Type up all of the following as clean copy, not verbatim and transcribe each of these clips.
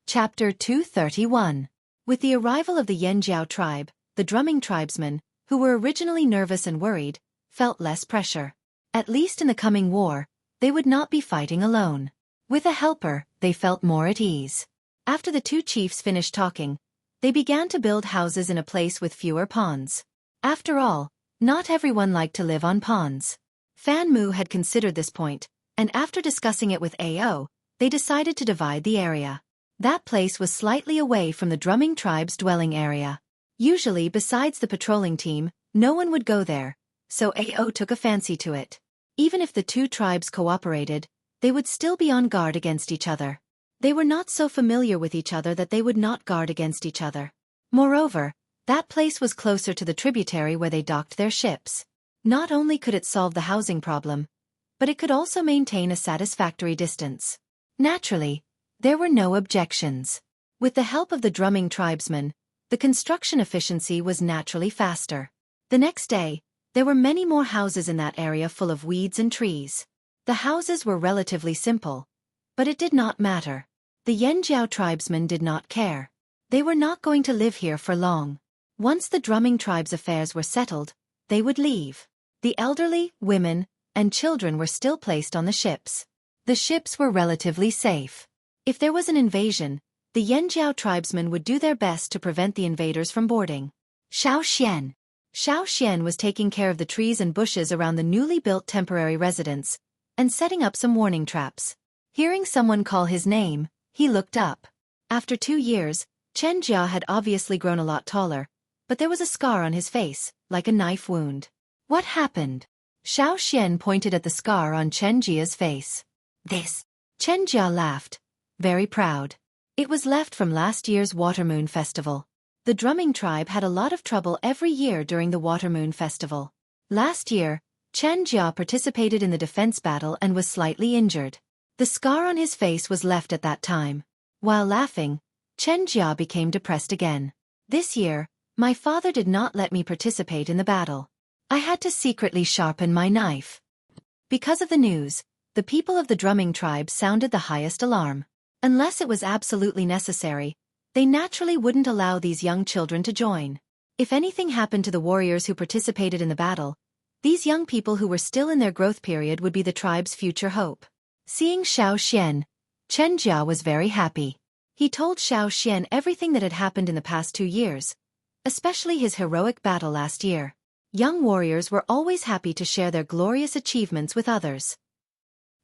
Chapter 231. With the arrival of the Yanjiao tribe, the drumming tribesmen, who were originally nervous and worried, felt less pressure. At least in the coming war, they would not be fighting alone. With a helper, they felt more at ease. After the two chiefs finished talking, they began to build houses in a place with fewer ponds. After all, not everyone liked to live on ponds. Fan Mu had considered this point, and after discussing it with Ao, they decided to divide the area. That place was slightly away from the drumming tribe's dwelling area. Usually, besides the patrolling team, no one would go there, so Ao took a fancy to it. Even if the two tribes cooperated, they would still be on guard against each other. They were not so familiar with each other that they would not guard against each other. Moreover, that place was closer to the tributary where they docked their ships. Not only could it solve the housing problem, but it could also maintain a satisfactory distance. Naturally, there were no objections. With the help of the drumming tribesmen, the construction efficiency was naturally faster. The next day, there were many more houses in that area full of weeds and trees. The houses were relatively simple, but it did not matter. The Yanjiao tribesmen did not care. They were not going to live here for long. Once the drumming tribe's affairs were settled, they would leave. The elderly, women, and children were still placed on the ships. The ships were relatively safe. If there was an invasion, the Yanjiao tribesmen would do their best to prevent the invaders from boarding. Xiao Xian was taking care of the trees and bushes around the newly built temporary residence, and setting up some warning traps. Hearing someone call his name, he looked up. After 2 years, Chen Jia had obviously grown a lot taller, but there was a scar on his face, like a knife wound. What happened? Xiao Xian pointed at the scar on Chen Jia's face. This. Chen Jia laughed, very proud. It was left from last year's Water Moon Festival. The drumming tribe had a lot of trouble every year during the Water Moon Festival. Last year, Chen Jia participated in the defense battle and was slightly injured. The scar on his face was left at that time. While laughing, Chen Jia became depressed again. This year, my father did not let me participate in the battle. I had to secretly sharpen my knife. Because of the news, the people of the drumming tribe sounded the highest alarm. Unless it was absolutely necessary, they naturally wouldn't allow these young children to join. If anything happened to the warriors who participated in the battle, these young people who were still in their growth period would be the tribe's future hope. Seeing Xiao Xian, Chen Jia was very happy. He told Xiao Xian everything that had happened in the past 2 years, especially his heroic battle last year. Young warriors were always happy to share their glorious achievements with others.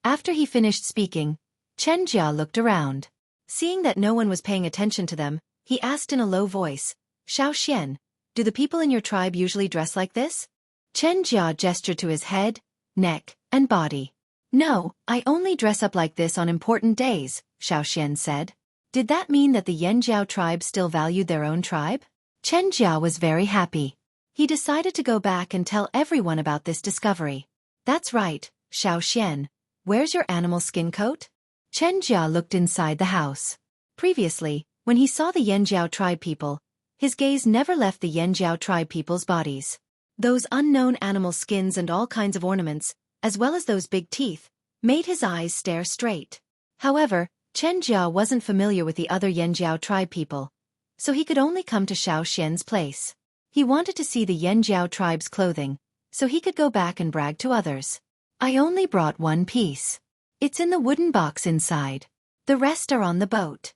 After he finished speaking, Chen Jia looked around. Seeing that no one was paying attention to them, he asked in a low voice, Xiao Xian, do the people in your tribe usually dress like this? Chen Jia gestured to his head, neck, and body. No, I only dress up like this on important days, Xiao Xian said. Did that mean that the Yanjiao tribe still valued their own tribe? Chen Jia was very happy. He decided to go back and tell everyone about this discovery. That's right, Xiao Xian. Where's your animal skin coat? Chen Jia looked inside the house. Previously, when he saw the Yanjiao tribe people, his gaze never left the Yanjiao tribe people's bodies. Those unknown animal skins and all kinds of ornaments, as well as those big teeth, made his eyes stare straight. However, Chen Jia wasn't familiar with the other Yanjiao tribe people, so he could only come to Xiao Xian's place. He wanted to see the Yanjiao tribe's clothing, so he could go back and brag to others. I only brought one piece. It's in the wooden box inside. The rest are on the boat.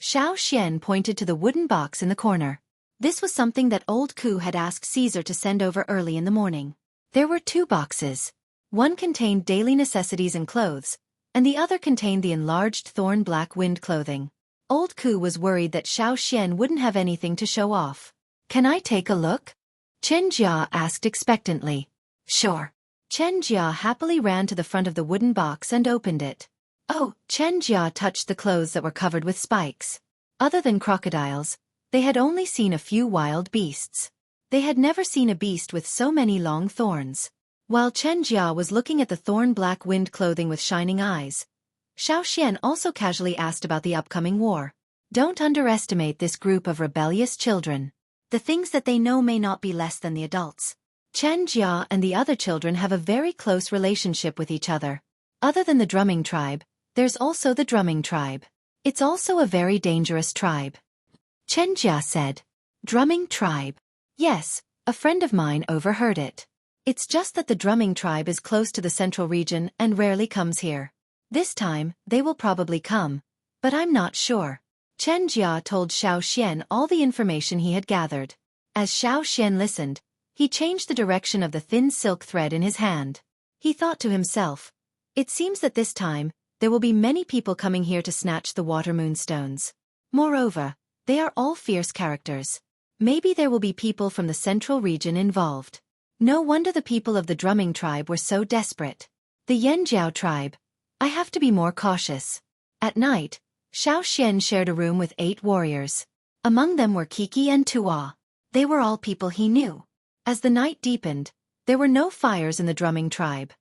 Xiao Xian pointed to the wooden box in the corner. This was something that old Ku had asked Caesar to send over early in the morning. There were 2 boxes. One contained daily necessities and clothes, and the other contained the enlarged thorn black wind clothing. Old Ku was worried that Xiao Xian wouldn't have anything to show off. Can I take a look? Chen Jia asked expectantly. Sure. Chen Jia happily ran to the front of the wooden box and opened it. Oh, Chen Jia touched the clothes that were covered with spikes. Other than crocodiles, they had only seen a few wild beasts. They had never seen a beast with so many long thorns. While Chen Jia was looking at the thorn-black wind clothing with shining eyes, Xiao Xian also casually asked about the upcoming war. Don't underestimate this group of rebellious children. The things that they know may not be less than the adults. Chen Jia and the other children have a very close relationship with each other. Other than the drumming tribe, there's also the drumming tribe. It's also a very dangerous tribe. Chen Jia said. Drumming tribe. Yes, a friend of mine overheard it. It's just that the drumming tribe is close to the central region and rarely comes here. This time, they will probably come, but I'm not sure. Chen Jia told Xiao Xian all the information he had gathered. As Xiao Xian listened, he changed the direction of the thin silk thread in his hand. He thought to himself, it seems that this time, there will be many people coming here to snatch the water moonstones. Moreover, they are all fierce characters. Maybe there will be people from the central region involved. No wonder the people of the drumming tribe were so desperate. The Yanjiao tribe. I have to be more cautious. At night, Xiao Xian shared a room with 8 warriors. Among them were Xueqi and Tuo. They were all people he knew. As the night deepened, there were no fires in the drumming tribe.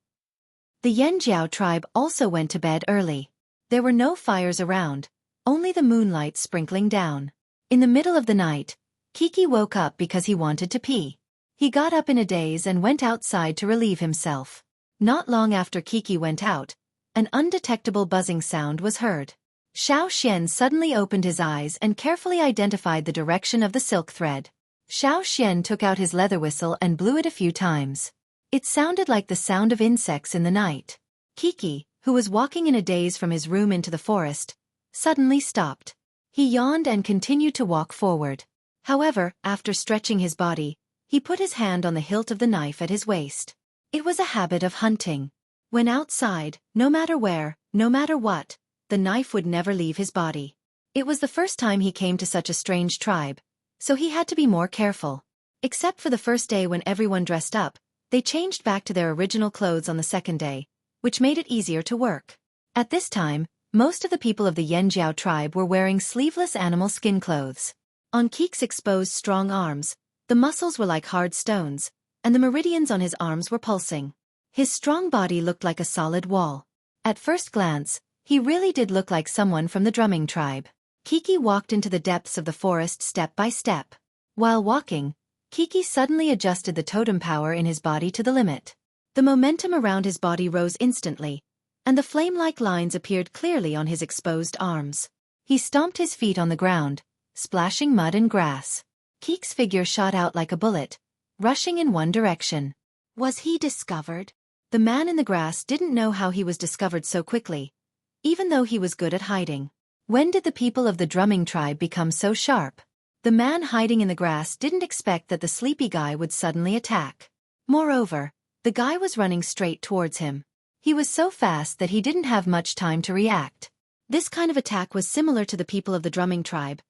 The Yanjiao tribe also went to bed early. There were no fires around, only the moonlight sprinkling down. In the middle of the night, Xueqi woke up because he wanted to pee. He got up in a daze and went outside to relieve himself. Not long after Xueqi went out, an undetectable buzzing sound was heard. Xiao Xian suddenly opened his eyes and carefully identified the direction of the silk thread. Xiao Xian took out his leather whistle and blew it a few times. It sounded like the sound of insects in the night. Xueqi, who was walking in a daze from his room into the forest, suddenly stopped. He yawned and continued to walk forward. However, after stretching his body, he put his hand on the hilt of the knife at his waist. It was a habit of hunting. When outside, no matter where, no matter what, the knife would never leave his body. It was the first time he came to such a strange tribe, so he had to be more careful. Except for the first day when everyone dressed up, they changed back to their original clothes on the second day, which made it easier to work. At this time, most of the people of the Yanjiao tribe were wearing sleeveless animal skin clothes. On Keek's exposed strong arms, the muscles were like hard stones, and the meridians on his arms were pulsing. His strong body looked like a solid wall. At first glance, he really did look like someone from the drumming tribe. Xueqi walked into the depths of the forest step by step. While walking, Xueqi suddenly adjusted the totem power in his body to the limit. The momentum around his body rose instantly, and the flame-like lines appeared clearly on his exposed arms. He stomped his feet on the ground, splashing mud and grass. Keek's figure shot out like a bullet, rushing in one direction. Was he discovered? The man in the grass didn't know how he was discovered so quickly, even though he was good at hiding. When did the people of the drumming tribe become so sharp? The man hiding in the grass didn't expect that the sleepy guy would suddenly attack. Moreover, the guy was running straight towards him. He was so fast that he didn't have much time to react. This kind of attack was similar to the people of the drumming tribe,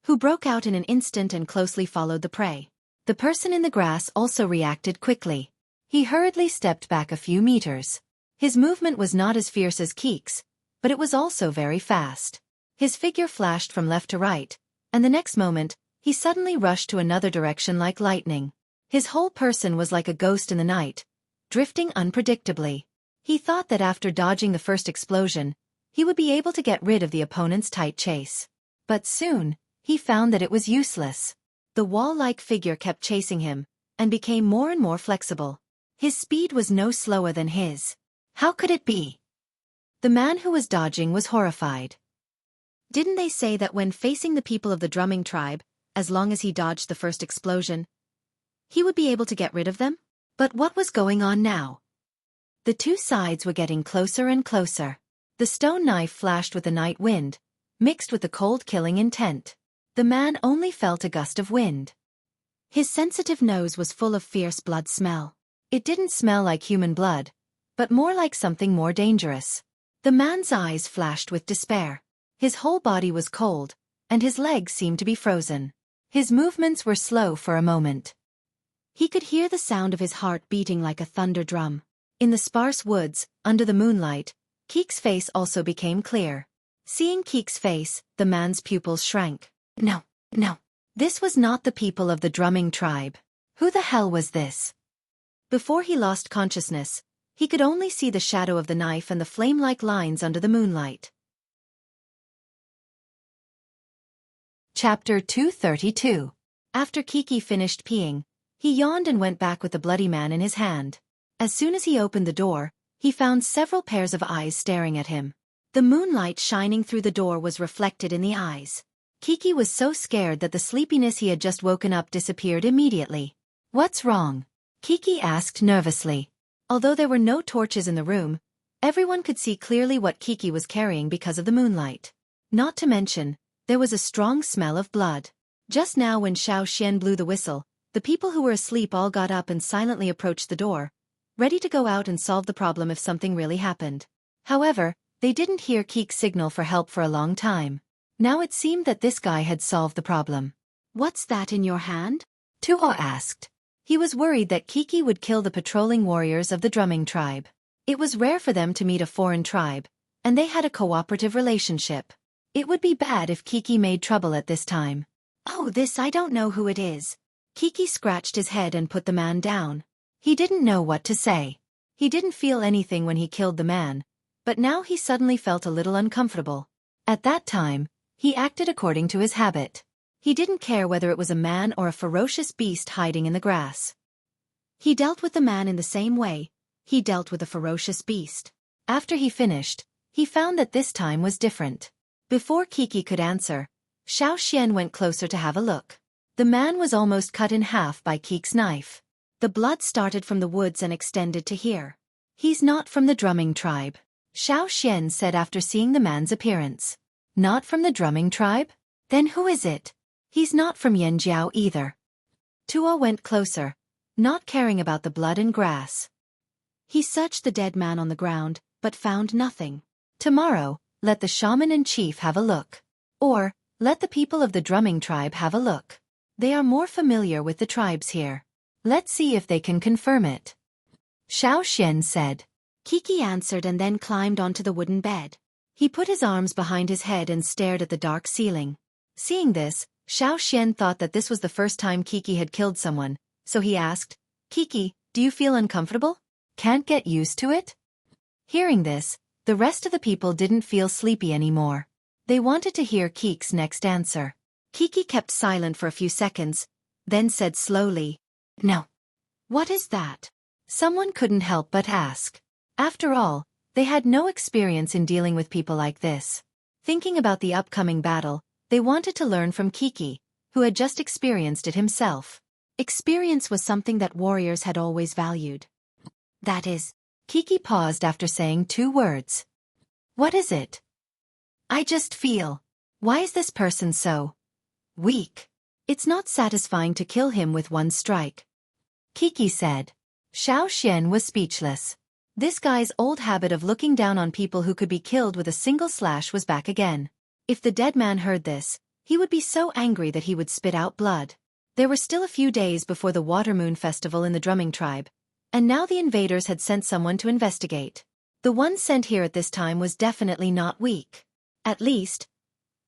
who broke out in an instant and closely followed the prey. The person in the grass also reacted quickly. He hurriedly stepped back a few meters. His movement was not as fierce as Keek's, but it was also very fast. His figure flashed from left to right, and the next moment, he suddenly rushed to another direction like lightning. His whole person was like a ghost in the night, drifting unpredictably. He thought that after dodging the first explosion, he would be able to get rid of the opponent's tight chase. But soon, he found that it was useless. The wall-like figure kept chasing him, and became more and more flexible. His speed was no slower than his. How could it be? The man who was dodging was horrified. Didn't they say that when facing the people of the drumming tribe, as long as he dodged the first explosion, he would be able to get rid of them? But what was going on now? The two sides were getting closer and closer. The stone knife flashed with the night wind, mixed with the cold killing intent. The man only felt a gust of wind. His sensitive nose was full of fierce blood smell. It didn't smell like human blood, but more like something more dangerous. The man's eyes flashed with despair. His whole body was cold, and his legs seemed to be frozen. His movements were slow for a moment. He could hear the sound of his heart beating like a thunder drum. In the sparse woods, under the moonlight, Keek's face also became clear. Seeing Keek's face, the man's pupils shrank. No. This was not the people of the drumming tribe. Who the hell was this? Before he lost consciousness, he could only see the shadow of the knife and the flame-like lines under the moonlight. Chapter 232. After Xueqi finished peeing, he yawned and went back with the bloody man in his hand. As soon as he opened the door, he found several pairs of eyes staring at him. The moonlight shining through the door was reflected in the eyes. Xueqi was so scared that the sleepiness he had just woken up disappeared immediately. "What's wrong?" Xueqi asked nervously. Although there were no torches in the room, everyone could see clearly what Xueqi was carrying because of the moonlight. Not to mention, there was a strong smell of blood. Just now when Xueqi blew the whistle, the people who were asleep all got up and silently approached the door, ready to go out and solve the problem if something really happened. However, they didn't hear Xueqi's signal for help for a long time. Now it seemed that this guy had solved the problem. "What's that in your hand?" Tuo asked. He was worried that Xueqi would kill the patrolling warriors of the drumming tribe. It was rare for them to meet a foreign tribe, and they had a cooperative relationship. It would be bad if Xueqi made trouble at this time. "Oh, this I don't know who it is." Xueqi scratched his head and put the man down. He didn't know what to say. He didn't feel anything when he killed the man, but now he suddenly felt a little uncomfortable. At that time, he acted according to his habit. He didn't care whether it was a man or a ferocious beast hiding in the grass. He dealt with the man in the same way he dealt with the ferocious beast. After he finished, he found that this time was different. Before Xueqi could answer, Xueqi went closer to have a look. The man was almost cut in half by Xueqi's knife. The blood started from the woods and extended to here. "He's not from the drumming tribe," Xueqi said after seeing the man's appearance. "Not from the drumming tribe? Then who is it?" "He's not from Yanjiao either." Tuo went closer, not caring about the blood and grass. He searched the dead man on the ground, but found nothing. "Tomorrow, let the shaman and chief have a look. Or, let the people of the drumming tribe have a look. They are more familiar with the tribes here. Let's see if they can confirm it," Xueqi said. Xueqi answered and then climbed onto the wooden bed. He put his arms behind his head and stared at the dark ceiling. Seeing this, Xueqi thought that this was the first time Xueqi had killed someone, so he asked, "Xueqi, do you feel uncomfortable? Can't get used to it?" Hearing this, the rest of the people didn't feel sleepy anymore. They wanted to hear Xueqi's next answer. Xueqi kept silent for a few seconds, then said slowly, "No." "What is that?" Someone couldn't help but ask. After all, they had no experience in dealing with people like this. Thinking about the upcoming battle, they wanted to learn from Xueqi, who had just experienced it himself. Experience was something that warriors had always valued. "That is." Xueqi paused after saying 2 words. "What is it?" "I just feel. Why is this person so weak? It's not satisfying to kill him with one strike," Xueqi said. Xueqi was speechless. This guy's old habit of looking down on people who could be killed with a single slash was back again. If the dead man heard this, he would be so angry that he would spit out blood. There were still a few days before the Water Moon Festival in the drumming tribe, and now the invaders had sent someone to investigate. The one sent here at this time was definitely not weak. At least,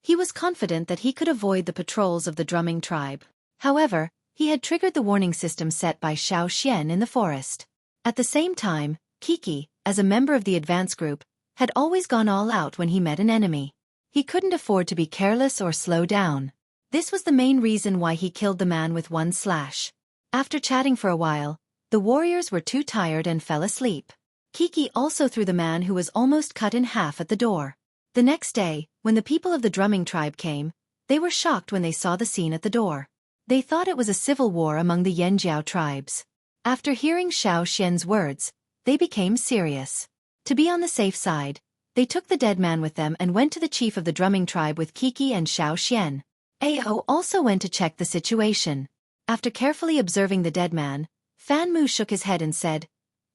he was confident that he could avoid the patrols of the drumming tribe. However, he had triggered the warning system set by Xueqi in the forest. At the same time, Xueqi, as a member of the advance group, had always gone all out when he met an enemy. He couldn't afford to be careless or slow down. This was the main reason why he killed the man with one slash. After chatting for a while, the warriors were too tired and fell asleep. Xueqi also threw the man who was almost cut in half at the door. The next day, when the people of the drumming tribe came, they were shocked when they saw the scene at the door. They thought it was a civil war among the Yanjiao tribes. After hearing Xueqi's words, they became serious. To be on the safe side, they took the dead man with them and went to the chief of the drumming tribe with Xueqi and Xueqi. Ao also went to check the situation. After carefully observing the dead man, Fan Mu shook his head and said,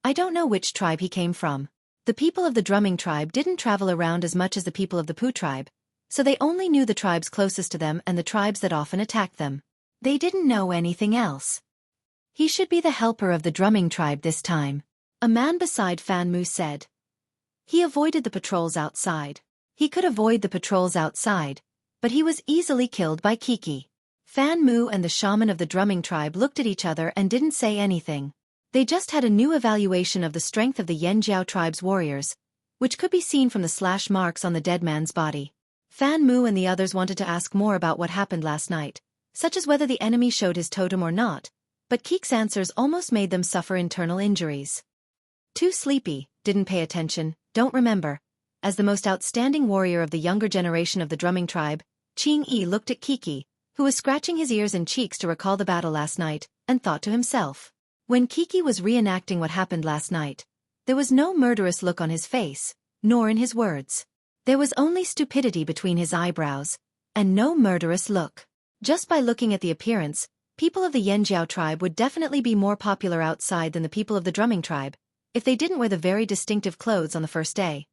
"I don't know which tribe he came from. The people of the drumming tribe didn't travel around as much as the people of the Pu tribe, so they only knew the tribes closest to them and the tribes that often attacked them. They didn't know anything else. He should be the helper of the drumming tribe this time." A man beside Fan Mu said. He avoided the patrols outside. He could avoid the patrols outside, but he was easily killed by Xueqi. Fan Mu and the shaman of the drumming tribe looked at each other and didn't say anything. They just had a new evaluation of the strength of the Yanjiao tribe's warriors, which could be seen from the slash marks on the dead man's body. Fan Mu and the others wanted to ask more about what happened last night, such as whether the enemy showed his totem or not, but Xueqi's answers almost made them suffer internal injuries. Too sleepy, didn't pay attention, don't remember. as the most outstanding warrior of the younger generation of the drumming tribe, Xueqi looked at Kiki, who was scratching his ears and cheeks to recall the battle last night, and thought to himself. When Kiki was reenacting what happened last night, there was no murderous look on his face, nor in his words. There was only stupidity between his eyebrows, and no murderous look. Just by looking at the appearance, people of the Yanjiao tribe would definitely be more popular outside than the people of the drumming tribe, if they didn't wear the very distinctive clothes on the first day.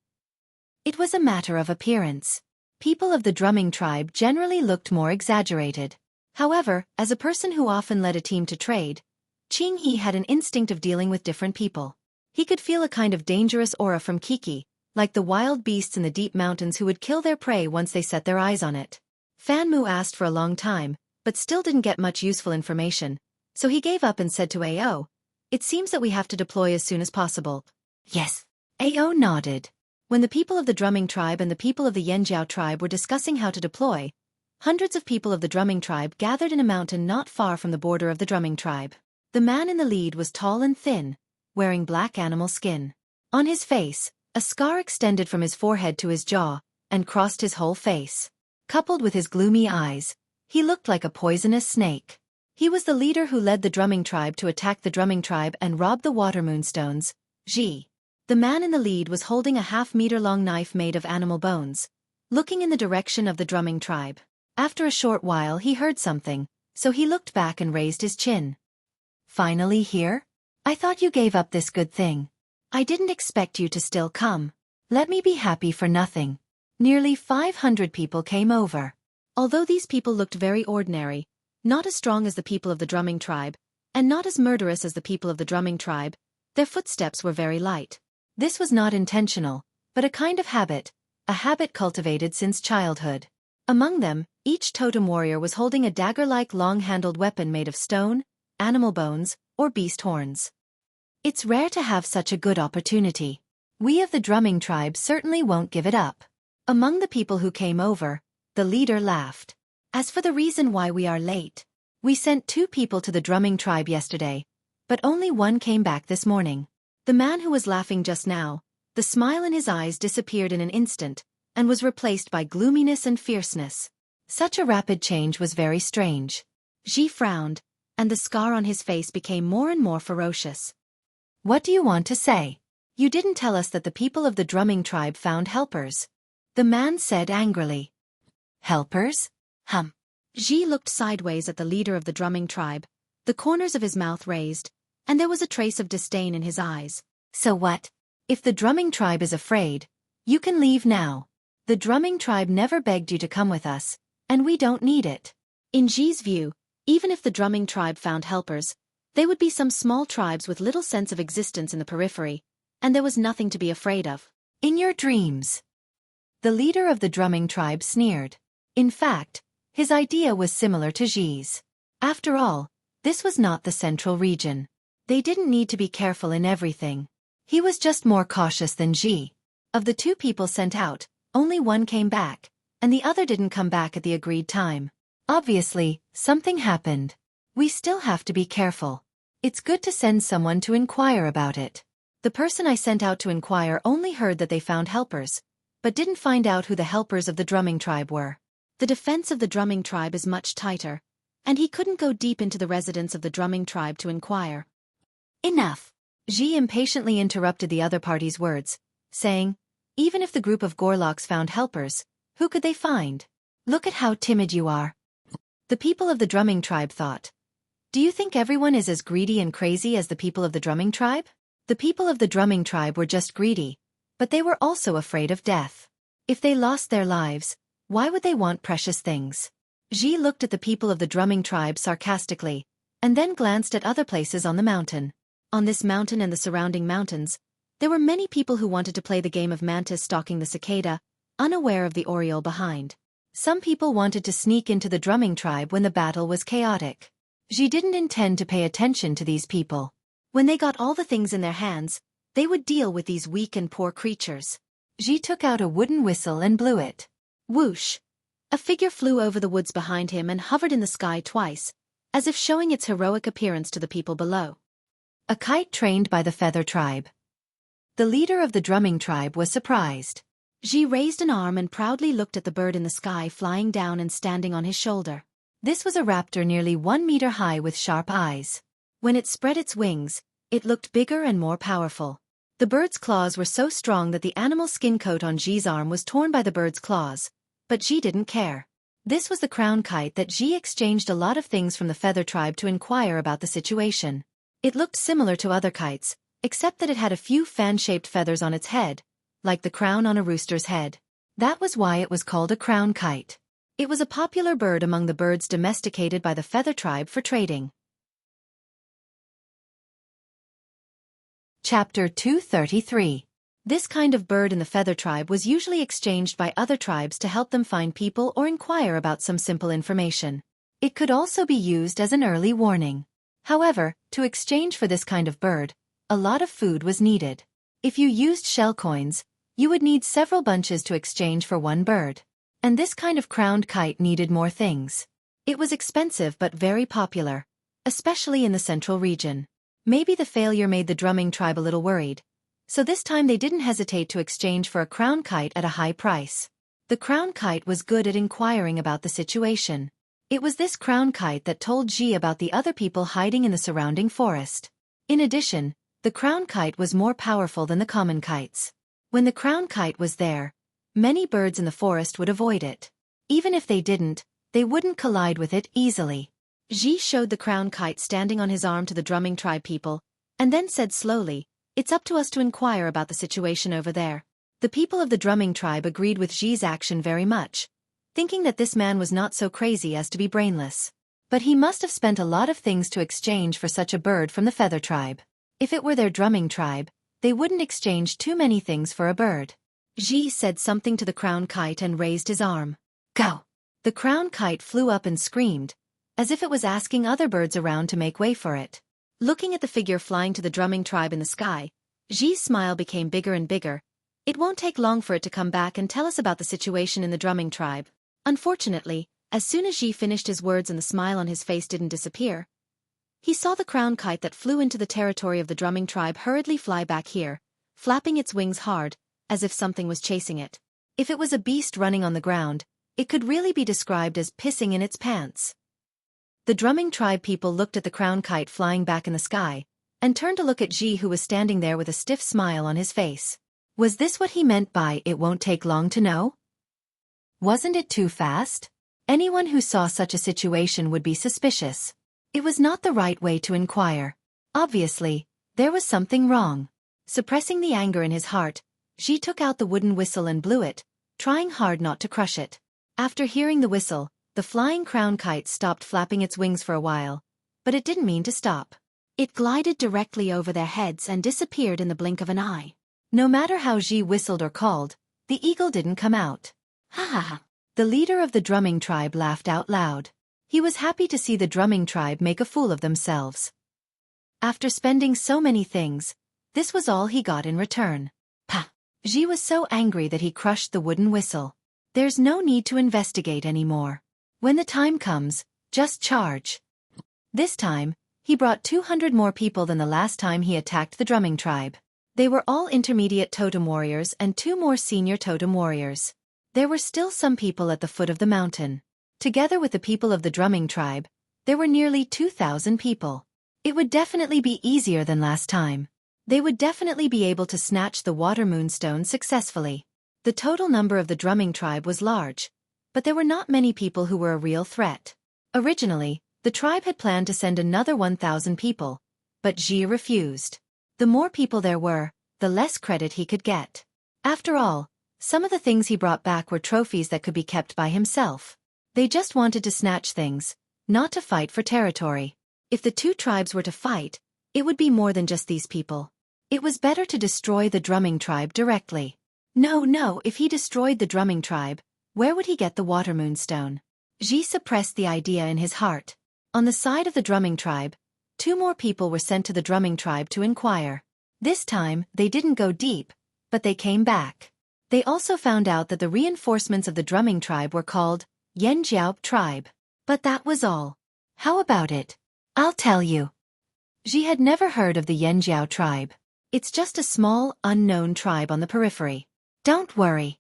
It was a matter of appearance. People of the drumming tribe generally looked more exaggerated. However, as a person who often led a team to trade, Xueqi had an instinct of dealing with different people. He could feel a kind of dangerous aura from Kiki, like the wild beasts in the deep mountains who would kill their prey once they set their eyes on it. Fan Mu asked for a long time, but still didn't get much useful information, so he gave up and said to Ao, "It seems that we have to deploy as soon as possible." "Yes." Ao nodded. When the people of the drumming tribe and the people of the Yanjiao tribe were discussing how to deploy, hundreds of people of the drumming tribe gathered in a mountain not far from the border of the drumming tribe. The man in the lead was tall and thin, wearing black animal skin. On his face, a scar extended from his forehead to his jaw, and crossed his whole face. Coupled with his gloomy eyes, he looked like a poisonous snake. He was the leader who led the drumming tribe to attack the drumming tribe and rob the water moonstones, Ji. The man in the lead was holding a half-meter-long knife made of animal bones, looking in the direction of the drumming tribe. After a short while he heard something, so he looked back and raised his chin. "Finally here? I thought you gave up this good thing. I didn't expect you to still come. Let me be happy for nothing." Nearly 500 people came over. Although these people looked very ordinary, not as strong as the people of the drumming tribe, and not as murderous as the people of the drumming tribe, their footsteps were very light. This was not intentional, but a kind of habit, a habit cultivated since childhood. Among them, each totem warrior was holding a dagger-like long-handled weapon made of stone, animal bones, or beast horns. It's rare to have such a good opportunity. We of the drumming tribe certainly won't give it up. Among the people who came over, the leader laughed. As for the reason why we are late, we sent 2 people to the drumming tribe yesterday, but only one came back this morning. The man who was laughing just now, the smile in his eyes disappeared in an instant, and was replaced by gloominess and fierceness. Such a rapid change was very strange. Ji frowned, and the scar on his face became more and more ferocious. "What do you want to say? You didn't tell us that the people of the drumming tribe found helpers," the man said angrily. "Helpers? Ji looked sideways at the leader of the drumming tribe, the corners of his mouth raised, and there was a trace of disdain in his eyes. "So what? If the drumming tribe is afraid, you can leave now. The drumming tribe never begged you to come with us, and we don't need it." In Ji's view, even if the drumming tribe found helpers, they would be some small tribes with little sense of existence in the periphery, and there was nothing to be afraid of. "In your dreams." The leader of the drumming tribe sneered. In fact, his idea was similar to Ji's. After all, this was not the central region. They didn't need to be careful in everything. He was just more cautious than Ji. Of the 2 people sent out, only one came back, and the other didn't come back at the agreed time. Obviously, something happened. We still have to be careful. It's good to send someone to inquire about it. The person I sent out to inquire only heard that they found helpers, but didn't find out who the helpers of the drumming tribe were. The defense of the drumming tribe is much tighter, and he couldn't go deep into the residence of the drumming tribe to inquire. "Enough." Ji impatiently interrupted the other party's words, saying, "Even if the group of Gorloks found helpers, who could they find? Look at how timid you are." The people of the drumming tribe thought, "Do you think everyone is as greedy and crazy as the people of the drumming tribe?" The people of the drumming tribe were just greedy, but they were also afraid of death. If they lost their lives, why would they want precious things? Ji looked at the people of the drumming tribe sarcastically, and then glanced at other places on the mountain. On this mountain and the surrounding mountains, there were many people who wanted to play the game of mantis stalking the cicada, unaware of the oriole behind. Some people wanted to sneak into the drumming tribe when the battle was chaotic. Ji didn't intend to pay attention to these people. When they got all the things in their hands, they would deal with these weak and poor creatures. Ji took out a wooden whistle and blew it. Whoosh! A figure flew over the woods behind him and hovered in the sky twice, as if showing its heroic appearance to the people below. A kite trained by the feather tribe. The leader of the drumming tribe was surprised. Xi raised an arm and proudly looked at the bird in the sky flying down and standing on his shoulder. This was a raptor nearly 1 meter high with sharp eyes. When it spread its wings, it looked bigger and more powerful. The bird's claws were so strong that the animal skin coat on Xi's arm was torn by the bird's claws, but Xi didn't care. This was the crown kite that Xi exchanged a lot of things from the feather tribe to inquire about the situation. It looked similar to other kites, except that it had a few fan-shaped feathers on its head, like the crown on a rooster's head. That was why it was called a crown kite. It was a popular bird among the birds domesticated by the feather tribe for trading. Chapter 233. This kind of bird in the feather tribe was usually exchanged by other tribes to help them find people or inquire about some simple information. It could also be used as an early warning. However, to exchange for this kind of bird, a lot of food was needed. If you used shell coins, you would need several bunches to exchange for one bird. And this kind of crowned kite needed more things. It was expensive but very popular, especially in the central region. Maybe the failure made the drumming tribe a little worried, so this time they didn't hesitate to exchange for a crown kite at a high price. The crown kite was good at inquiring about the situation. It was this crown kite that told Xi about the other people hiding in the surrounding forest. In addition, the crown kite was more powerful than the common kites. When the crown kite was there, many birds in the forest would avoid it. Even if they didn't, they wouldn't collide with it easily. Xi showed the crown kite standing on his arm to the drumming tribe people, and then said slowly, "It's up to us to inquire about the situation over there." The people of the drumming tribe agreed with Xi's action very much, thinking that this man was not so crazy as to be brainless. But he must have spent a lot of things to exchange for such a bird from the feather tribe. If it were their drumming tribe, they wouldn't exchange too many things for a bird. Xi said something to the crown kite and raised his arm. "Go!" The crown kite flew up and screamed, as if it was asking other birds around to make way for it. Looking at the figure flying to the drumming tribe in the sky, Xi's smile became bigger and bigger. It won't take long for it to come back and tell us about the situation in the drumming tribe. Unfortunately, as soon as Xi finished his words and the smile on his face didn't disappear, he saw the crown kite that flew into the territory of the drumming tribe hurriedly fly back here, flapping its wings hard, as if something was chasing it. If it was a beast running on the ground, it could really be described as pissing in its pants. The drumming tribe people looked at the crown kite flying back in the sky, and turned to look at Xi, who was standing there with a stiff smile on his face. Was this what he meant by "it won't take long to know"? Wasn't it too fast? Anyone who saw such a situation would be suspicious. It was not the right way to inquire. Obviously, there was something wrong. Suppressing the anger in his heart, Xi took out the wooden whistle and blew it, trying hard not to crush it. After hearing the whistle, the flying crown kite stopped flapping its wings for a while, but it didn't mean to stop. It glided directly over their heads and disappeared in the blink of an eye. No matter how Xi whistled or called, the eagle didn't come out. Ha ha ha! The leader of the drumming tribe laughed out loud. He was happy to see the drumming tribe make a fool of themselves. After spending so many things, this was all he got in return. Pah! Xi was so angry that he crushed the wooden whistle. There's no need to investigate anymore. When the time comes, just charge. This time, he brought 200 more people than the last time he attacked the drumming tribe. They were all intermediate totem warriors and 2 more senior totem warriors. There were still some people at the foot of the mountain. Together with the people of the drumming tribe, there were nearly 2,000 people. It would definitely be easier than last time. They would definitely be able to snatch the water moonstone successfully. The total number of the drumming tribe was large, but there were not many people who were a real threat. Originally, the tribe had planned to send another 1,000 people, but Xi refused. The more people there were, the less credit he could get. After all, some of the things he brought back were trophies that could be kept by himself. They just wanted to snatch things, not to fight for territory. If the 2 tribes were to fight, it would be more than just these people. It was better to destroy the drumming tribe directly. No, if he destroyed the drumming tribe, where would he get the water moonstone? Xi suppressed the idea in his heart. On the side of the drumming tribe, 2 more people were sent to the drumming tribe to inquire. This time, they didn't go deep, but they came back. They also found out that the reinforcements of the drumming tribe were called Yanjiao tribe. But that was all. How about it? I'll tell you. Xi had never heard of the Yanjiao tribe. It's just a small, unknown tribe on the periphery. Don't worry.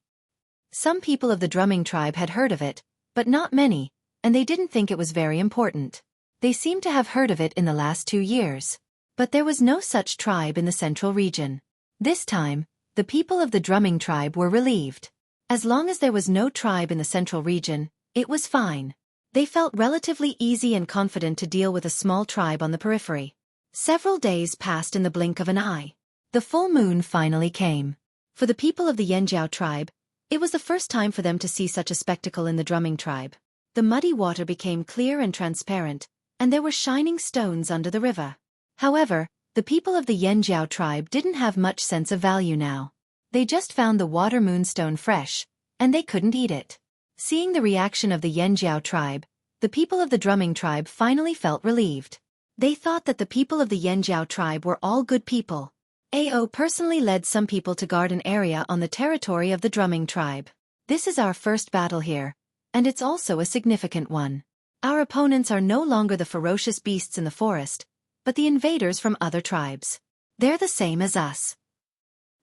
Some people of the drumming tribe had heard of it, but not many, and they didn't think it was very important. They seemed to have heard of it in the last 2 years. But there was no such tribe in the central region. This time, the people of the drumming tribe were relieved. As long as there was no tribe in the central region, it was fine. They felt relatively easy and confident to deal with a small tribe on the periphery. Several days passed in the blink of an eye. The full moon finally came. For the people of the Yanjiao tribe, it was the first time for them to see such a spectacle in the drumming tribe. The muddy water became clear and transparent, and there were shining stones under the river. However, the people of the Yanjiao tribe didn't have much sense of value now. They just found the water moonstone fresh, and they couldn't eat it. Seeing the reaction of the Yanjiao tribe, the people of the drumming tribe finally felt relieved. They thought that the people of the Yanjiao tribe were all good people. Ao personally led some people to guard an area on the territory of the drumming tribe. This is our first battle here, and it's also a significant one. Our opponents are no longer the ferocious beasts in the forest, but the invaders from other tribes. They're the same as us.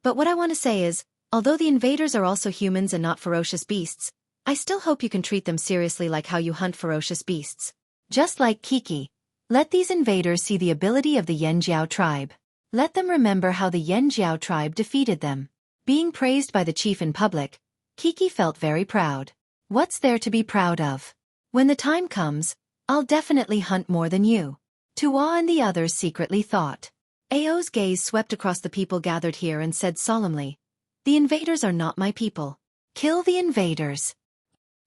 But what I want to say is, although the invaders are also humans and not ferocious beasts, I still hope you can treat them seriously like how you hunt ferocious beasts. Just like Xueqi, let these invaders see the ability of the Yanjiao tribe. Let them remember how the Yanjiao tribe defeated them. Being praised by the chief in public, Xueqi felt very proud. What's there to be proud of? When the time comes, I'll definitely hunt more than you. Tuwa and the others secretly thought. Ao's gaze swept across the people gathered here and said solemnly, "The invaders are not my people. Kill the invaders.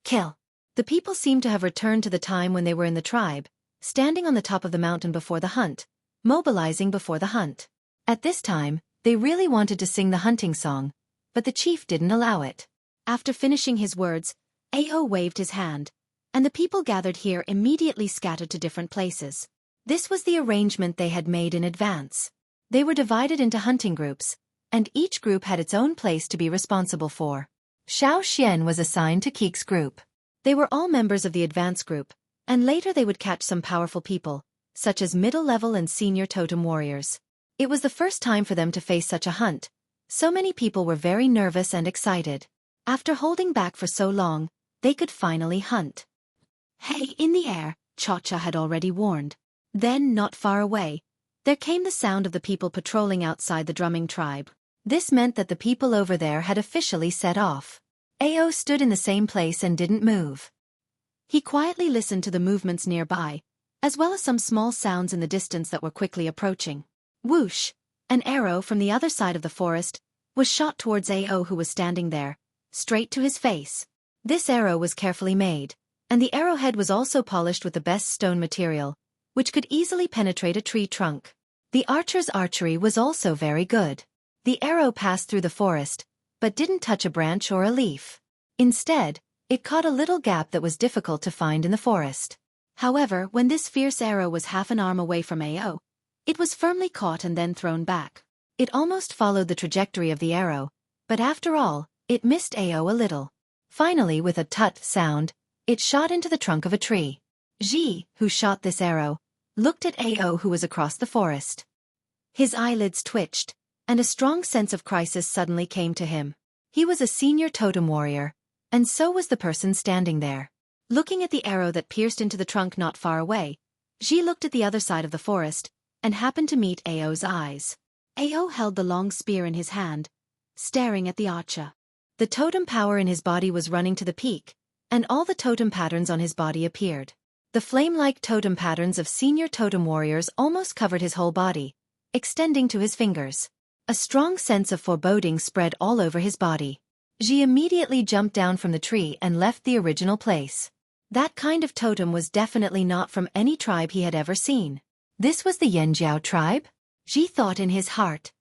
Kill." The people seemed to have returned to the time when they were in the tribe, standing on the top of the mountain before the hunt, mobilizing before the hunt. At this time, they really wanted to sing the hunting song, but the chief didn't allow it. After finishing his words, Ao waved his hand, and the people gathered here immediately scattered to different places. This was the arrangement they had made in advance. They were divided into hunting groups, and each group had its own place to be responsible for. Xiao Xian was assigned to Keek's group. They were all members of the advance group, and later they would catch some powerful people, such as middle-level and senior totem warriors. It was the first time for them to face such a hunt. So many people were very nervous and excited. After holding back for so long, they could finally hunt. "Hey, in the air," Cha-Cha had already warned. Then, not far away, there came the sound of the people patrolling outside the drumming tribe. This meant that the people over there had officially set off. Ao stood in the same place and didn't move. He quietly listened to the movements nearby, as well as some small sounds in the distance that were quickly approaching. Whoosh! An arrow from the other side of the forest was shot towards Ao, who was standing there, straight to his face. This arrow was carefully made, and the arrowhead was also polished with the best stone material, which could easily penetrate a tree trunk. The archer's archery was also very good. The arrow passed through the forest, but didn't touch a branch or a leaf. Instead, it caught a little gap that was difficult to find in the forest. However, when this fierce arrow was half an arm away from Ao, it was firmly caught and then thrown back. It almost followed the trajectory of the arrow, but after all, it missed Ao a little. Finally, with a tut sound, it shot into the trunk of a tree. Ji, who shot this arrow, looked at Ao, who was across the forest. His eyelids twitched, and a strong sense of crisis suddenly came to him. He was a senior totem warrior, and so was the person standing there. Looking at the arrow that pierced into the trunk not far away, Ji looked at the other side of the forest, and happened to meet Ao's eyes. Ao held the long spear in his hand, staring at the archer. The totem power in his body was running to the peak, and all the totem patterns on his body appeared. The flame-like totem patterns of senior totem warriors almost covered his whole body, extending to his fingers. A strong sense of foreboding spread all over his body. Ji immediately jumped down from the tree and left the original place. That kind of totem was definitely not from any tribe he had ever seen. This was the Yanjiao tribe? Ji thought in his heart.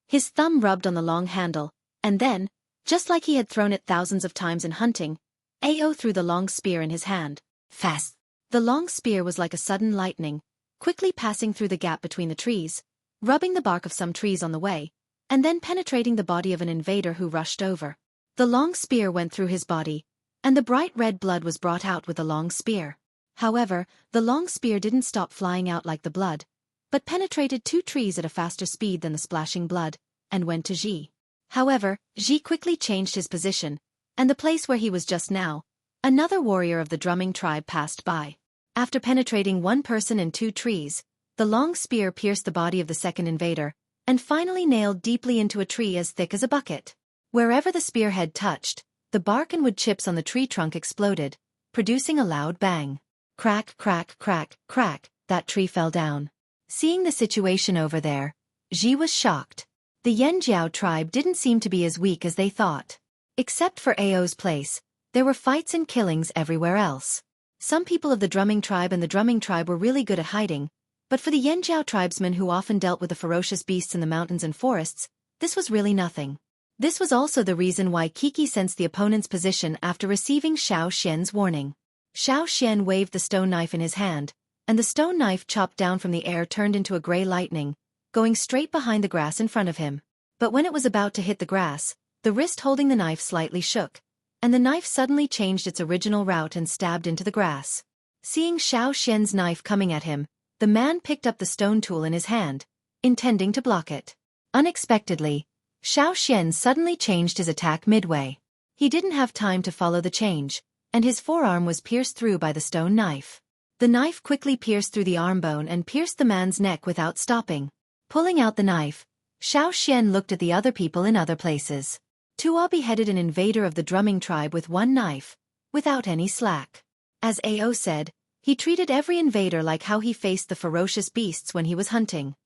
His thumb rubbed on the long handle, and then, just like he had thrown it thousands of times in hunting, Ao threw the long spear in his hand. Fast! The long spear was like a sudden lightning, quickly passing through the gap between the trees, rubbing the bark of some trees on the way, and then penetrating the body of an invader who rushed over. The long spear went through his body, and the bright red blood was brought out with the long spear. However, the long spear didn't stop flying out like the blood, but penetrated 2 trees at a faster speed than the splashing blood, and went to Ji. However, Ji quickly changed his position, and the place where he was just now, another warrior of the drumming tribe passed by. After penetrating one person and two trees, the long spear pierced the body of the second invader, and finally nailed deeply into a tree as thick as a bucket. Wherever the spearhead touched, the bark and wood chips on the tree trunk exploded, producing a loud bang. Crack, crack, crack, crack, that tree fell down. Seeing the situation over there, Ji was shocked. The Yanjiao tribe didn't seem to be as weak as they thought. Except for Ao's place, there were fights and killings everywhere else. Some people of the drumming tribe and the drumming tribe were really good at hiding, but for the Yanjiao tribesmen who often dealt with the ferocious beasts in the mountains and forests, this was really nothing. This was also the reason why Xueqi sensed the opponent's position after receiving Xiao Xian's warning. Xiao Xian waved the stone knife in his hand, and the stone knife chopped down from the air turned into a gray lightning, going straight behind the grass in front of him. But when it was about to hit the grass, the wrist holding the knife slightly shook, and the knife suddenly changed its original route and stabbed into the grass. Seeing Xiao Xian's knife coming at him, the man picked up the stone tool in his hand, intending to block it. Unexpectedly, Xiao Xian suddenly changed his attack midway. He didn't have time to follow the change, and his forearm was pierced through by the stone knife. The knife quickly pierced through the arm bone and pierced the man's neck without stopping. Pulling out the knife, Xiao Xian looked at the other people in other places. Tuo beheaded an invader of the drumming tribe with one knife, without any slack. As Ao said, he treated every invader like how he faced the ferocious beasts when he was hunting.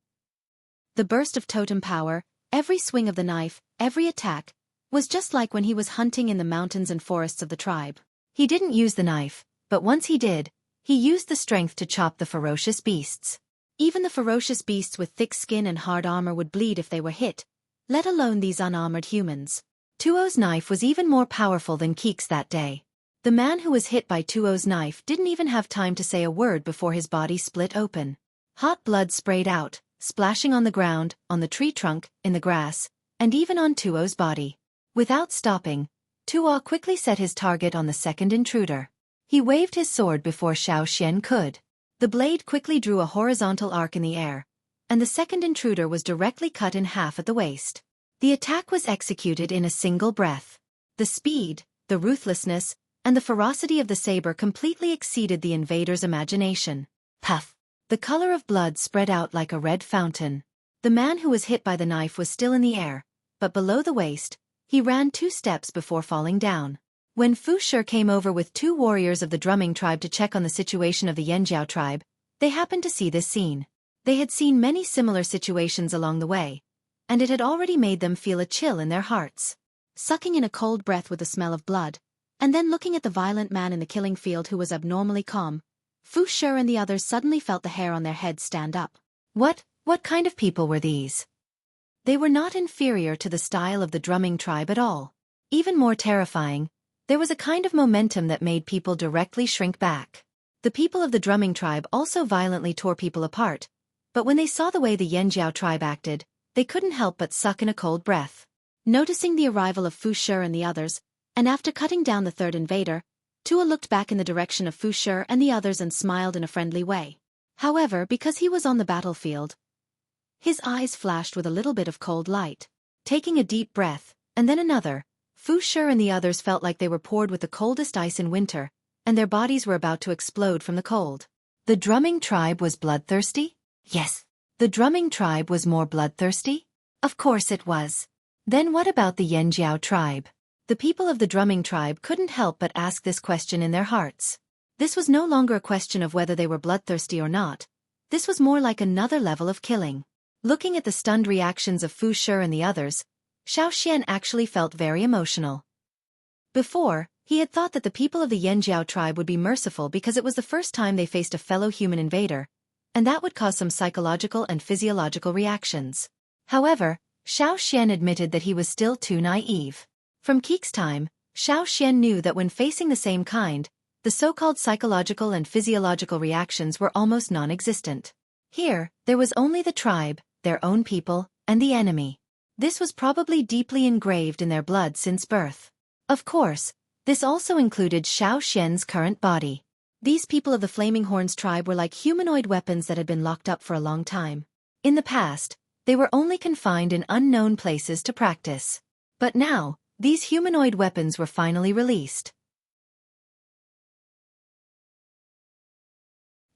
The burst of totem power, every swing of the knife, every attack, was just like when he was hunting in the mountains and forests of the tribe. He didn't use the knife, but once he did, he used the strength to chop the ferocious beasts. Even the ferocious beasts with thick skin and hard armor would bleed if they were hit, let alone these unarmored humans. Tuo's knife was even more powerful than Xueqi's that day. The man who was hit by Tuo's knife didn't even have time to say a word before his body split open. Hot blood sprayed out, splashing on the ground, on the tree trunk, in the grass, and even on Tuo's body. Without stopping, Tuo quickly set his target on the second intruder. He waved his sword before Xiao Xian could. The blade quickly drew a horizontal arc in the air, and the second intruder was directly cut in half at the waist. The attack was executed in a single breath. The speed, the ruthlessness, and the ferocity of the saber completely exceeded the invader's imagination. Puff! The color of blood spread out like a red fountain. The man who was hit by the knife was still in the air, but below the waist, he ran 2 steps before falling down. When Fu Shi came over with 2 warriors of the drumming tribe to check on the situation of the Yanjiao tribe, they happened to see this scene. They had seen many similar situations along the way, and it had already made them feel a chill in their hearts. Sucking in a cold breath with the smell of blood, and then looking at the violent man in the killing field who was abnormally calm, Fu Shi and the others suddenly felt the hair on their heads stand up. What kind of people were these? They were not inferior to the style of the drumming tribe at all. Even more terrifying, there was a kind of momentum that made people directly shrink back. The people of the drumming tribe also violently tore people apart, but when they saw the way the Yanjiao tribe acted, they couldn't help but suck in a cold breath. Noticing the arrival of Fu Shi and the others, and after cutting down the third invader, Tuo looked back in the direction of Fu Shi and the others and smiled in a friendly way. However, because he was on the battlefield, his eyes flashed with a little bit of cold light. Taking a deep breath, and then another, Fu Shi and the others felt like they were poured with the coldest ice in winter, and their bodies were about to explode from the cold. The drumming tribe was bloodthirsty? Yes. The drumming tribe was more bloodthirsty? Of course it was. Then what about the Yanjiao tribe? The people of the drumming tribe couldn't help but ask this question in their hearts. This was no longer a question of whether they were bloodthirsty or not. This was more like another level of killing. Looking at the stunned reactions of Fu Shi and the others, Xiao Xian actually felt very emotional. Before, he had thought that the people of the Yanjiao tribe would be merciful because it was the first time they faced a fellow human invader, and that would cause some psychological and physiological reactions. However, Xiao Xian admitted that he was still too naive. From Xueqi's time, Xiao Xian knew that when facing the same kind, the so-called psychological and physiological reactions were almost non-existent. Here, there was only the tribe, their own people, and the enemy. This was probably deeply engraved in their blood since birth. Of course, this also included Xiao Xian's current body. These people of the Flaming Horns tribe were like humanoid weapons that had been locked up for a long time. In the past, they were only confined in unknown places to practice. But now, These humanoid weapons were finally released.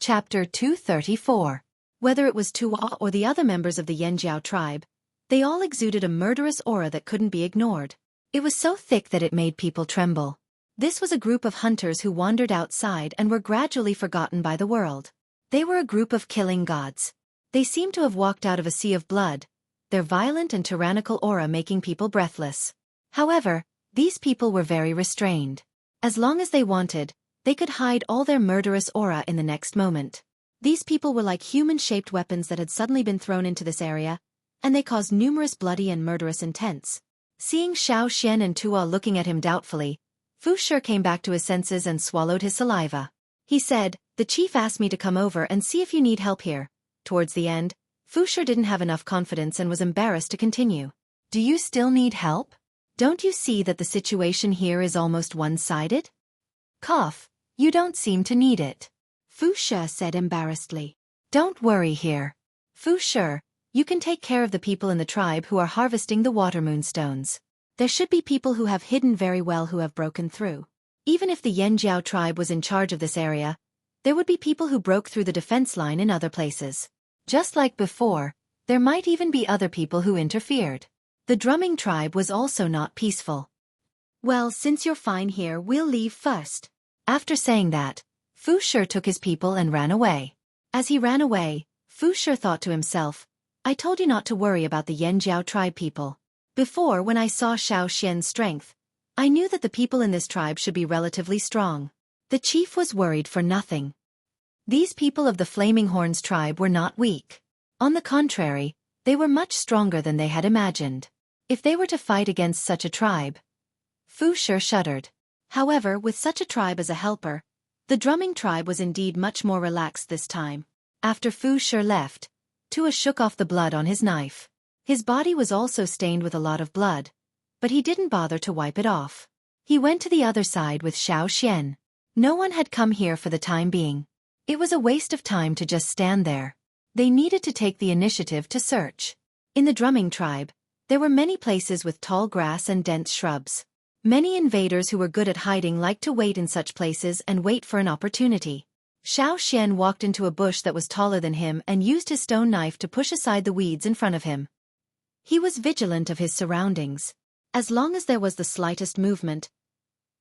Chapter 234. Whether it was Tuo or the other members of the Yanjiao tribe, they all exuded a murderous aura that couldn't be ignored. It was so thick that it made people tremble. This was a group of hunters who wandered outside and were gradually forgotten by the world. They were a group of killing gods. They seemed to have walked out of a sea of blood, their violent and tyrannical aura making people breathless. However, these people were very restrained. As long as they wanted, they could hide all their murderous aura in the next moment. These people were like human-shaped weapons that had suddenly been thrown into this area, and they caused numerous bloody and murderous intents. Seeing Xiao Xian and Tuo looking at him doubtfully, Fu Shi came back to his senses and swallowed his saliva. He said, "The chief asked me to come over and see if you need help here." Towards the end, Fu Shi didn't have enough confidence and was embarrassed to continue. "Do you still need help? Don't you see that the situation here is almost one-sided?" Cough. "You don't seem to need it," Fu Shi said embarrassedly. "Don't worry here. Fu Shi, you can take care of the people in the tribe who are harvesting the water moonstones. There should be people who have hidden very well who have broken through. Even if the Yanjiao tribe was in charge of this area, there would be people who broke through the defense line in other places. Just like before, there might even be other people who interfered. The drumming tribe was also not peaceful. Well, since you're fine here, we'll leave first." After saying that, Fu Shi took his people and ran away. As he ran away, Fu Shi thought to himself, "I told you not to worry about the Yanjiao tribe people. Before, when I saw Xiao Xian's strength, I knew that the people in this tribe should be relatively strong." The chief was worried for nothing. These people of the Flaming Horns tribe were not weak. On the contrary, they were much stronger than they had imagined. If they were to fight against such a tribe, Fu Shi shuddered. However, with such a tribe as a helper, the drumming tribe was indeed much more relaxed this time. After Fu Shi left, Tuo shook off the blood on his knife. His body was also stained with a lot of blood, but he didn't bother to wipe it off. He went to the other side with Xiao Xian. No one had come here for the time being. It was a waste of time to just stand there. They needed to take the initiative to search. In the drumming tribe, there were many places with tall grass and dense shrubs. Many invaders who were good at hiding liked to wait in such places and wait for an opportunity. Xiao Xian walked into a bush that was taller than him and used his stone knife to push aside the weeds in front of him. He was vigilant of his surroundings. As long as there was the slightest movement,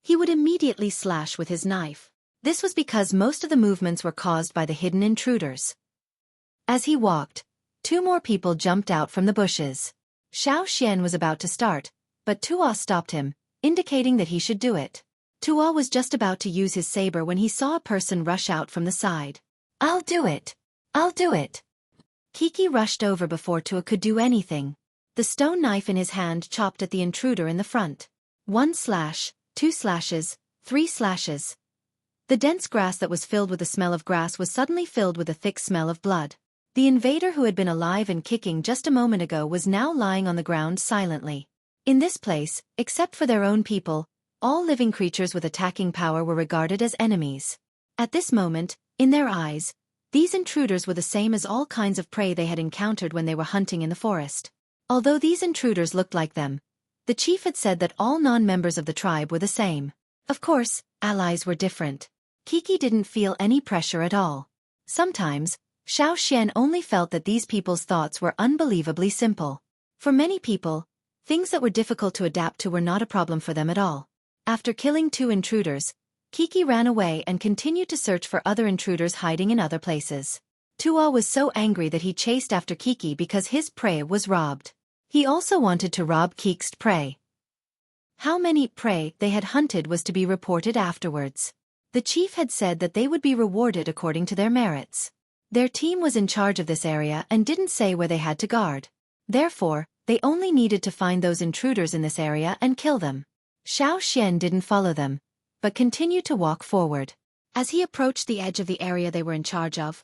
he would immediately slash with his knife. This was because most of the movements were caused by the hidden intruders. As he walked, 2 more people jumped out from the bushes. Xiao Xian was about to start, but Tuo stopped him, indicating that he should do it. Tuo was just about to use his saber when he saw a person rush out from the side. "I'll do it! I'll do it!" Xueqi rushed over before Tuo could do anything. The stone knife in his hand chopped at the intruder in the front. 1 slash, 2 slashes, 3 slashes. The dense grass that was filled with the smell of grass was suddenly filled with a thick smell of blood. The invader who had been alive and kicking just a moment ago was now lying on the ground silently. In this place, except for their own people, all living creatures with attacking power were regarded as enemies. At this moment, in their eyes, these intruders were the same as all kinds of prey they had encountered when they were hunting in the forest. Although these intruders looked like them, the chief had said that all non-members of the tribe were the same. Of course, allies were different. Xueqi didn't feel any pressure at all. Sometimes, Xiao Xian only felt that these people's thoughts were unbelievably simple. For many people, things that were difficult to adapt to were not a problem for them at all. After killing 2 intruders, Xueqi ran away and continued to search for other intruders hiding in other places. Tuo was so angry that he chased after Xueqi because his prey was robbed. He also wanted to rob Xueqi's prey. How many prey they had hunted was to be reported afterwards. The chief had said that they would be rewarded according to their merits. Their team was in charge of this area and didn't say where they had to guard. Therefore, they only needed to find those intruders in this area and kill them. Xiao Xian didn't follow them, but continued to walk forward. As he approached the edge of the area they were in charge of,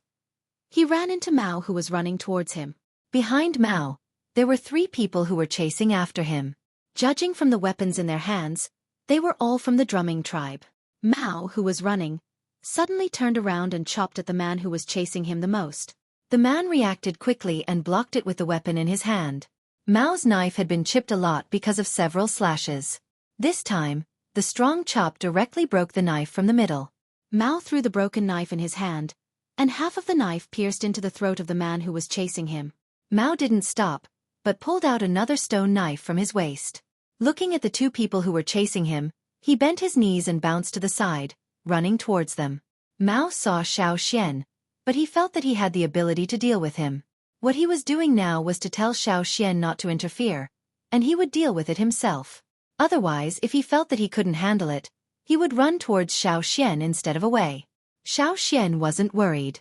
he ran into Mao, who was running towards him. Behind Mao, there were 3 people who were chasing after him. Judging from the weapons in their hands, they were all from the drumming tribe. Mao, who was running, suddenly turned around and chopped at the man who was chasing him the most. The man reacted quickly and blocked it with the weapon in his hand. Mao's knife had been chipped a lot because of several slashes. This time, the strong chop directly broke the knife from the middle. Mao threw the broken knife in his hand, and half of the knife pierced into the throat of the man who was chasing him. Mao didn't stop, but pulled out another stone knife from his waist. Looking at the two people who were chasing him, he bent his knees and bounced to the side, running towards them. Mao saw Xueqi, but he felt that he had the ability to deal with him. What he was doing now was to tell Xueqi not to interfere, and he would deal with it himself. Otherwise, if he felt that he couldn't handle it, he would run towards Xueqi instead of away. Xueqi wasn't worried.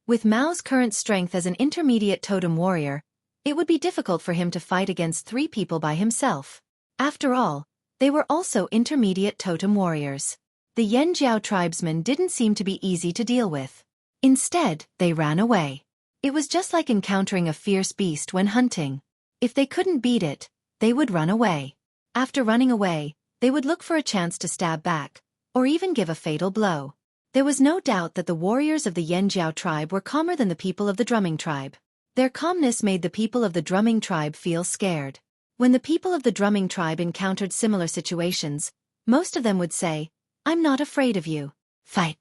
With Mao's current strength as an intermediate totem warrior, it would be difficult for him to fight against 3 people by himself. After all, they were also intermediate totem warriors. The Yanjiao tribesmen didn't seem to be easy to deal with. Instead, they ran away. It was just like encountering a fierce beast when hunting. If they couldn't beat it, they would run away. After running away, they would look for a chance to stab back, or even give a fatal blow. There was no doubt that the warriors of the Yanjiao tribe were calmer than the people of the drumming tribe. Their calmness made the people of the drumming tribe feel scared. When the people of the drumming tribe encountered similar situations, most of them would say, "I'm not afraid of you. Fight."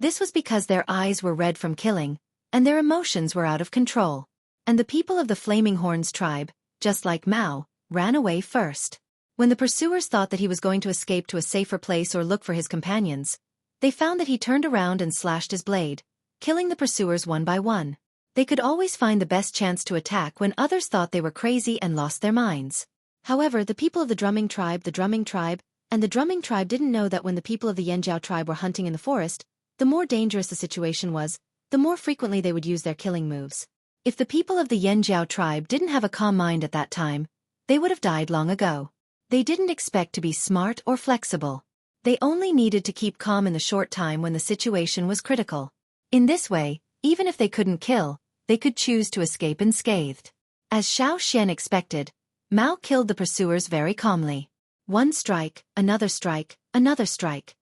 This was because their eyes were red from killing, and their emotions were out of control. And the people of the Flaming Horns tribe, just like Mao, ran away first. When the pursuers thought that he was going to escape to a safer place or look for his companions, they found that he turned around and slashed his blade, killing the pursuers one by one. They could always find the best chance to attack when others thought they were crazy and lost their minds. However, the people of the drumming tribe, and the drumming tribe didn't know that when the people of the Yanjiao tribe were hunting in the forest, the more dangerous the situation was, the more frequently they would use their killing moves. If the people of the Yanjiao tribe didn't have a calm mind at that time, they would have died long ago. They didn't expect to be smart or flexible. They only needed to keep calm in the short time when the situation was critical. In this way, even if they couldn't kill, they could choose to escape unscathed. As Xueqi expected, Mao killed the pursuers very calmly. One strike, another strike, another strike.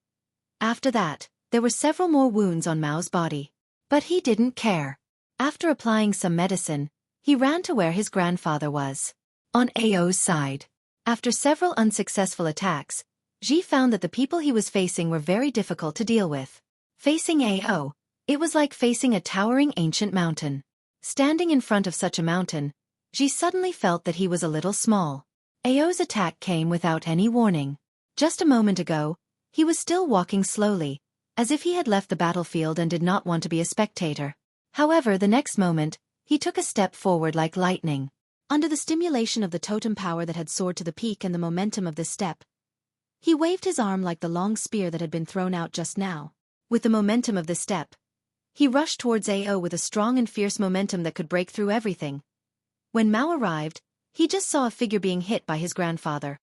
After that, there were several more wounds on Mao's body. But he didn't care. After applying some medicine, he ran to where his grandfather was. On Ao's side. After several unsuccessful attacks, Ji found that the people he was facing were very difficult to deal with. Facing Ao, it was like facing a towering ancient mountain. Standing in front of such a mountain, Ji suddenly felt that he was a little small. Ao's attack came without any warning. Just a moment ago, he was still walking slowly, as if he had left the battlefield and did not want to be a spectator. However, the next moment, he took a step forward like lightning. Under the stimulation of the totem power that had soared to the peak and the momentum of this step, he waved his arm like the long spear that had been thrown out just now. With the momentum of this step, he rushed towards Ao with a strong and fierce momentum that could break through everything. When Mao arrived, he just saw a figure being hit by his grandfather.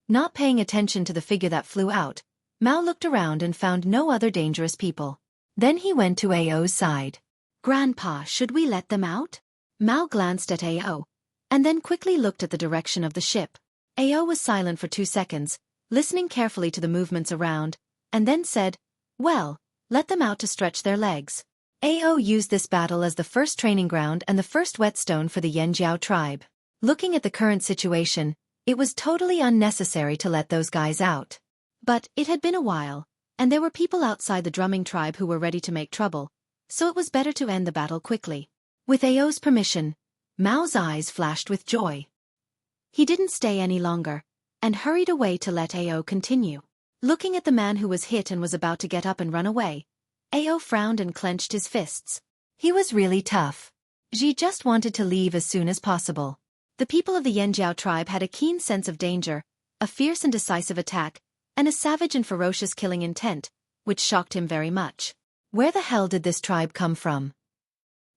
Not paying attention to the figure that flew out, Mao looked around and found no other dangerous people. Then he went to Ao's side. "Grandpa, should we let them out?" Mao glanced at Ao, and then quickly looked at the direction of the ship. Ao was silent for 2 seconds, listening carefully to the movements around, and then said, "Well, let them out to stretch their legs." Ao used this battle as the first training ground and the first whetstone for the Yanjiao tribe. Looking at the current situation, it was totally unnecessary to let those guys out. But it had been a while, and there were people outside the drumming tribe who were ready to make trouble, so it was better to end the battle quickly. With Ao's permission, Mao's eyes flashed with joy. He didn't stay any longer, and hurried away to let Ao continue. Looking at the man who was hit and was about to get up and run away, Ao frowned and clenched his fists. He was really tough. Ji just wanted to leave as soon as possible. The people of the Yanjiao tribe had a keen sense of danger, a fierce and decisive attack, and a savage and ferocious killing intent, which shocked him very much. Where the hell did this tribe come from?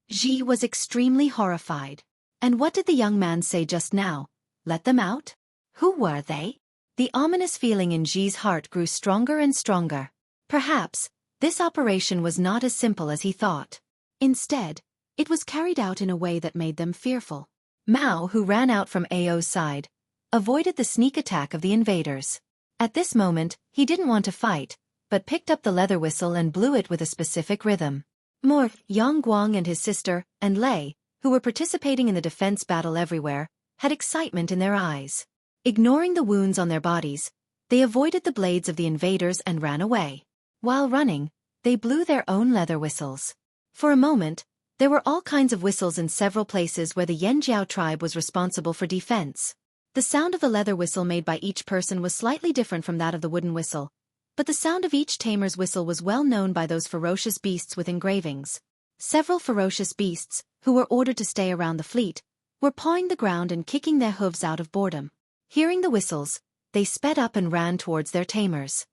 Ji was extremely horrified. And what did the young man say just now? Let them out? Who were they? The ominous feeling in Ji's heart grew stronger and stronger. Perhaps, this operation was not as simple as he thought. Instead, it was carried out in a way that made them fearful. Mao, who ran out from Ao's side, avoided the sneak attack of the invaders. At this moment, he didn't want to fight, but picked up the leather whistle and blew it with a specific rhythm. More, Yang Guang and his sister, and Lei, who were participating in the defense battle everywhere, had excitement in their eyes. Ignoring the wounds on their bodies, they avoided the blades of the invaders and ran away. While running, they blew their own leather whistles. For a moment, there were all kinds of whistles in several places where the Yanjiao tribe was responsible for defense. The sound of the leather whistle made by each person was slightly different from that of the wooden whistle, but the sound of each tamer's whistle was well known by those ferocious beasts with engravings. Several ferocious beasts, who were ordered to stay around the fleet, were pawing the ground and kicking their hooves out of boredom. Hearing the whistles, they sped up and ran towards their tamers.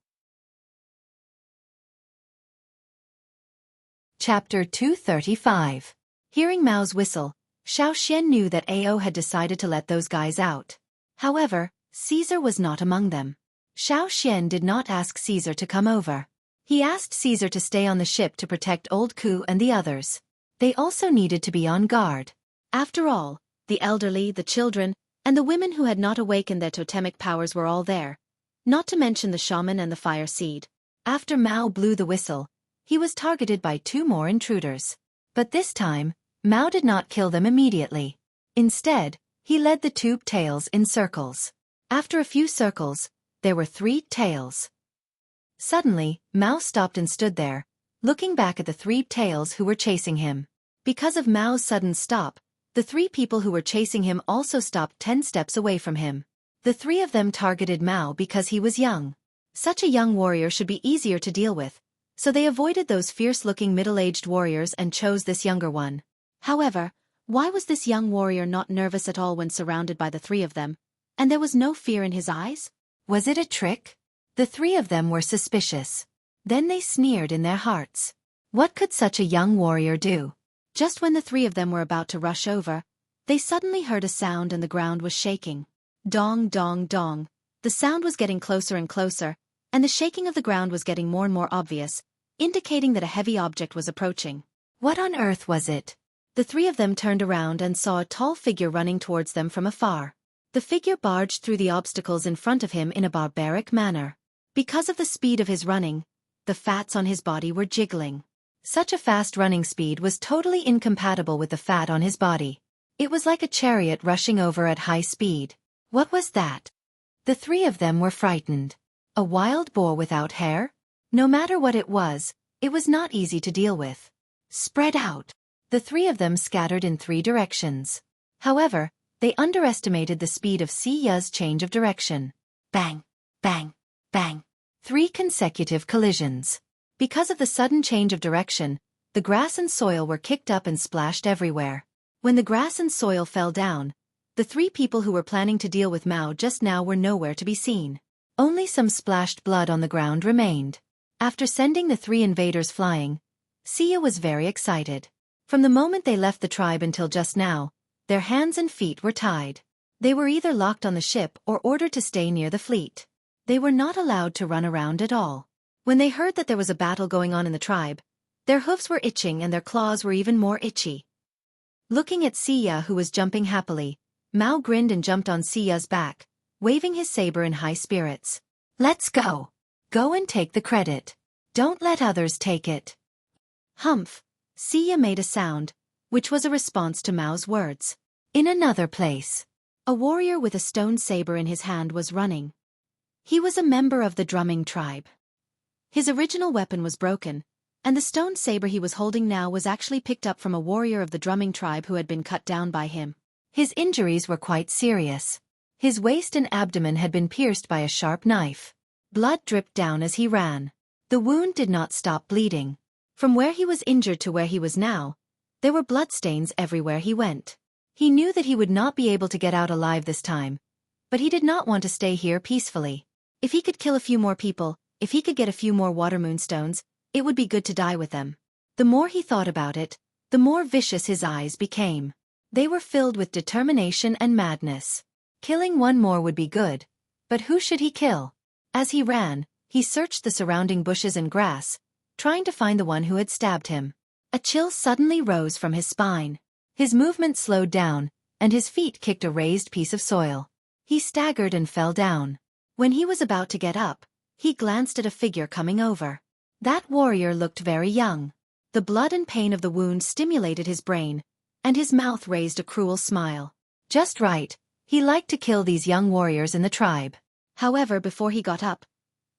Chapter 235. Hearing Mao's whistle, Xueqi knew that Ao had decided to let those guys out. However, Caesar was not among them. Xueqi did not ask Caesar to come over. He asked Caesar to stay on the ship to protect Old Ku and the others. They also needed to be on guard. After all, the elderly, the children, and the women who had not awakened their totemic powers were all there, not to mention the shaman and the fire seed. After Mao blew the whistle, he was targeted by 2 more intruders. But this time, Mao did not kill them immediately. Instead, he led the tube tails in circles. After a few circles, there were 3 tails. Suddenly, Mao stopped and stood there, looking back at the 3 tails who were chasing him. Because of Mao's sudden stop, the 3 people who were chasing him also stopped 10 steps away from him. The 3 of them targeted Mao because he was young. Such a young warrior should be easier to deal with, so they avoided those fierce-looking middle-aged warriors and chose this younger one. However, why was this young warrior not nervous at all when surrounded by the 3 of them, and there was no fear in his eyes? Was it a trick? The 3 of them were suspicious. Then they sneered in their hearts. What could such a young warrior do? Just when the 3 of them were about to rush over, they suddenly heard a sound and the ground was shaking. Dong, dong, dong. The sound was getting closer and closer, and the shaking of the ground was getting more and more obvious, indicating that a heavy object was approaching. What on earth was it? The 3 of them turned around and saw a tall figure running towards them from afar. The figure barged through the obstacles in front of him in a barbaric manner. Because of the speed of his running, the fats on his body were jiggling. Such a fast running speed was totally incompatible with the fat on his body. It was like a chariot rushing over at high speed. What was that? The 3 of them were frightened. A wild boar without hair? No matter what it was not easy to deal with. Spread out. The 3 of them scattered in 3 directions. However, they underestimated the speed of Xia's change of direction. Bang, bang, bang. 3 consecutive collisions. Because of the sudden change of direction, the grass and soil were kicked up and splashed everywhere. When the grass and soil fell down, the 3 people who were planning to deal with Mao just now were nowhere to be seen. Only some splashed blood on the ground remained. After sending the 3 invaders flying, Xia was very excited. From the moment they left the tribe until just now, their hands and feet were tied. They were either locked on the ship or ordered to stay near the fleet. They were not allowed to run around at all. When they heard that there was a battle going on in the tribe, their hoofs were itching and their claws were even more itchy. Looking at Xia, who was jumping happily, Mao grinned and jumped on Xia's back, waving his saber in high spirits. Let's go. Go and take the credit. Don't let others take it. Humph. Xia made a sound, which was a response to Mao's words. In another place, a warrior with a stone saber in his hand was running. He was a member of the drumming tribe. His original weapon was broken, and the stone saber he was holding now was actually picked up from a warrior of the drumming tribe who had been cut down by him. His injuries were quite serious. His waist and abdomen had been pierced by a sharp knife. Blood dripped down as he ran. The wound did not stop bleeding. From where he was injured to where he was now, there were bloodstains everywhere he went. He knew that he would not be able to get out alive this time, but he did not want to stay here peacefully. If he could kill a few more people, if he could get a few more water moonstones, it would be good to die with them. The more he thought about it, the more vicious his eyes became. They were filled with determination and madness. Killing one more would be good, but who should he kill? As he ran, he searched the surrounding bushes and grass, trying to find the one who had stabbed him. A chill suddenly rose from his spine. His movement slowed down, and his feet kicked a raised piece of soil. He staggered and fell down. When he was about to get up, he glanced at a figure coming over. That warrior looked very young. The blood and pain of the wound stimulated his brain, and his mouth raised a cruel smile. Just right, He liked to kill these young warriors in the tribe. However, before he got up,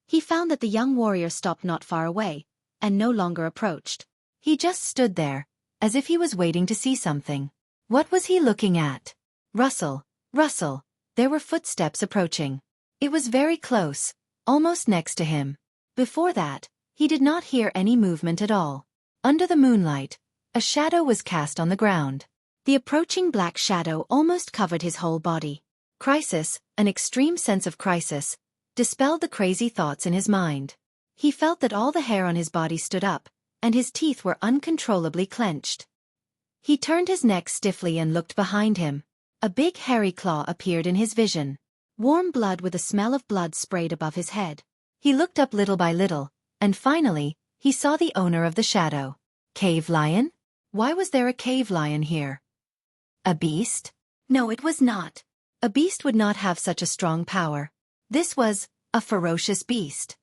he found that the young warrior stopped not far away, and no longer approached. He just stood there, as if he was waiting to see something. What was he looking at? Rustle, rustle, there were footsteps approaching. It was very close, almost next to him. Before that, he did not hear any movement at all. Under the moonlight, a shadow was cast on the ground. The approaching black shadow almost covered his whole body. Crisis, an extreme sense of crisis, dispelled the crazy thoughts in his mind. He felt that all the hair on his body stood up, and his teeth were uncontrollably clenched. He turned his neck stiffly and looked behind him. A big hairy claw appeared in his vision. Warm blood with a smell of blood sprayed above his head. He looked up little by little, and finally, he saw the owner of the shadow. Cave lion? Why was there a cave lion here? A beast? No, it was not. A beast would not have such a strong power. This was a ferocious beast.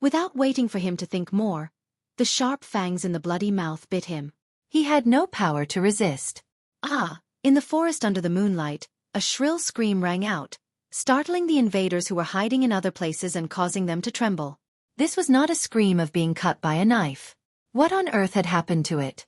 Without waiting for him to think more, the sharp fangs in the bloody mouth bit him. He had no power to resist. In the forest under the moonlight, a shrill scream rang out, startling the invaders who were hiding in other places and causing them to tremble. This was not a scream of being cut by a knife. What on earth had happened to it?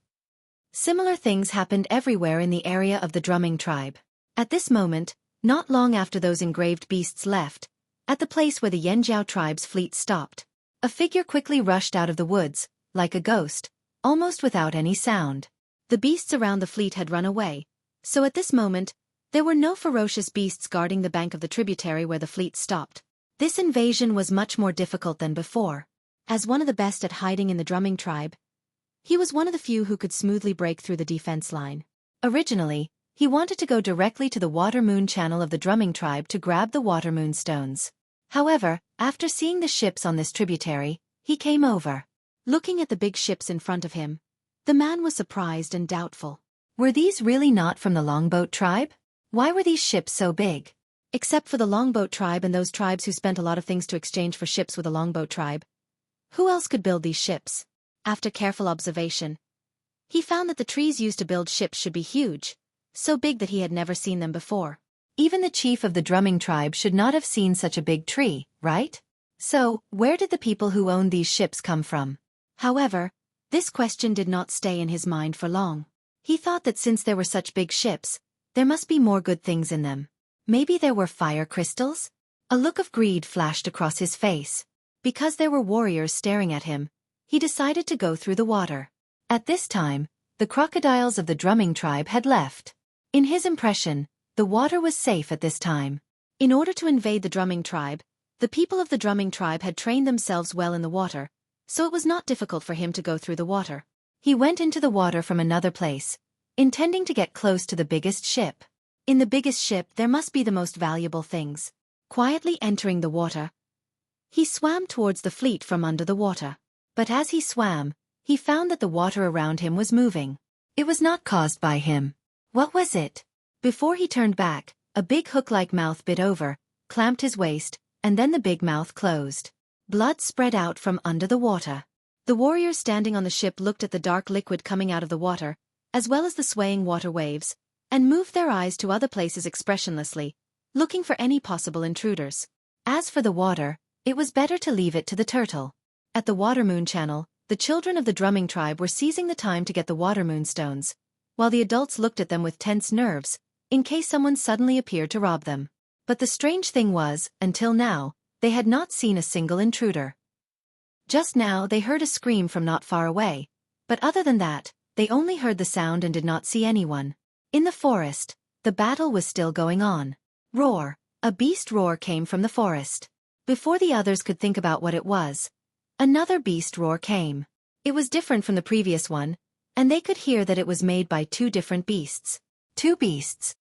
Similar things happened everywhere in the area of the drumming tribe. At this moment, not long after those engraved beasts left, at the place where the Yanjiao tribe's fleet stopped, a figure quickly rushed out of the woods, like a ghost, almost without any sound. The beasts around the fleet had run away, so at this moment, there were no ferocious beasts guarding the bank of the tributary where the fleet stopped. This invasion was much more difficult than before. As one of the best at hiding in the drumming tribe, he was one of the few who could smoothly break through the defense line. Originally, he wanted to go directly to the water moon channel of the drumming tribe to grab the water moon stones. However, after seeing the ships on this tributary, he came over. Looking at the big ships in front of him, the man was surprised and doubtful. Were these really not from the longboat tribe? Why were these ships so big? Except for the longboat tribe and those tribes who spent a lot of things to exchange for ships with the longboat tribe. Who else could build these ships? After careful observation, he found that the trees used to build ships should be huge, so big that he had never seen them before. Even the chief of the drumming tribe should not have seen such a big tree, right? So, where did the people who owned these ships come from? However, this question did not stay in his mind for long. He thought that since there were such big ships, there must be more good things in them. Maybe there were fire crystals? A look of greed flashed across his face. Because there were warriors staring at him, he decided to go through the water. At this time, the crocodiles of the drumming tribe had left. In his impression, the water was safe at this time. In order to invade the drumming tribe, the people of the drumming tribe had trained themselves well in the water, so it was not difficult for him to go through the water. He went into the water from another place, intending to get close to the biggest ship. In the biggest ship there must be the most valuable things. Quietly entering the water, he swam towards the fleet from under the water. But as he swam, he found that the water around him was moving. It was not caused by him. What was it? Before he turned back, a big hook-like mouth bit over, clamped his waist, and then the big mouth closed. Blood spread out from under the water. The warriors standing on the ship looked at the dark liquid coming out of the water, as well as the swaying water waves, and moved their eyes to other places expressionlessly, looking for any possible intruders. As for the water, it was better to leave it to the turtle. At the water moon channel, the children of the drumming tribe were seizing the time to get the water moon stones, while the adults looked at them with tense nerves, in case someone suddenly appeared to rob them. But the strange thing was, until now, they had not seen a single intruder. Just now they heard a scream from not far away, but other than that, they only heard the sound and did not see anyone. In the forest, the battle was still going on. Roar! A beast roar came from the forest. Before the others could think about what it was, another beast roar came. It was different from the previous one, and they could hear that it was made by two different beasts. Two beasts.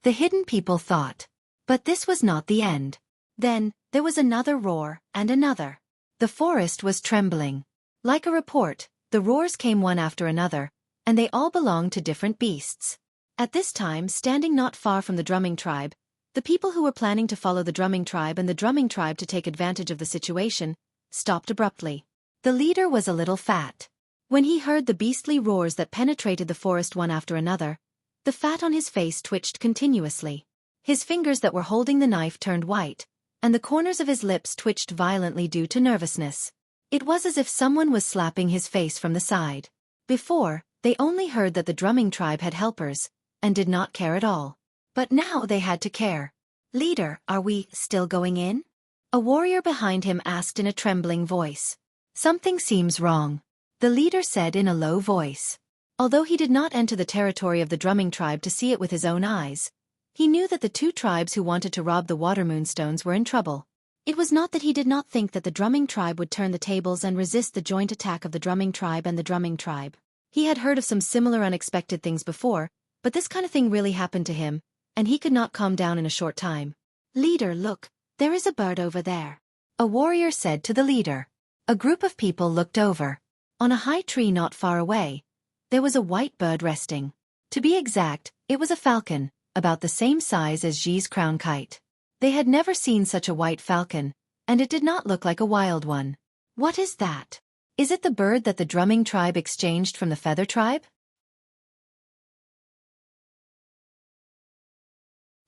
The hidden people thought. But this was not the end. Then, there was another roar, and another. The forest was trembling. Like a report, the roars came one after another, and they all belonged to different beasts. At this time, standing not far from the drumming tribe, the people who were planning to follow the drumming tribe and the drumming tribe to take advantage of the situation, stopped abruptly. The leader was a little fat. When he heard the beastly roars that penetrated the forest one after another, the fat on his face twitched continuously. His fingers that were holding the knife turned white, and the corners of his lips twitched violently due to nervousness. It was as if someone was slapping his face from the side. Before, they only heard that the drumming tribe had helpers, and did not care at all. But now they had to care. "Leader, are we still going in?" A warrior behind him asked in a trembling voice. "Something seems wrong," the leader said in a low voice. Although he did not enter the territory of the drumming tribe to see it with his own eyes, he knew that the two tribes who wanted to rob the water moonstones were in trouble. It was not that he did not think that the drumming tribe would turn the tables and resist the joint attack of the drumming tribe and the drumming tribe. He had heard of some similar unexpected things before, but this kind of thing really happened to him, and he could not calm down in a short time. "Leader, look, there is a bird over there," a warrior said to the leader. A group of people looked over. On a high tree not far away, there was a white bird resting. To be exact, it was a falcon, about the same size as Xi's crown kite. They had never seen such a white falcon, and it did not look like a wild one. "What is that? Is it the bird that the drumming tribe exchanged from the feather tribe?"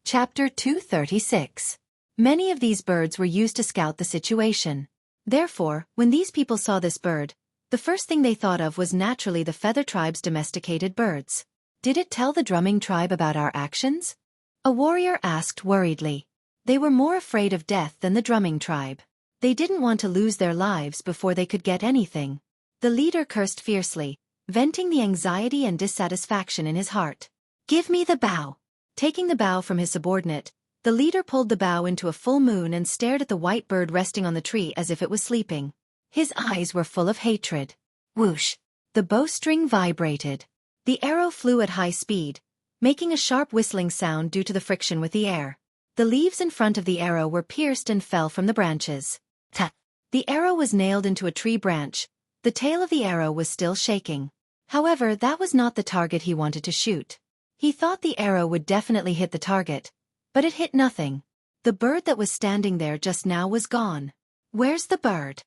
Chapter 236. Many of these birds were used to scout the situation. Therefore, when these people saw this bird, the first thing they thought of was naturally the feather tribe's domesticated birds. "Did it tell the drumming tribe about our actions?" a warrior asked worriedly. They were more afraid of death than the drumming tribe. They didn't want to lose their lives before they could get anything. The leader cursed fiercely, venting the anxiety and dissatisfaction in his heart. "Give me the bow." Taking the bow from his subordinate, the leader pulled the bow into a full moon and stared at the white bird resting on the tree as if it was sleeping. His eyes were full of hatred. Whoosh! The bowstring vibrated. The arrow flew at high speed, making a sharp whistling sound due to the friction with the air. The leaves in front of the arrow were pierced and fell from the branches. Ta! The arrow was nailed into a tree branch. The tail of the arrow was still shaking. However, that was not the target he wanted to shoot. He thought the arrow would definitely hit the target, but it hit nothing. The bird that was standing there just now was gone. "Where's the bird?"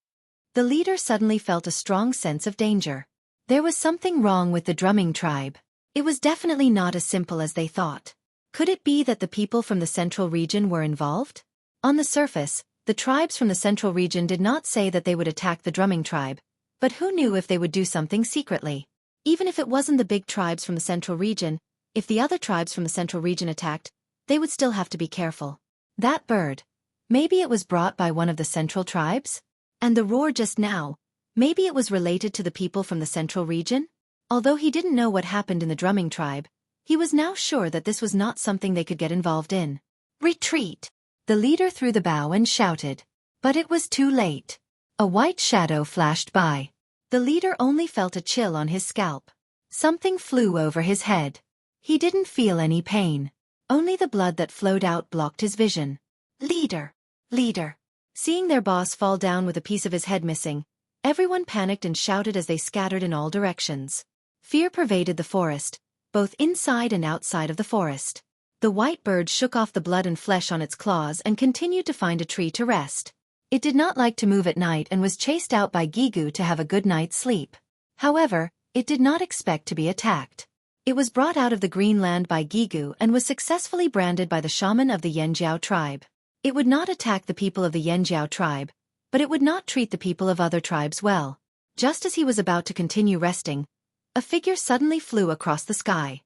The leader suddenly felt a strong sense of danger. There was something wrong with the drumming tribe. It was definitely not as simple as they thought. Could it be that the people from the central region were involved? On the surface, the tribes from the central region did not say that they would attack the drumming tribe, but who knew if they would do something secretly? Even if it wasn't the big tribes from the central region, if the other tribes from the central region attacked, they would still have to be careful. That bird, maybe it was brought by one of the central tribes? And the roar just now, maybe it was related to the people from the central region? Although he didn't know what happened in the drumming tribe, he was now sure that this was not something they could get involved in. "Retreat!" The leader threw the bow and shouted. But it was too late. A white shadow flashed by. The leader only felt a chill on his scalp. Something flew over his head. He didn't feel any pain. Only the blood that flowed out blocked his vision. "Leader! Leader!" Seeing their boss fall down with a piece of his head missing, everyone panicked and shouted as they scattered in all directions. Fear pervaded the forest, both inside and outside of the forest. The white bird shook off the blood and flesh on its claws and continued to find a tree to rest. It did not like to move at night and was chased out by Gigu to have a good night's sleep. However, it did not expect to be attacked. It was brought out of the green land by Gigu and was successfully branded by the shaman of the Yanjiao tribe. It would not attack the people of the Yanjiao tribe, but it would not treat the people of other tribes well. Just as he was about to continue resting, a figure suddenly flew across the sky.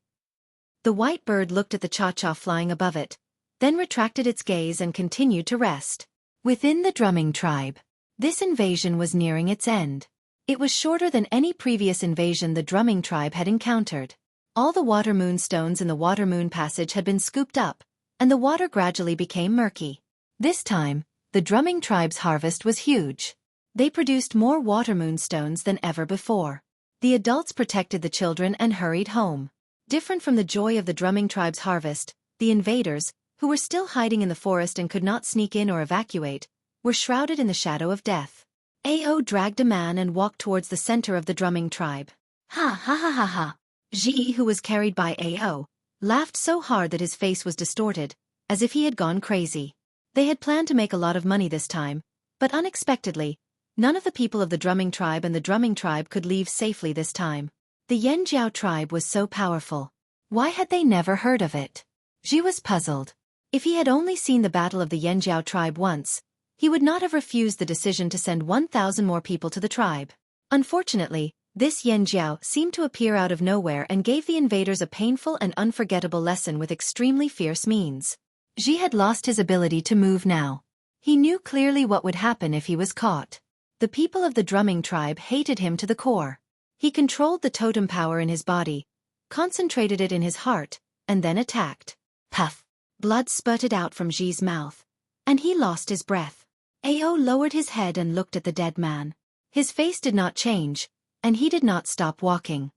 The white bird looked at the cha-cha flying above it, then retracted its gaze and continued to rest. Within the drumming tribe, this invasion was nearing its end. It was shorter than any previous invasion the drumming tribe had encountered. All the water moonstones in the water moon passage had been scooped up, and the water gradually became murky. This time, the drumming tribe's harvest was huge. They produced more water moonstones than ever before. The adults protected the children and hurried home. Different from the joy of the drumming tribe's harvest, the invaders, who were still hiding in the forest and could not sneak in or evacuate, were shrouded in the shadow of death. Ao dragged a man and walked towards the center of the drumming tribe. "Ha ha ha ha ha." Xi, who was carried by Ao, laughed so hard that his face was distorted, as if he had gone crazy. They had planned to make a lot of money this time, but unexpectedly, none of the people of the drumming tribe and the drumming tribe could leave safely this time. The Yanjiao tribe was so powerful. Why had they never heard of it? Xi was puzzled. If he had only seen the battle of the Yanjiao tribe once, he would not have refused the decision to send 1,000 more people to the tribe. Unfortunately, this Yanjiao seemed to appear out of nowhere and gave the invaders a painful and unforgettable lesson with extremely fierce means. Xi had lost his ability to move now. He knew clearly what would happen if he was caught. The people of the drumming tribe hated him to the core. He controlled the totem power in his body, concentrated it in his heart, and then attacked. Puff! Blood spurted out from Xi's mouth, and he lost his breath. Ao lowered his head and looked at the dead man. His face did not change, and he did not stop walking.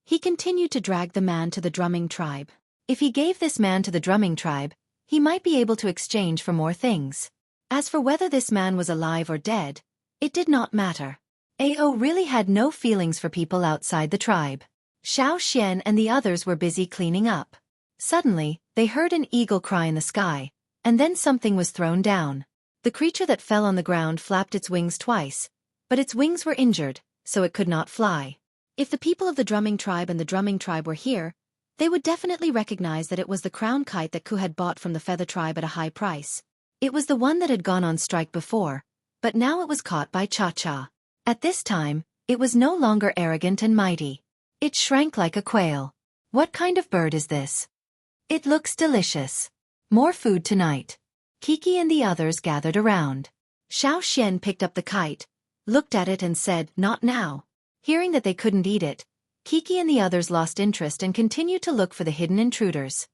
He continued to drag the man to the drumming tribe. If he gave this man to the drumming tribe, he might be able to exchange for more things. As for whether this man was alive or dead, it did not matter. Ao really had no feelings for people outside the tribe. Xiao Xian and the others were busy cleaning up. Suddenly, they heard an eagle cry in the sky, and then something was thrown down. The creature that fell on the ground flapped its wings twice, but its wings were injured, so it could not fly. If the people of the drumming tribe and the drumming tribe were here, they would definitely recognize that it was the crown kite that Ku had bought from the feather tribe at a high price. It was the one that had gone on strike before, but now it was caught by Cha-Cha. At this time, it was no longer arrogant and mighty. It shrank like a quail. What kind of bird is this? It looks delicious. More food tonight. Kiki and the others gathered around. Xiao Xian picked up the kite, looked at it and said, "Not now." Hearing that they couldn't eat it, Kiki and the others lost interest and continued to look for the hidden intruders.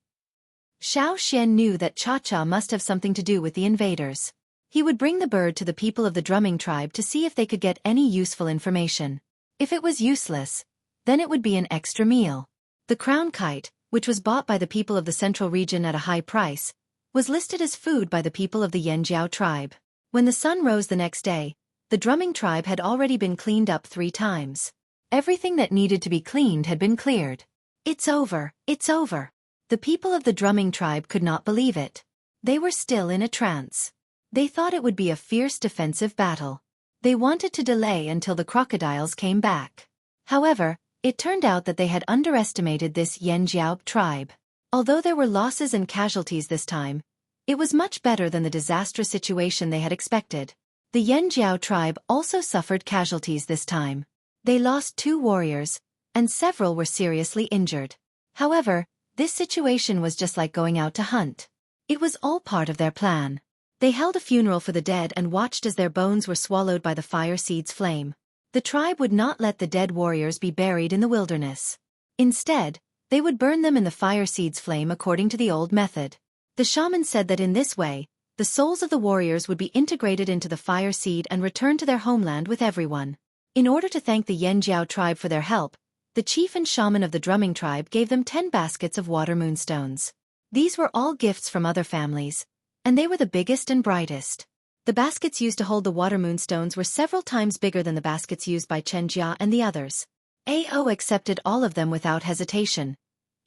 Xiao Xian knew that Cha-Cha must have something to do with the invaders. He would bring the bird to the people of the drumming tribe to see if they could get any useful information. If it was useless, then it would be an extra meal. The crown kite, which was bought by the people of the central region at a high price, was listed as food by the people of the Yanjiao tribe. When the sun rose the next day, the drumming tribe had already been cleaned up 3 times. Everything that needed to be cleaned had been cleared. It's over, it's over. The people of the drumming tribe could not believe it. They were still in a trance. They thought it would be a fierce defensive battle. They wanted to delay until the crocodiles came back. However, it turned out that they had underestimated this Yanjiao tribe. Although there were losses and casualties this time, it was much better than the disastrous situation they had expected. The Yanjiao tribe also suffered casualties this time. They lost 2 warriors, and several were seriously injured. However, this situation was just like going out to hunt. It was all part of their plan. They held a funeral for the dead and watched as their bones were swallowed by the fire seed's flame. The tribe would not let the dead warriors be buried in the wilderness. Instead, they would burn them in the fire seed's flame according to the old method. The shaman said that in this way, the souls of the warriors would be integrated into the fire seed and returned to their homeland with everyone. In order to thank the Yanjiao tribe for their help, the chief and shaman of the drumming tribe gave them 10 baskets of water moonstones. These were all gifts from other families, and they were the biggest and brightest. The baskets used to hold the water moonstones were several times bigger than the baskets used by Chen Jia and the others. Ao accepted all of them without hesitation,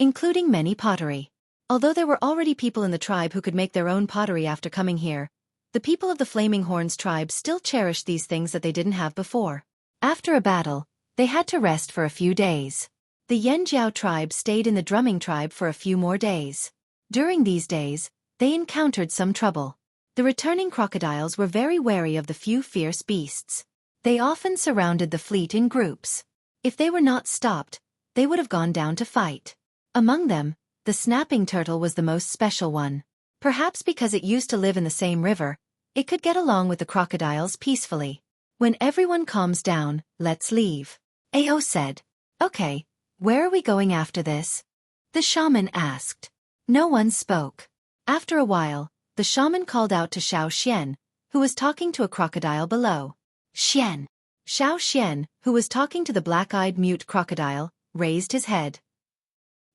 including many pottery. Although there were already people in the tribe who could make their own pottery after coming here, the people of the Flaming Horns tribe still cherished these things that they didn't have before. After a battle, they had to rest for a few days. The Yanjiao tribe stayed in the drumming tribe for a few more days. During these days, they encountered some trouble. The returning crocodiles were very wary of the few fierce beasts. They often surrounded the fleet in groups. If they were not stopped, they would have gone down to fight. Among them, the snapping turtle was the most special one. Perhaps because it used to live in the same river, it could get along with the crocodiles peacefully. When everyone calms down, let's leave. Ao said. Okay, where are we going after this? The shaman asked. No one spoke. After a while, the shaman called out to Xiao Xian, who was talking to a crocodile below. Xian. Xiao Xian, who was talking to the black-eyed mute crocodile, raised his head.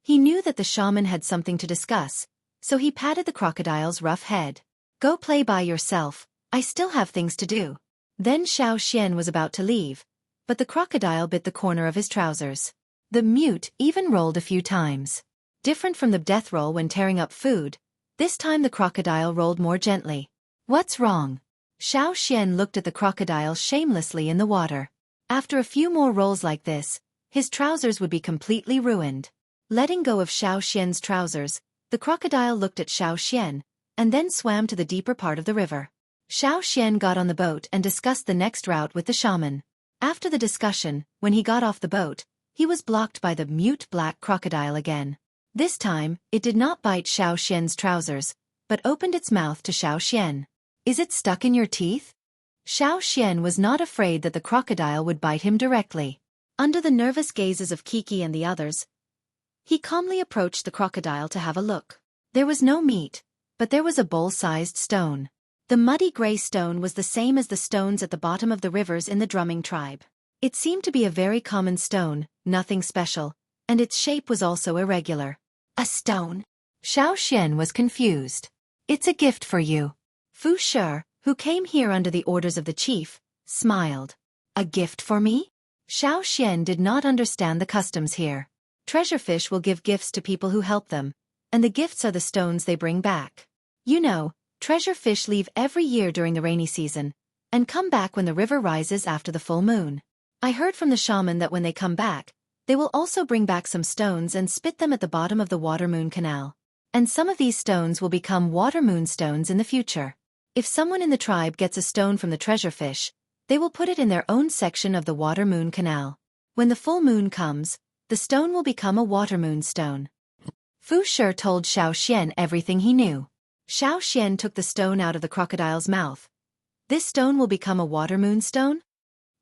He knew that the shaman had something to discuss, so he patted the crocodile's rough head. Go play by yourself, I still have things to do. Then Xiao Xian was about to leave, but the crocodile bit the corner of his trousers. The mute even rolled a few times. Different from the death roll when tearing up food, this time the crocodile rolled more gently. What's wrong? Xiao Xian looked at the crocodile shamelessly in the water. After a few more rolls like this, his trousers would be completely ruined. Letting go of Xiao Xian's trousers, The crocodile looked at Xiao Xian, and then swam to the deeper part of the river. Xiao Xian got on the boat and discussed the next route with the shaman. After the discussion, when he got off the boat, he was blocked by the mute black crocodile again. This time, it did not bite Xiao Xian's trousers, but opened its mouth to Xiao Xian. Is it stuck in your teeth? Xiao Xian was not afraid that the crocodile would bite him directly. Under the nervous gazes of Xueqi and the others, he calmly approached the crocodile to have a look. There was no meat, but there was a bowl-sized stone. The muddy gray stone was the same as the stones at the bottom of the rivers in the drumming tribe. It seemed to be a very common stone, nothing special, and its shape was also irregular. A stone? Xiao Xian was confused. It's a gift for you. Fu Shi, who came here under the orders of the chief, smiled. A gift for me? Xiao Xian did not understand the customs here. Treasurefish will give gifts to people who help them, and the gifts are the stones they bring back. You know, treasurefish leave every year during the rainy season, and come back when the river rises after the full moon. I heard from the shaman that when they come back, they will also bring back some stones and spit them at the bottom of the water moon canal. And some of these stones will become water moon stones in the future. If someone in the tribe gets a stone from the treasurefish, they will put it in their own section of the water moon canal. When the full moon comes, the stone will become a water moon stone. Fu Shi told Xiao Xian everything he knew. Xiao Xian took the stone out of the crocodile's mouth. This stone will become a water moon stone?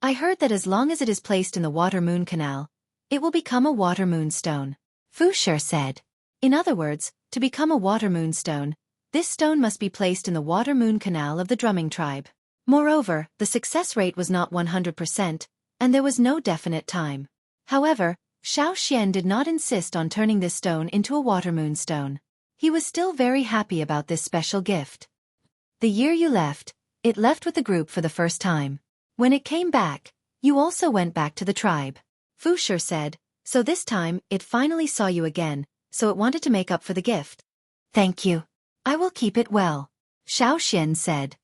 I heard that as long as it is placed in the water moon canal, it will become a water moon stone. Fu Shi said. In other words, to become a water moon stone, this stone must be placed in the water moon canal of the drumming tribe. Moreover, the success rate was not 100%, and there was no definite time. However, Xiao Xian did not insist on turning this stone into a water moon stone. He was still very happy about this special gift. The year you left, it left with the group for the first time. When it came back, you also went back to the tribe. Fu Shi said, so this time, it finally saw you again, so it wanted to make up for the gift. Thank you. I will keep it well. Xiao Xian said.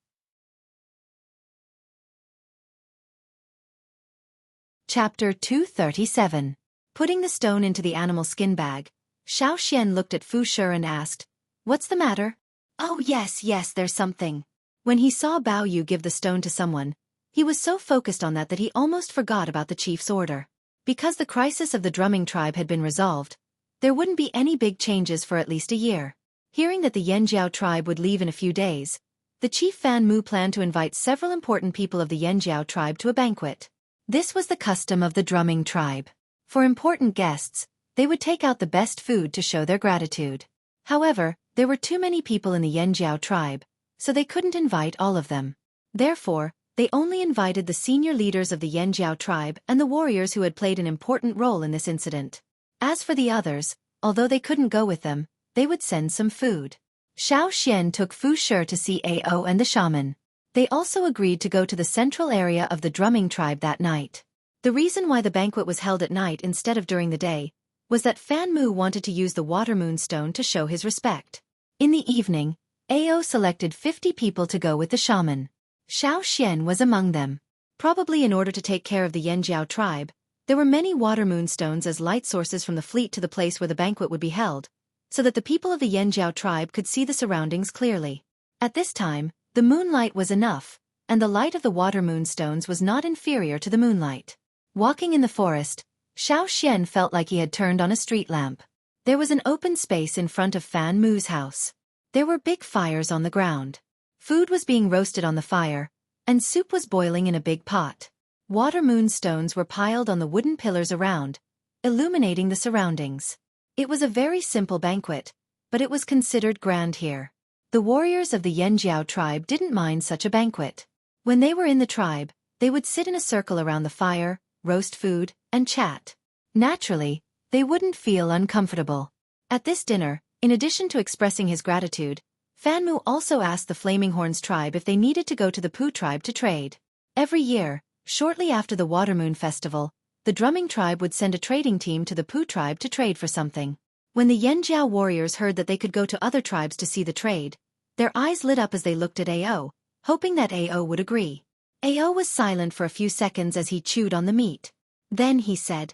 Chapter 237. Putting the stone into the animal skin bag, Xiao Xian looked at Fu Shi and asked, what's the matter? Oh yes, there's something. When he saw Bao Yu give the stone to someone, he was so focused on that he almost forgot about the chief's order. Because the crisis of the drumming tribe had been resolved, there wouldn't be any big changes for at least a year. Hearing that the Yanjiao tribe would leave in a few days, the chief Fan Mu planned to invite several important people of the Yanjiao tribe to a banquet. This was the custom of the drumming tribe. For important guests, they would take out the best food to show their gratitude. However, there were too many people in the Yanjiao tribe, so they couldn't invite all of them. Therefore, they only invited the senior leaders of the Yanjiao tribe and the warriors who had played an important role in this incident. As for the others, although they couldn't go with them, they would send some food. Xiao Xian took Fu Shi to see Ao and the shaman. They also agreed to go to the central area of the drumming tribe that night. The reason why the banquet was held at night instead of during the day was that Fan Mu wanted to use the water moon stone to show his respect. In the evening, Ao selected 50 people to go with the shaman. Xiao Xian was among them. Probably in order to take care of the Yanjiao tribe, there were many water moon stones as light sources from the fleet to the place where the banquet would be held, so that the people of the Yanjiao tribe could see the surroundings clearly. At this time, the moonlight was enough, and the light of the water moon stones was not inferior to the moonlight. Walking in the forest, Xiao Xian felt like he had turned on a street lamp. There was an open space in front of Fan Mu's house. There were big fires on the ground. Food was being roasted on the fire, and soup was boiling in a big pot. Water moon stones were piled on the wooden pillars around, illuminating the surroundings. It was a very simple banquet, but it was considered grand here. The warriors of the Yanjiao tribe didn't mind such a banquet. When they were in the tribe, they would sit in a circle around the fire, roast food, and chat. Naturally, they wouldn't feel uncomfortable. At this dinner, in addition to expressing his gratitude, Fan Mu also asked the Flaming Horns tribe if they needed to go to the Pu tribe to trade. Every year, shortly after the Water Moon Festival, the drumming tribe would send a trading team to the Pu tribe to trade for something. When the Yanjiao warriors heard that they could go to other tribes to see the trade, their eyes lit up as they looked at Ao, hoping that Ao would agree. Ao was silent for a few seconds as he chewed on the meat. Then he said,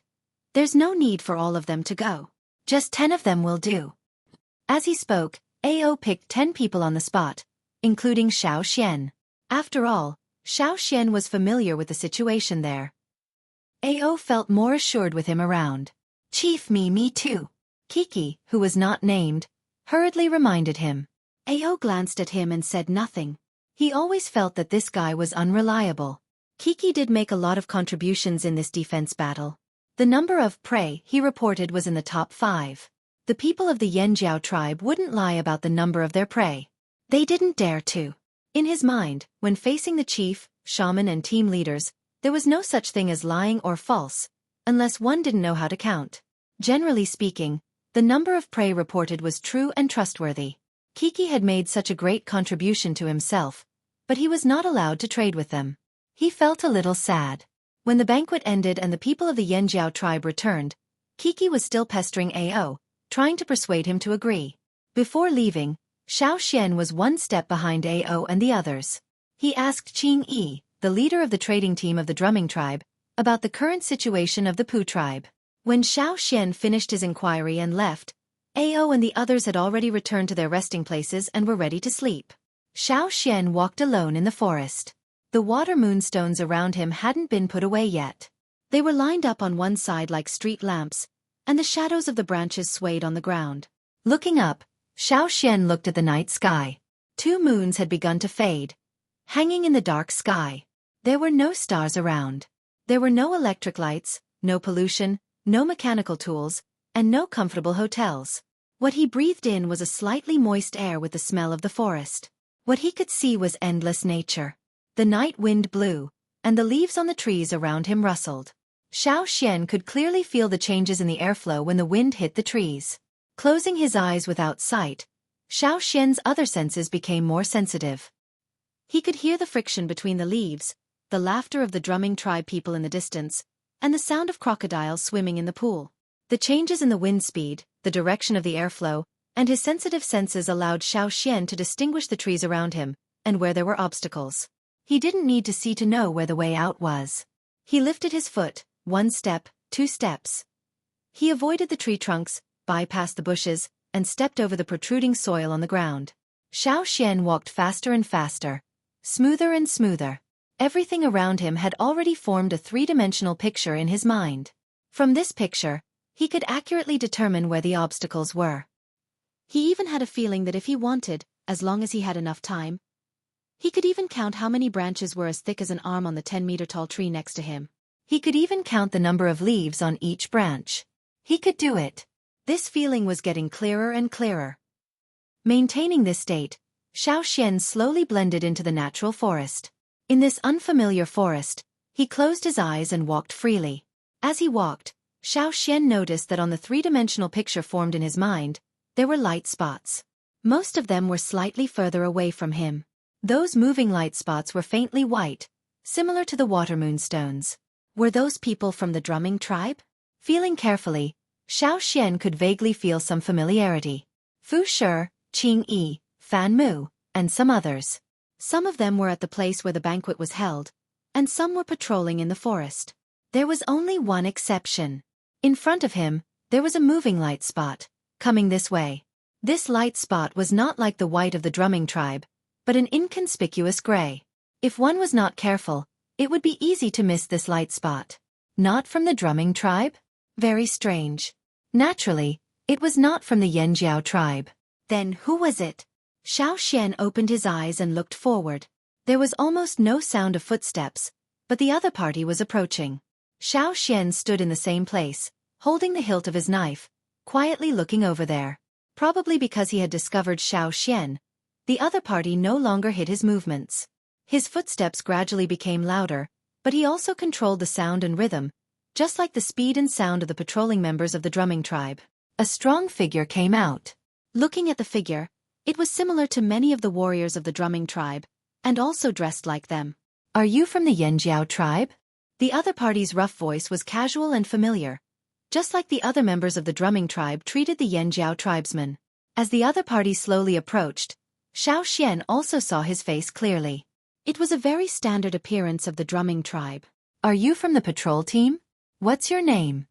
"There's no need for all of them to go. Just 10 of them will do." As he spoke, Ao picked 10 people on the spot, including Xiao Xian. After all, Xiao Xian was familiar with the situation there. Ao felt more assured with him around. Chief me too. Xueqi, who was not named, hurriedly reminded him. Ao glanced at him and said nothing. He always felt that this guy was unreliable. Xueqi did make a lot of contributions in this defense battle. The number of prey he reported was in the top 5. The people of the Yanjiao tribe wouldn't lie about the number of their prey. They didn't dare to. In his mind, when facing the chief, shaman and team leaders, there was no such thing as lying or false, unless one didn't know how to count. Generally speaking, the number of prey reported was true and trustworthy. Xueqi had made such a great contribution to himself, but he was not allowed to trade with them. He felt a little sad. When the banquet ended and the people of the Yanjiao tribe returned, Xueqi was still pestering Ao, trying to persuade him to agree. Before leaving, Xiao Xian was one step behind Ao and the others. He asked Qing Yi, the leader of the trading team of the drumming tribe, about the current situation of the Pu tribe. When Xiao Xian finished his inquiry and left, Ao and the others had already returned to their resting places and were ready to sleep. Xiao Xian walked alone in the forest. The water moonstones around him hadn't been put away yet. They were lined up on one side like street lamps, and the shadows of the branches swayed on the ground. Looking up, Xiao Xian looked at the night sky. 2 moons had begun to fade, hanging in the dark sky. There were no stars around. There were no electric lights, no pollution, no mechanical tools, and no comfortable hotels. What he breathed in was a slightly moist air with the smell of the forest. What he could see was endless nature. The night wind blew, and the leaves on the trees around him rustled. Xiao Xian could clearly feel the changes in the airflow when the wind hit the trees. Closing his eyes without sight, Xiao Xian's other senses became more sensitive. He could hear the friction between the leaves, the laughter of the drumming tribe people in the distance, and the sound of crocodiles swimming in the pool. The changes in the wind speed, the direction of the airflow, and his sensitive senses allowed Xiao Xian to distinguish the trees around him, and where there were obstacles. He didn't need to see to know where the way out was. He lifted his foot, 1 step, 2 steps. He avoided the tree trunks, bypassed the bushes, and stepped over the protruding soil on the ground. Xiao Xian walked faster and faster, smoother and smoother. Everything around him had already formed a 3-dimensional picture in his mind. From this picture, he could accurately determine where the obstacles were. He even had a feeling that if he wanted, as long as he had enough time, he could even count how many branches were as thick as an arm on the 10-meter-tall tree next to him. He could even count the number of leaves on each branch. He could do it. This feeling was getting clearer and clearer. Maintaining this state, Xiao Xian slowly blended into the natural forest. In this unfamiliar forest, he closed his eyes and walked freely. As he walked, Xiao Xian noticed that on the 3-dimensional picture formed in his mind, there were light spots. Most of them were slightly further away from him. Those moving light spots were faintly white, similar to the water moonstones. Were those people from the drumming tribe? Feeling carefully, Xiao Xian could vaguely feel some familiarity. Fu Shi, Qing Yi, Fan Mu, and some others. Some of them were at the place where the banquet was held, and some were patrolling in the forest. There was only one exception. In front of him, there was a moving light spot, coming this way. This light spot was not like the white of the drumming tribe, but an inconspicuous gray. If one was not careful, it would be easy to miss this light spot. Not from the drumming tribe? Very strange. Naturally, it was not from the Yanjiao tribe. Then who was it? Xiao Xian opened his eyes and looked forward. There was almost no sound of footsteps, but the other party was approaching. Xiao Xian stood in the same place, holding the hilt of his knife, quietly looking over there. Probably because he had discovered Xiao Xian, the other party no longer hid his movements. His footsteps gradually became louder, but he also controlled the sound and rhythm, just like the speed and sound of the patrolling members of the drumming tribe. A strong figure came out. Looking at the figure, it was similar to many of the warriors of the drumming tribe, and also dressed like them. Are you from the Yanjiao tribe? The other party's rough voice was casual and familiar, just like the other members of the drumming tribe treated the Yanjiao tribesmen. As the other party slowly approached, Xiao Xian also saw his face clearly. It was a very standard appearance of the drumming tribe. Are you from the patrol team? What's your name?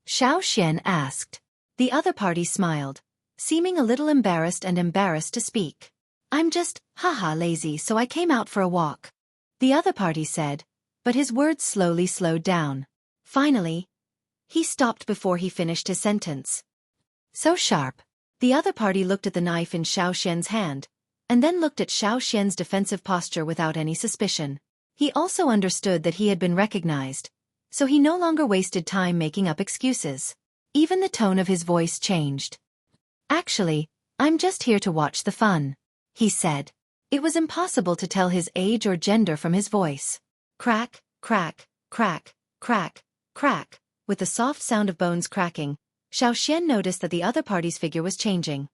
Xiao Xian asked. The other party smiled, seeming a little embarrassed to speak. I'm just, haha, lazy, so I came out for a walk, the other party said, but his words slowly slowed down. Finally, he stopped before he finished his sentence. So sharp. The other party looked at the knife in Xiao Xian's hand, and then looked at Xiao Xian's defensive posture without any suspicion. He also understood that he had been recognized, so he no longer wasted time making up excuses. Even the tone of his voice changed. Actually, I'm just here to watch the fun, he said. It was impossible to tell his age or gender from his voice. Crack, crack, crack, crack, crack. With the soft sound of bones cracking, Xiao Xian noticed that the other party's figure was changing.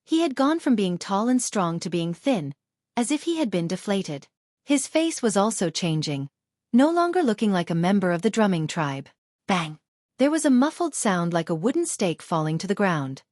He had gone from being tall and strong to being thin, as if he had been deflated. His face was also changing, no longer looking like a member of the drumming tribe. Bang! There was a muffled sound like a wooden stake falling to the ground.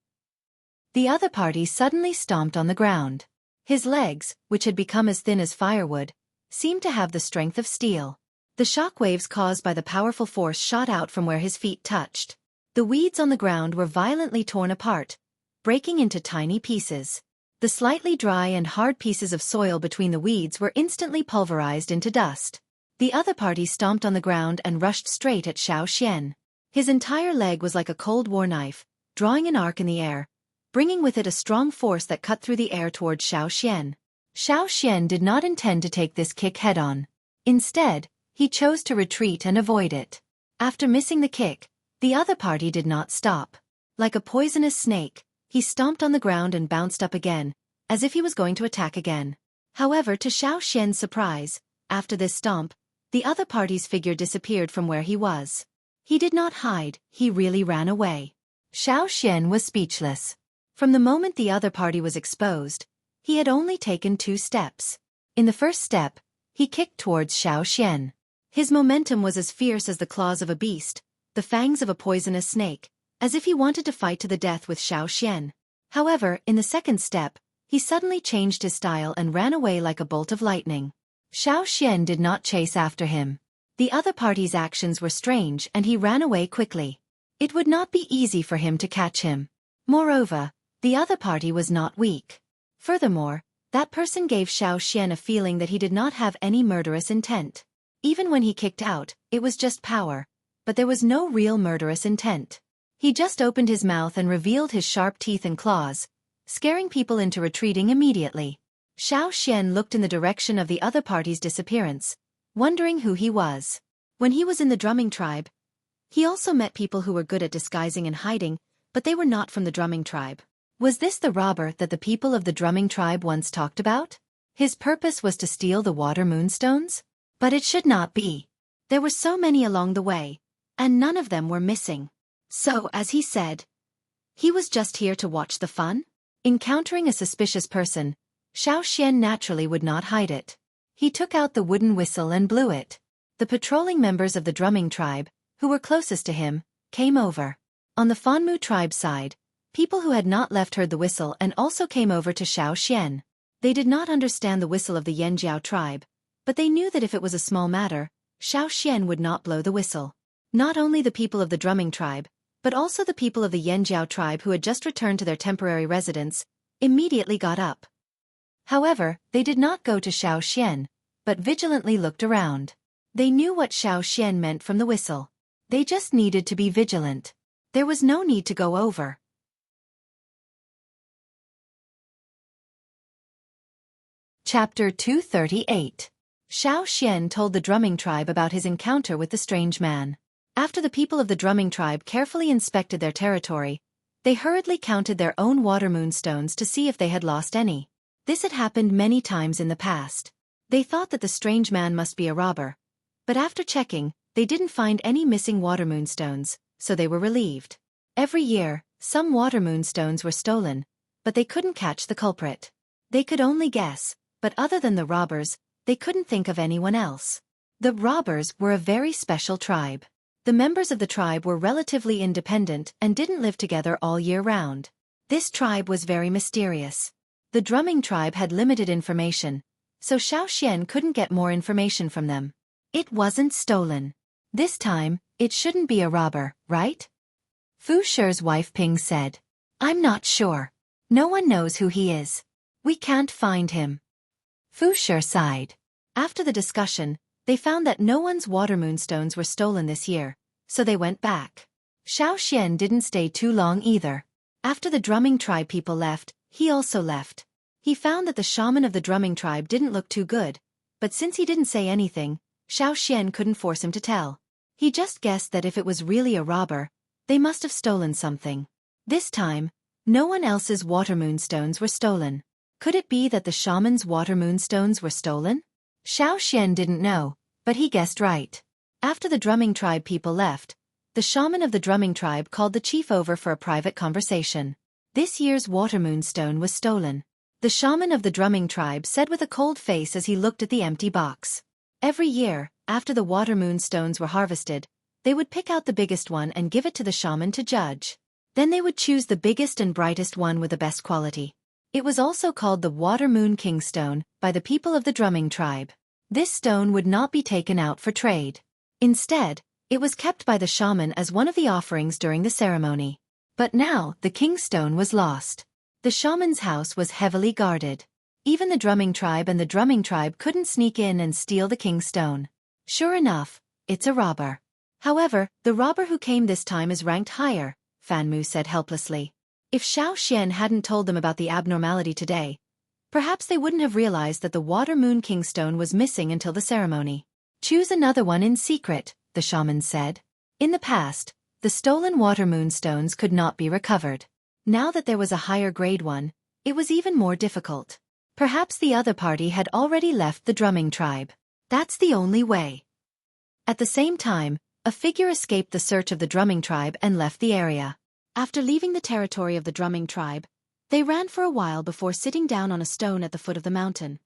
The other party suddenly stomped on the ground. His legs, which had become as thin as firewood, seemed to have the strength of steel. The shock waves caused by the powerful force shot out from where his feet touched. The weeds on the ground were violently torn apart, breaking into tiny pieces. The slightly dry and hard pieces of soil between the weeds were instantly pulverized into dust. The other party stomped on the ground and rushed straight at Xiao Xian. His entire leg was like a Cold War knife, drawing an arc in the air, bringing with it a strong force that cut through the air towards Xiao Xian. Xiao Xian did not intend to take this kick head-on. Instead, he chose to retreat and avoid it. After missing the kick, the other party did not stop. Like a poisonous snake, he stomped on the ground and bounced up again, as if he was going to attack again. However, to Xiao Xian's surprise, after this stomp, the other party's figure disappeared from where he was. He did not hide, he really ran away. Xiao Xian was speechless. From the moment the other party was exposed, he had only taken 2 steps. In the first step, he kicked towards Xiao Xian. His momentum was as fierce as the claws of a beast, the fangs of a poisonous snake, as if he wanted to fight to the death with Xiao Xian. However, in the second step, he suddenly changed his style and ran away like a bolt of lightning. Xiao Xian did not chase after him. The other party's actions were strange and he ran away quickly. It would not be easy for him to catch him. Moreover, the other party was not weak. Furthermore, that person gave Xiao Xian a feeling that he did not have any murderous intent. Even when he kicked out, it was just power, but there was no real murderous intent. He just opened his mouth and revealed his sharp teeth and claws, scaring people into retreating immediately. Xiao Xian looked in the direction of the other party's disappearance, wondering who he was. When he was in the drumming tribe, he also met people who were good at disguising and hiding, but they were not from the drumming tribe. Was this the robber that the people of the drumming tribe once talked about? His purpose was to steal the water moonstones? But it should not be. There were so many along the way, and none of them were missing. So, as he said, he was just here to watch the fun? Encountering a suspicious person, Xiao Xian naturally would not hide it. He took out the wooden whistle and blew it. The patrolling members of the drumming tribe, who were closest to him, came over. On the Fanmu tribe side, people who had not left heard the whistle and also came over to Xiao Xian. They did not understand the whistle of the Yanjiao tribe, but they knew that if it was a small matter, Xiao Xian would not blow the whistle. Not only the people of the drumming tribe, but also the people of the Yanjiao tribe who had just returned to their temporary residence, immediately got up. However, they did not go to Xiao Xian, but vigilantly looked around. They knew what Xiao Xian meant from the whistle. They just needed to be vigilant. There was no need to go over. Chapter 238. Xiao Xian told the drumming tribe about his encounter with the strange man. After the people of the drumming tribe carefully inspected their territory, they hurriedly counted their own water moonstones to see if they had lost any. This had happened many times in the past. They thought that the strange man must be a robber, but after checking, they didn't find any missing water moonstones, so they were relieved. Every year, some water moonstones were stolen, but they couldn't catch the culprit. They could only guess, but other than the robbers, they couldn't think of anyone else. The robbers were a very special tribe. The members of the tribe were relatively independent and didn't live together all year round. This tribe was very mysterious. The drumming tribe had limited information, so Xiao Xian couldn't get more information from them. It wasn't stolen. This time, it shouldn't be a robber, right? Fu Shi's wife Ping said. I'm not sure. No one knows who he is. We can't find him. Fu Shi sighed. After the discussion, they found that no one's water moonstones were stolen this year, so they went back. Xiao Xian didn't stay too long either. After the drumming tribe people left, he also left. He found that the shaman of the drumming tribe didn't look too good, but since he didn't say anything, Xiao Xian couldn't force him to tell. He just guessed that if it was really a robber, they must have stolen something. This time, no one else's water moonstones were stolen. Could it be that the shaman's water moonstones were stolen? Xiao Xian didn't know, but he guessed right. After the drumming tribe people left, the shaman of the drumming tribe called the chief over for a private conversation. This year's water moonstone was stolen. The shaman of the drumming tribe said with a cold face as he looked at the empty box. Every year, after the water moonstones were harvested, they would pick out the biggest one and give it to the shaman to judge. Then they would choose the biggest and brightest one with the best quality. It was also called the Water Moon King Stone by the people of the drumming tribe. This stone would not be taken out for trade. Instead, it was kept by the shaman as one of the offerings during the ceremony. But now, the king stone was lost. The shaman's house was heavily guarded. Even the drumming tribe and the drumming tribe couldn't sneak in and steal the king stone. Sure enough, it's a robber. However, the robber who came this time is ranked higher, Fanmu said helplessly. If Xiao Xian hadn't told them about the abnormality today, perhaps they wouldn't have realized that the Water Moon King Stone was missing until the ceremony. Choose another one in secret, the shaman said. In the past, the stolen Water Moon stones could not be recovered. Now that there was a higher grade one, it was even more difficult. Perhaps the other party had already left the drumming tribe. That's the only way. At the same time, a figure escaped the search of the drumming tribe and left the area. After leaving the territory of the drumming tribe, they ran for a while before sitting down on a stone at the foot of the mountain.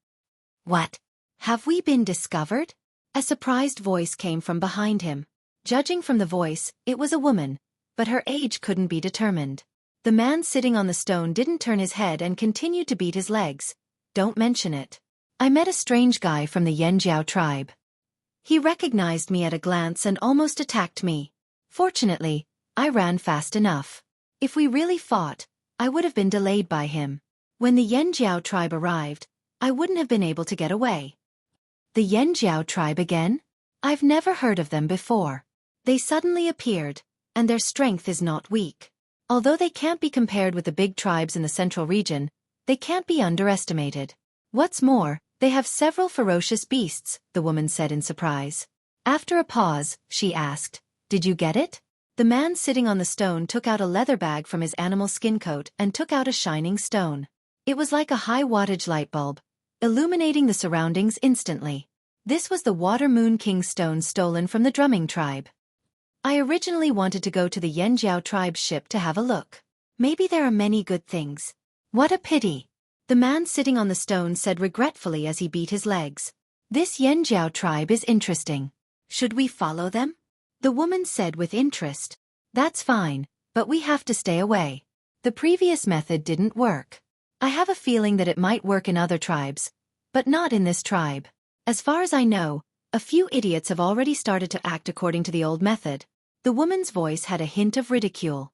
What? Have we been discovered? A surprised voice came from behind him. Judging from the voice, it was a woman, but her age couldn't be determined. The man sitting on the stone didn't turn his head and continued to beat his legs. Don't mention it. I met a strange guy from the Yanjiao tribe. He recognized me at a glance and almost attacked me. Fortunately, I ran fast enough. If we really fought, I would have been delayed by him. When the Yanjiao tribe arrived, I wouldn't have been able to get away. The Yanjiao tribe again? I've never heard of them before. They suddenly appeared, and their strength is not weak. Although they can't be compared with the big tribes in the central region, they can't be underestimated. What's more, they have several ferocious beasts, the woman said in surprise. After a pause, she asked, "Did you get it?" The man sitting on the stone took out a leather bag from his animal skin coat and took out a shining stone. It was like a high-wattage light bulb, illuminating the surroundings instantly. This was the Water Moon King stone stolen from the drumming tribe. I originally wanted to go to the Yanjiao tribe's ship to have a look. Maybe there are many good things. What a pity. The man sitting on the stone said regretfully as he beat his legs. This Yanjiao tribe is interesting. Should we follow them? The woman said with interest. That's fine, but we have to stay away. The previous method didn't work. I have a feeling that it might work in other tribes, but not in this tribe. As far as I know, a few idiots have already started to act according to the old method. The woman's voice had a hint of ridicule.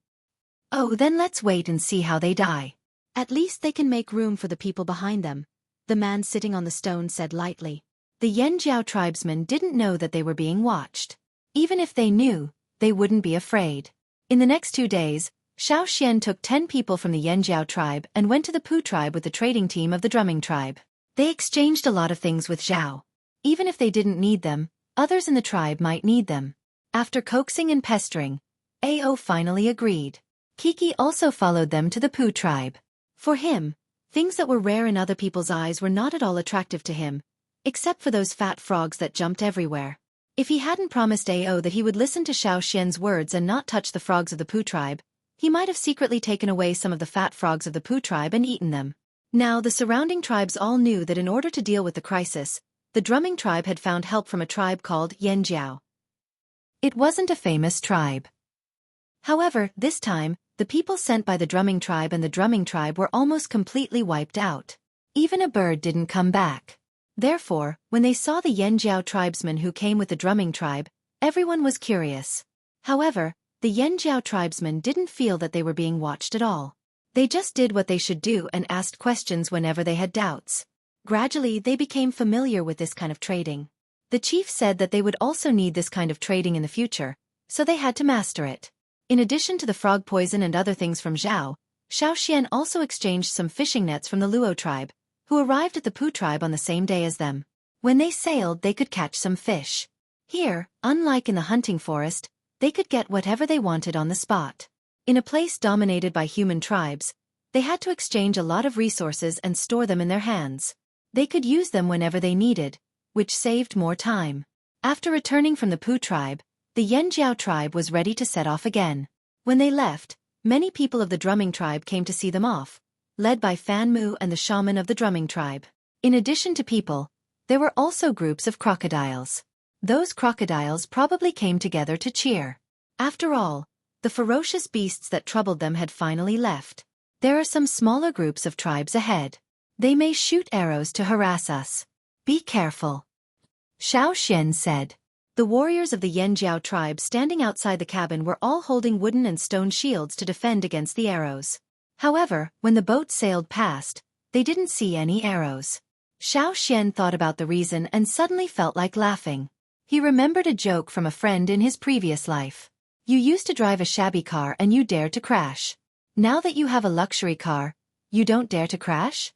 Oh, then let's wait and see how they die. At least they can make room for the people behind them, the man sitting on the stone said lightly. The Yanjiao tribesmen didn't know that they were being watched. Even if they knew, they wouldn't be afraid. In the next 2 days, Xiao Xian took 10 people from the Yanjiao tribe and went to the Pu tribe with the trading team of the drumming tribe. They exchanged a lot of things with Zhao. Even if they didn't need them, others in the tribe might need them. After coaxing and pestering, Ao finally agreed. Kiki also followed them to the Pu tribe. For him, things that were rare in other people's eyes were not at all attractive to him, except for those fat frogs that jumped everywhere. If he hadn't promised Ao that he would listen to Xiao Xian's words and not touch the frogs of the Pu tribe, he might have secretly taken away some of the fat frogs of the Pu tribe and eaten them. Now the surrounding tribes all knew that in order to deal with the crisis, the drumming tribe had found help from a tribe called Yanjiao. It wasn't a famous tribe. However, this time, the people sent by the drumming tribe and the drumming tribe were almost completely wiped out. Even a bird didn't come back. Therefore, when they saw the Yanjiao tribesmen who came with the drumming tribe, everyone was curious. However, the Yanjiao tribesmen didn't feel that they were being watched at all. They just did what they should do and asked questions whenever they had doubts. Gradually, they became familiar with this kind of trading. The chief said that they would also need this kind of trading in the future, so they had to master it. In addition to the frog poison and other things from Xiao Xian also exchanged some fishing nets from the Luo tribe, who arrived at the Pu tribe on the same day as them. When they sailed, they could catch some fish. Here, unlike in the hunting forest, they could get whatever they wanted on the spot. In a place dominated by human tribes, they had to exchange a lot of resources and store them in their hands. They could use them whenever they needed, which saved more time. After returning from the Pu tribe, the Yanjiao tribe was ready to set off again. When they left, many people of the drumming tribe came to see them off, led by Fan Mu and the shaman of the drumming tribe. In addition to people, there were also groups of crocodiles. Those crocodiles probably came together to cheer. After all, the ferocious beasts that troubled them had finally left. There are some smaller groups of tribes ahead. They may shoot arrows to harass us. Be careful. Xiao Xian said. The warriors of the Yanjiao tribe standing outside the cabin were all holding wooden and stone shields to defend against the arrows. However, when the boat sailed past, they didn't see any arrows. Xiao Xian thought about the reason and suddenly felt like laughing. He remembered a joke from a friend in his previous life. You used to drive a shabby car and you dared to crash. Now that you have a luxury car, you don't dare to crash?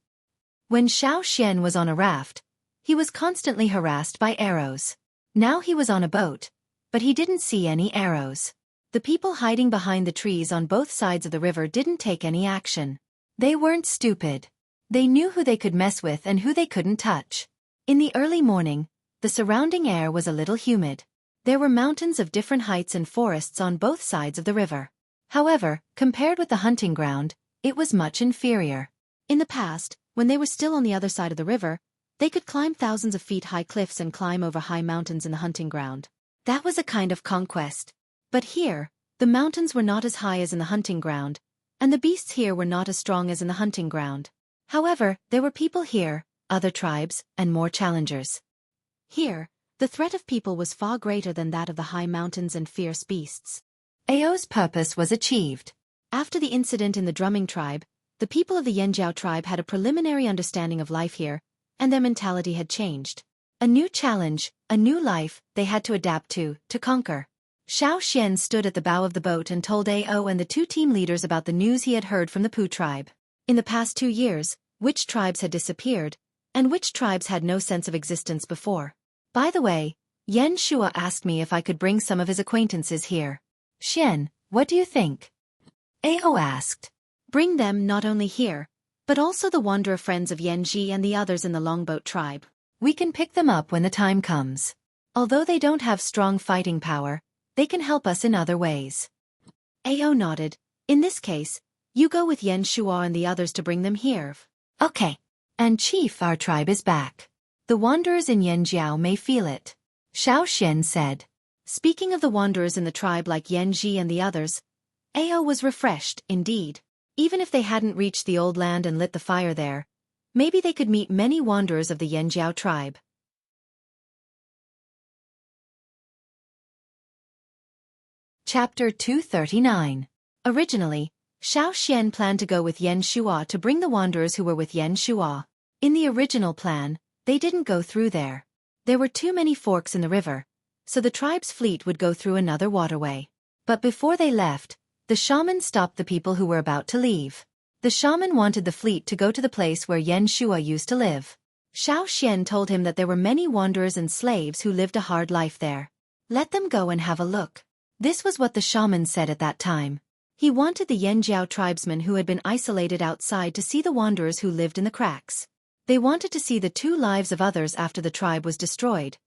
When Xiao Xian was on a raft, he was constantly harassed by arrows. Now he was on a boat, but he didn't see any arrows. The people hiding behind the trees on both sides of the river didn't take any action. They weren't stupid. They knew who they could mess with and who they couldn't touch. In the early morning, the surrounding air was a little humid. There were mountains of different heights and forests on both sides of the river. However, compared with the hunting ground, it was much inferior. In the past, when they were still on the other side of the river, they could climb thousands of feet high cliffs and climb over high mountains in the hunting ground. That was a kind of conquest. But here, the mountains were not as high as in the hunting ground, and the beasts here were not as strong as in the hunting ground. However, there were people here, other tribes, and more challengers. Here, the threat of people was far greater than that of the high mountains and fierce beasts. Ao's purpose was achieved. After the incident in the drumming tribe, the people of the Yanjiao tribe had a preliminary understanding of life here, and their mentality had changed. A new challenge, a new life, they had to adapt to conquer. Xiao Xian stood at the bow of the boat and told Ao and the two team leaders about the news he had heard from the Pu tribe. In the past 2 years, which tribes had disappeared, and which tribes had no sense of existence before. By the way, Yan Shua asked me if I could bring some of his acquaintances here. Xian, what do you think? Ao asked. Bring them not only here, but also the wanderer friends of Yanji and the others in the longboat tribe. We can pick them up when the time comes. Although they don't have strong fighting power, they can help us in other ways. Ao nodded. In this case, you go with Yan Shua and the others to bring them here. Okay. And Chief, our tribe is back. The wanderers in Yanjiao may feel it. Xiao Xian said. Speaking of the wanderers in the tribe like Yanji and the others, Ao was refreshed, indeed. Even if they hadn't reached the old land and lit the fire there, maybe they could meet many wanderers of the Yanjiao tribe. Chapter 239. Originally, Xiao Xian planned to go with Yan Shua to bring the wanderers who were with Yan Shua. In the original plan, they didn't go through there. There were too many forks in the river, so the tribe's fleet would go through another waterway. But before they left, the shaman stopped the people who were about to leave. The shaman wanted the fleet to go to the place where Yan Shua used to live. Xiao Xian told him that there were many wanderers and slaves who lived a hard life there. Let them go and have a look. This was what the shaman said at that time. He wanted the Yanjiao tribesmen who had been isolated outside to see the wanderers who lived in the cracks. They wanted to see the 2 lives of others after the tribe was destroyed.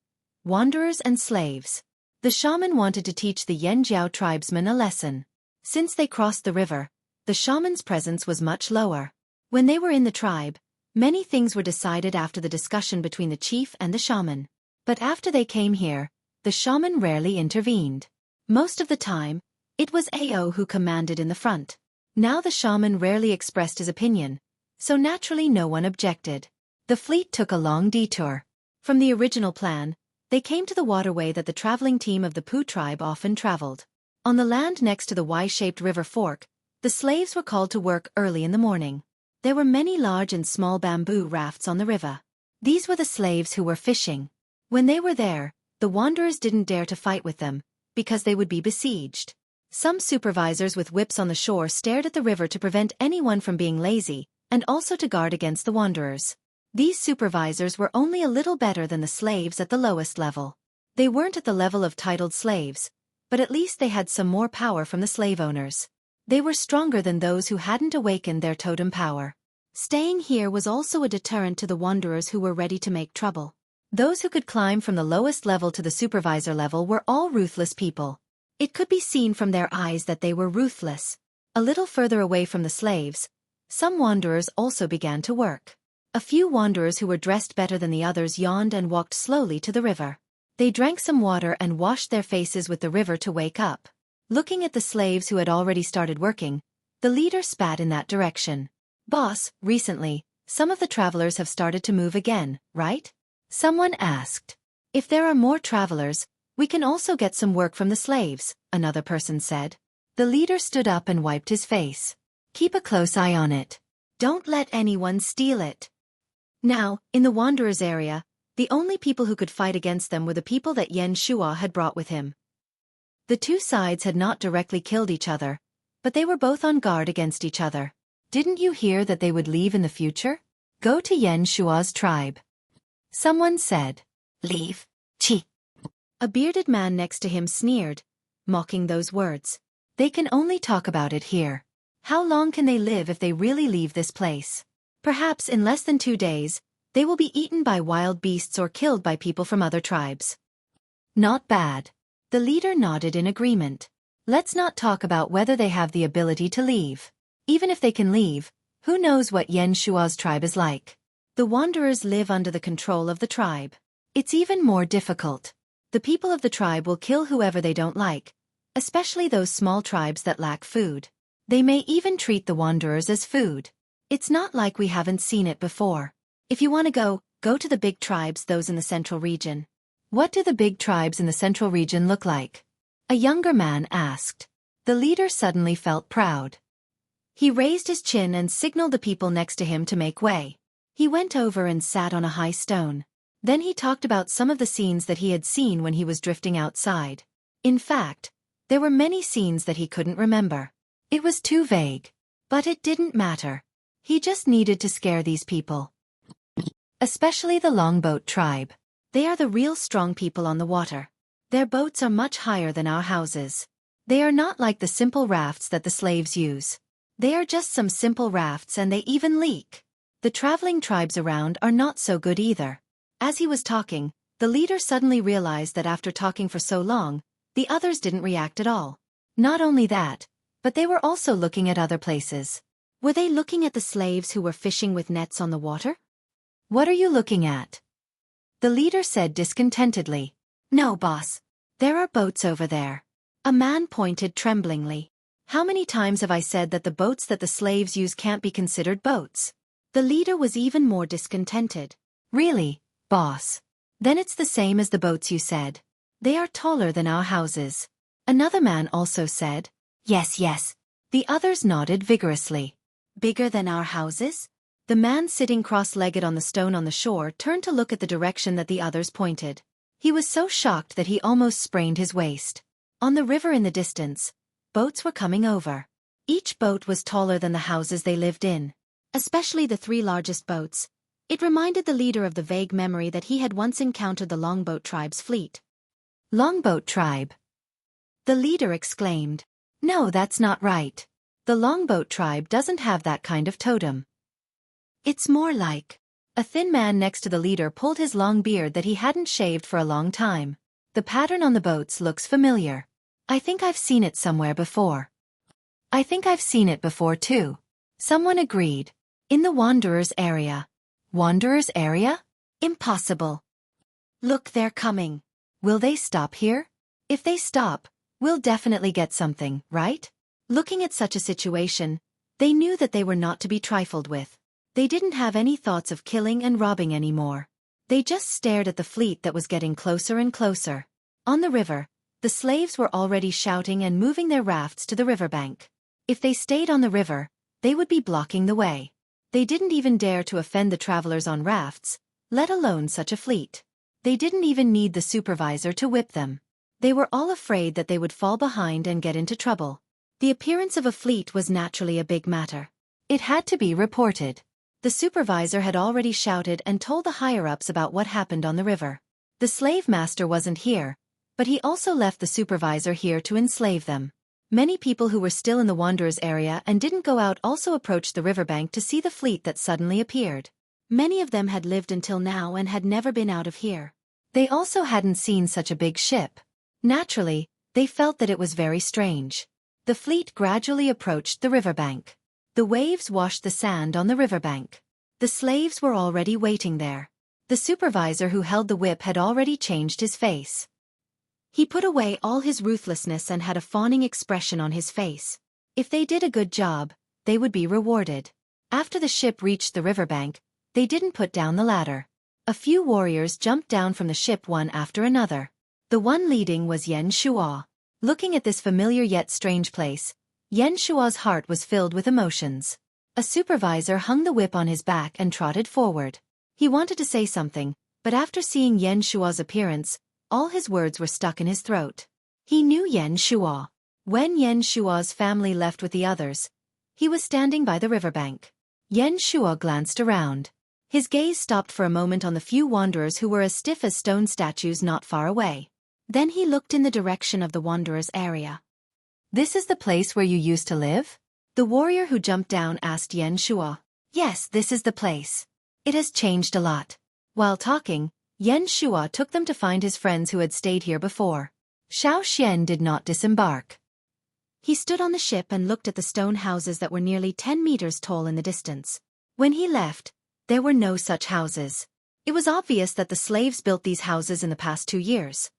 Wanderers and slaves. The shaman wanted to teach the Yanjiao tribesmen a lesson. Since they crossed the river, the shaman's presence was much lower. When they were in the tribe, many things were decided after the discussion between the chief and the shaman. But after they came here, the shaman rarely intervened. Most of the time, it was Ao who commanded in the front. Now the shaman rarely expressed his opinion, so naturally no one objected. The fleet took a long detour. From the original plan, they came to the waterway that the traveling team of the Pu tribe often traveled. On the land next to the Y-shaped river fork, The slaves were called to work early in the morning. There were many large and small bamboo rafts on the river. These were the slaves who were fishing. When they were there, the wanderers didn't dare to fight with them, because they would be besieged. Some supervisors with whips on the shore stared at the river to prevent anyone from being lazy, and also to guard against the wanderers. These supervisors were only a little better than the slaves at the lowest level. They weren't at the level of titled slaves, but at least they had some more power from the slave owners. They were stronger than those who hadn't awakened their totem power. Staying here was also a deterrent to the wanderers who were ready to make trouble. Those who could climb from the lowest level to the supervisor level were all ruthless people. It could be seen from their eyes that they were ruthless. A little further away from the slaves, some wanderers also began to work. A few wanderers who were dressed better than the others yawned and walked slowly to the river. They drank some water and washed their faces with the river to wake up. Looking at the slaves who had already started working, the leader spat in that direction. "Boss, recently, some of the travelers have started to move again, right?" Someone asked. "If there are more travelers, we can also get some work from the slaves," another person said. The leader stood up and wiped his face. "Keep a close eye on it. Don't let anyone steal it." Now, in the wanderers' area, the only people who could fight against them were the people that Xueqi had brought with him. The two sides had not directly killed each other, but they were both on guard against each other. "Didn't you hear that they would leave in the future? Go to Xueqi's tribe." Someone said. "Leave? Chi." A bearded man next to him sneered, mocking those words. "They can only talk about it here. How long can they live if they really leave this place? Perhaps in less than 2 days, they will be eaten by wild beasts or killed by people from other tribes." "Not bad." The leader nodded in agreement. "Let's not talk about whether they have the ability to leave. Even if they can leave, who knows what Xueqi's tribe is like? The wanderers live under the control of the tribe. It's even more difficult. The people of the tribe will kill whoever they don't like, especially those small tribes that lack food. They may even treat the wanderers as food. It's not like we haven't seen it before. If you want to go to the big tribes, those in the central region." "What do the big tribes in the central region look like?" a younger man asked. The leader suddenly felt proud. He raised his chin and signaled the people next to him to make way. He went over and sat on a high stone. Then he talked about some of the scenes that he had seen when he was drifting outside. In fact, there were many scenes that he couldn't remember. It was too vague. But it didn't matter. He just needed to scare these people. Especially the longboat tribe. They are the real strong people on the water. Their boats are much higher than our houses. They are not like the simple rafts that the slaves use. They are just some simple rafts and they even leak. The traveling tribes around are not so good either. As he was talking, the leader suddenly realized that after talking for so long, the others didn't react at all. Not only that, but they were also looking at other places. Were they looking at the slaves who were fishing with nets on the water? "What are you looking at?" the leader said discontentedly. "No, boss. There are boats over there." A man pointed tremblingly. "How many times have I said that the boats that the slaves use can't be considered boats?" The leader was even more discontented. "Really, boss? Then it's the same as the boats you said. They are taller than our houses." Another man also said. "Yes, yes." The others nodded vigorously. "Bigger than our houses?" The man sitting cross-legged on the stone on the shore turned to look at the direction that the others pointed. He was so shocked that he almost sprained his waist. On the river in the distance, boats were coming over. Each boat was taller than the houses they lived in. Especially the 3 largest boats. It reminded the leader of the vague memory that he had once encountered the longboat tribe's fleet. "Longboat tribe?" the leader exclaimed. "No, that's not right. The longboat tribe doesn't have that kind of totem. It's more like..." A thin man next to the leader pulled his long beard that he hadn't shaved for a long time. "The pattern on the boats looks familiar. I think I've seen it somewhere before." "I think I've seen it before too," someone agreed. "In the Wanderers area." "Wanderers area? Impossible." "Look, they're coming." "Will they stop here?" "If they stop, we'll definitely get something, right?" Looking at such a situation, they knew that they were not to be trifled with. They didn't have any thoughts of killing and robbing anymore. They just stared at the fleet that was getting closer and closer. On the river, the slaves were already shouting and moving their rafts to the riverbank. If they stayed on the river, they would be blocking the way. They didn't even dare to offend the travelers on rafts, let alone such a fleet. They didn't even need the supervisor to whip them. They were all afraid that they would fall behind and get into trouble. The appearance of a fleet was naturally a big matter. It had to be reported. The supervisor had already shouted and told the higher-ups about what happened on the river. The slave master wasn't here, but he also left the supervisor here to enslave them. Many people who were still in the Wanderers area and didn't go out also approached the riverbank to see the fleet that suddenly appeared. Many of them had lived until now and had never been out of here. They also hadn't seen such a big ship. Naturally, they felt that it was very strange. The fleet gradually approached the riverbank. The waves washed the sand on the riverbank. The slaves were already waiting there. The supervisor who held the whip had already changed his face. He put away all his ruthlessness and had a fawning expression on his face. If they did a good job, they would be rewarded. After the ship reached the riverbank, they didn't put down the ladder. A few warriors jumped down from the ship one after another. The one leading was Yen Shuo. Looking at this familiar yet strange place, Yen Shuo's heart was filled with emotions. A supervisor hung the whip on his back and trotted forward. He wanted to say something, but after seeing Yen Shuo's appearance, all his words were stuck in his throat. He knew Yen Shuo. When Yen Shuo's family left with the others, he was standing by the riverbank. Yen Shuo glanced around. His gaze stopped for a moment on the few wanderers who were as stiff as stone statues not far away. Then he looked in the direction of the wanderers' area. "This is the place where you used to live?" The warrior who jumped down asked Yen Shuo. "Yes, this is the place. It has changed a lot." While talking, Yen Shuo took them to find his friends who had stayed here before. Xiao Xian did not disembark. He stood on the ship and looked at the stone houses that were nearly 10 meters tall in the distance. When he left, there were no such houses. It was obvious that the slaves built these houses in the past 2 years.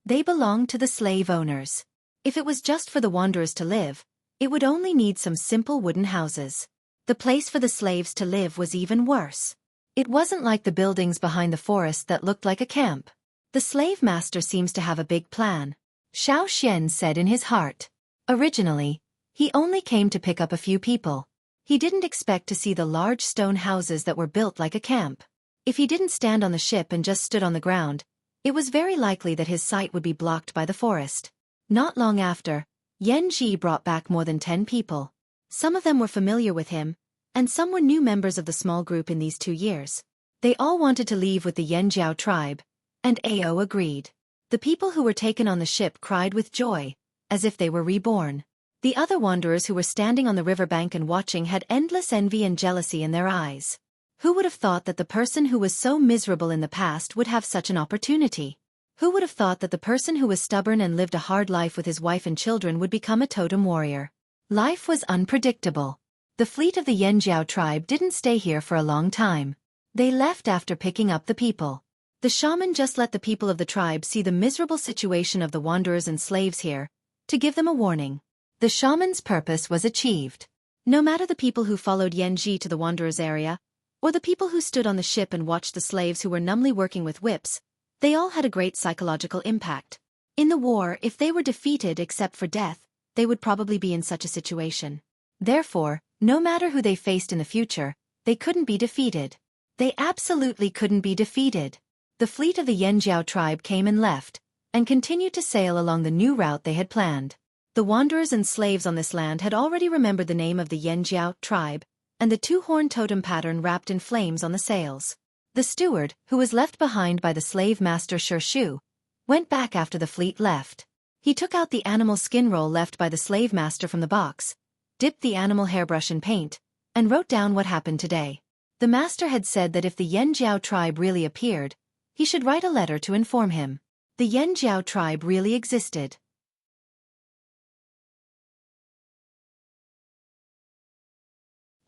They belonged to the slave owners. If it was just for the wanderers to live, it would only need some simple wooden houses. The place for the slaves to live was even worse. It wasn't like the buildings behind the forest that looked like a camp. The slave master seems to have a big plan, Xiao Xian said in his heart. Originally, he only came to pick up a few people. He didn't expect to see the large stone houses that were built like a camp. If he didn't stand on the ship and just stood on the ground, it was very likely that his sight would be blocked by the forest. Not long after, Yen Ji brought back more than 10 people. Some of them were familiar with him, and some were new members of the small group in these 2 years. They all wanted to leave with the Yanjiao tribe, and Ao agreed. The people who were taken on the ship cried with joy, as if they were reborn. The other wanderers who were standing on the riverbank and watching had endless envy and jealousy in their eyes. Who would have thought that the person who was so miserable in the past would have such an opportunity? Who would have thought that the person who was stubborn and lived a hard life with his wife and children would become a totem warrior? Life was unpredictable. The fleet of the Yanjiao tribe didn't stay here for a long time. They left after picking up the people. The shaman just let the people of the tribe see the miserable situation of the wanderers and slaves here, to give them a warning. The shaman's purpose was achieved. No matter the people who followed Yanji to the wanderers' area, or the people who stood on the ship and watched the slaves who were numbly working with whips, they all had a great psychological impact. In the war, if they were defeated except for death, they would probably be in such a situation. Therefore, no matter who they faced in the future, they couldn't be defeated. They absolutely couldn't be defeated. The fleet of the Yanjiao tribe came and left, and continued to sail along the new route they had planned. The wanderers and slaves on this land had already remembered the name of the Yanjiao tribe, and the 2-horn totem pattern wrapped in flames on the sails. The steward, who was left behind by the slave master Xueqi, went back after the fleet left. He took out the animal skin roll left by the slave master from the box, dipped the animal hairbrush in paint, and wrote down what happened today. The master had said that if the Yanjiao tribe really appeared, he should write a letter to inform him. The Yanjiao tribe really existed.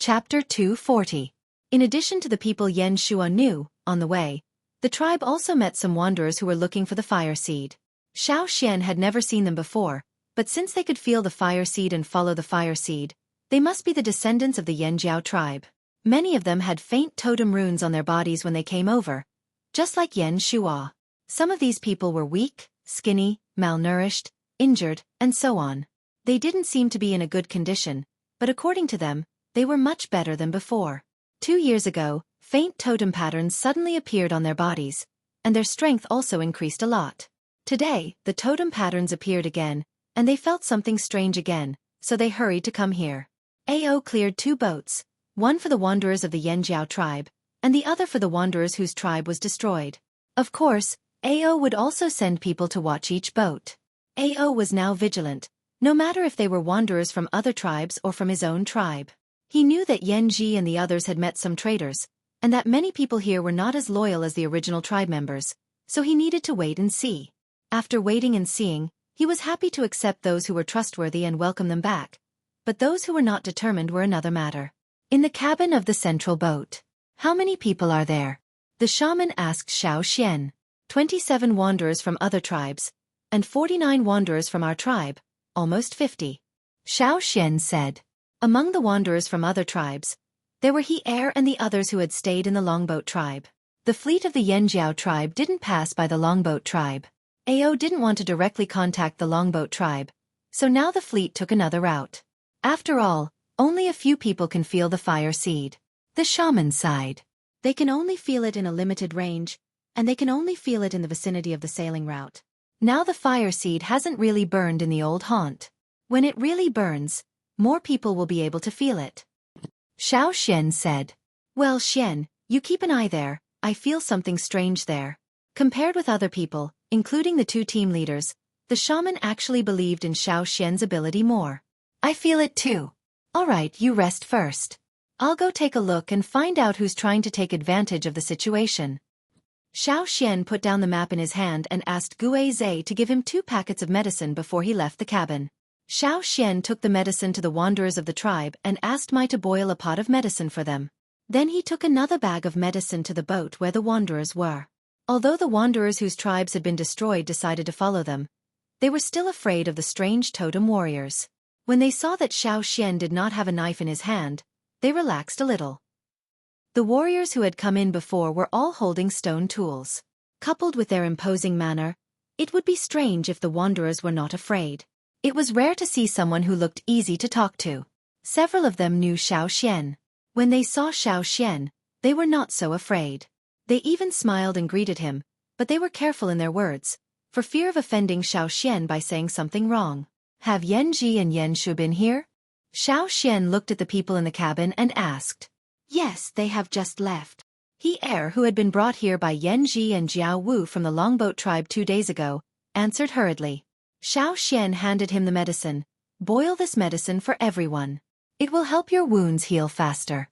Chapter 240. In addition to the people Yen Shuo knew, on the way, the tribe also met some wanderers who were looking for the fire seed. Xiao Xian had never seen them before, but since they could feel the fire seed and follow the fire seed, they must be the descendants of the Yanjiao tribe. Many of them had faint totem runes on their bodies when they came over, just like Yen Shuo. Some of these people were weak, skinny, malnourished, injured, and so on. They didn't seem to be in a good condition, but according to them, they were much better than before. 2 years ago, faint totem patterns suddenly appeared on their bodies, and their strength also increased a lot. Today, the totem patterns appeared again, and they felt something strange again, so they hurried to come here. Ao cleared 2 boats, one for the wanderers of the Yanjiao tribe, and the other for the wanderers whose tribe was destroyed. Of course, Ao would also send people to watch each boat. Ao was now vigilant, no matter if they were wanderers from other tribes or from his own tribe. He knew that Yanji and the others had met some traitors, and that many people here were not as loyal as the original tribe members, so he needed to wait and see. After waiting and seeing, he was happy to accept those who were trustworthy and welcome them back, but those who were not determined were another matter. In the cabin of the central boat. How many people are there? The shaman asked Xiao 27 wanderers from other tribes, and 49 wanderers from our tribe, almost 50. Xiao said. Among the wanderers from other tribes, there were he and the others who had stayed in the longboat tribe. The fleet of the Yanjiao tribe didn't pass by the longboat tribe. Ao didn't want to directly contact the longboat tribe, so now the fleet took another route. After all, only a few people can feel the fire seed. The shaman sighed. They can only feel it in a limited range, and they can only feel it in the vicinity of the sailing route. Now the fire seed hasn't really burned in the old haunt. When it really burns, more people will be able to feel it. Xiao said. Well, Xian, you keep an eye there, I feel something strange there. Compared with other people, including the 2 team leaders, the shaman actually believed in Xiao's ability more. I feel it too. Alright, you rest first. I'll go take a look and find out who's trying to take advantage of the situation. Xiao put down the map in his hand and asked Guizhe to give him 2 packets of medicine before he left the cabin. Xiao took the medicine to the wanderers of the tribe and asked Mai to boil a pot of medicine for them. Then he took another bag of medicine to the boat where the wanderers were. Although the wanderers whose tribes had been destroyed decided to follow them, they were still afraid of the strange totem warriors. When they saw that Xiao did not have a knife in his hand, they relaxed a little. The warriors who had come in before were all holding stone tools. Coupled with their imposing manner, it would be strange if the wanderers were not afraid. It was rare to see someone who looked easy to talk to. Several of them knew Xiao. When they saw Xiao, they were not so afraid. They even smiled and greeted him, but they were careful in their words, for fear of offending Xiao by saying something wrong. Have Yanji and Yanshu been here? Xiao looked at the people in the cabin and asked. Yes, they have just left. He who had been brought here by Yanji and Jiao Wu from the longboat tribe 2 days ago, answered hurriedly. Xiao handed him the medicine. Boil this medicine for everyone. It will help your wounds heal faster.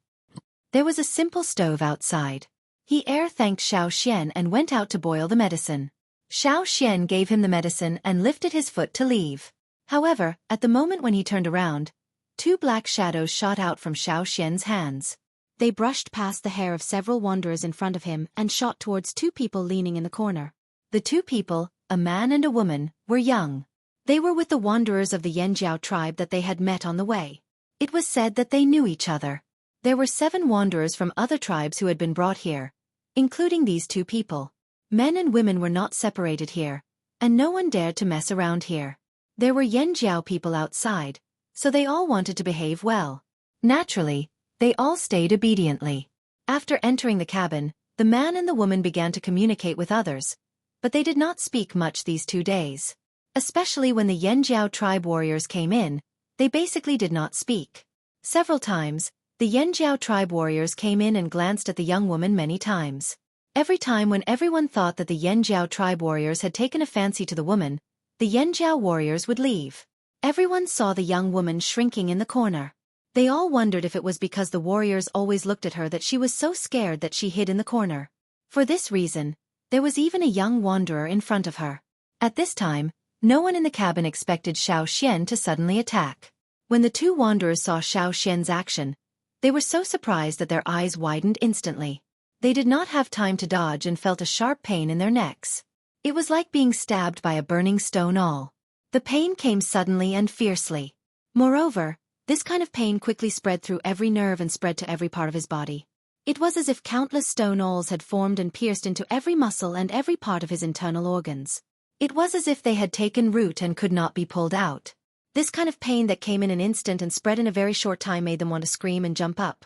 There was a simple stove outside. He thanked Xiao and went out to boil the medicine. Xiao gave him the medicine and lifted his foot to leave. However, at the moment when he turned around, 2 black shadows shot out from Xiao's hands. They brushed past the hair of several wanderers in front of him and shot towards 2 people leaning in the corner. The 2 people, a man and a woman, were young. They were with the wanderers of the Yanjiao tribe that they had met on the way. It was said that they knew each other. There were 7 wanderers from other tribes who had been brought here, including these 2 people. Men and women were not separated here, and no one dared to mess around here. There were Yanjiao people outside, so they all wanted to behave well. Naturally, they all stayed obediently. After entering the cabin, the man and the woman began to communicate with others, but they did not speak much these 2 days. Especially when the Yanjiao tribe warriors came in, they basically did not speak. Several times, the Yanjiao tribe warriors came in and glanced at the young woman many times. Every time when everyone thought that the Yanjiao tribe warriors had taken a fancy to the woman, the Yanjiao warriors would leave. Everyone saw the young woman shrinking in the corner. They all wondered if it was because the warriors always looked at her that she was so scared that she hid in the corner. For this reason, there was even a young wanderer in front of her. At this time, no one in the cabin expected Xiao to suddenly attack. When the 2 wanderers saw Xiao's action, they were so surprised that their eyes widened instantly. They did not have time to dodge and felt a sharp pain in their necks. It was like being stabbed by a burning stone awl. The pain came suddenly and fiercely. Moreover, this kind of pain quickly spread through every nerve and spread to every part of his body. It was as if countless stone awls had formed and pierced into every muscle and every part of his internal organs. It was as if they had taken root and could not be pulled out. This kind of pain that came in an instant and spread in a very short time made them want to scream and jump up.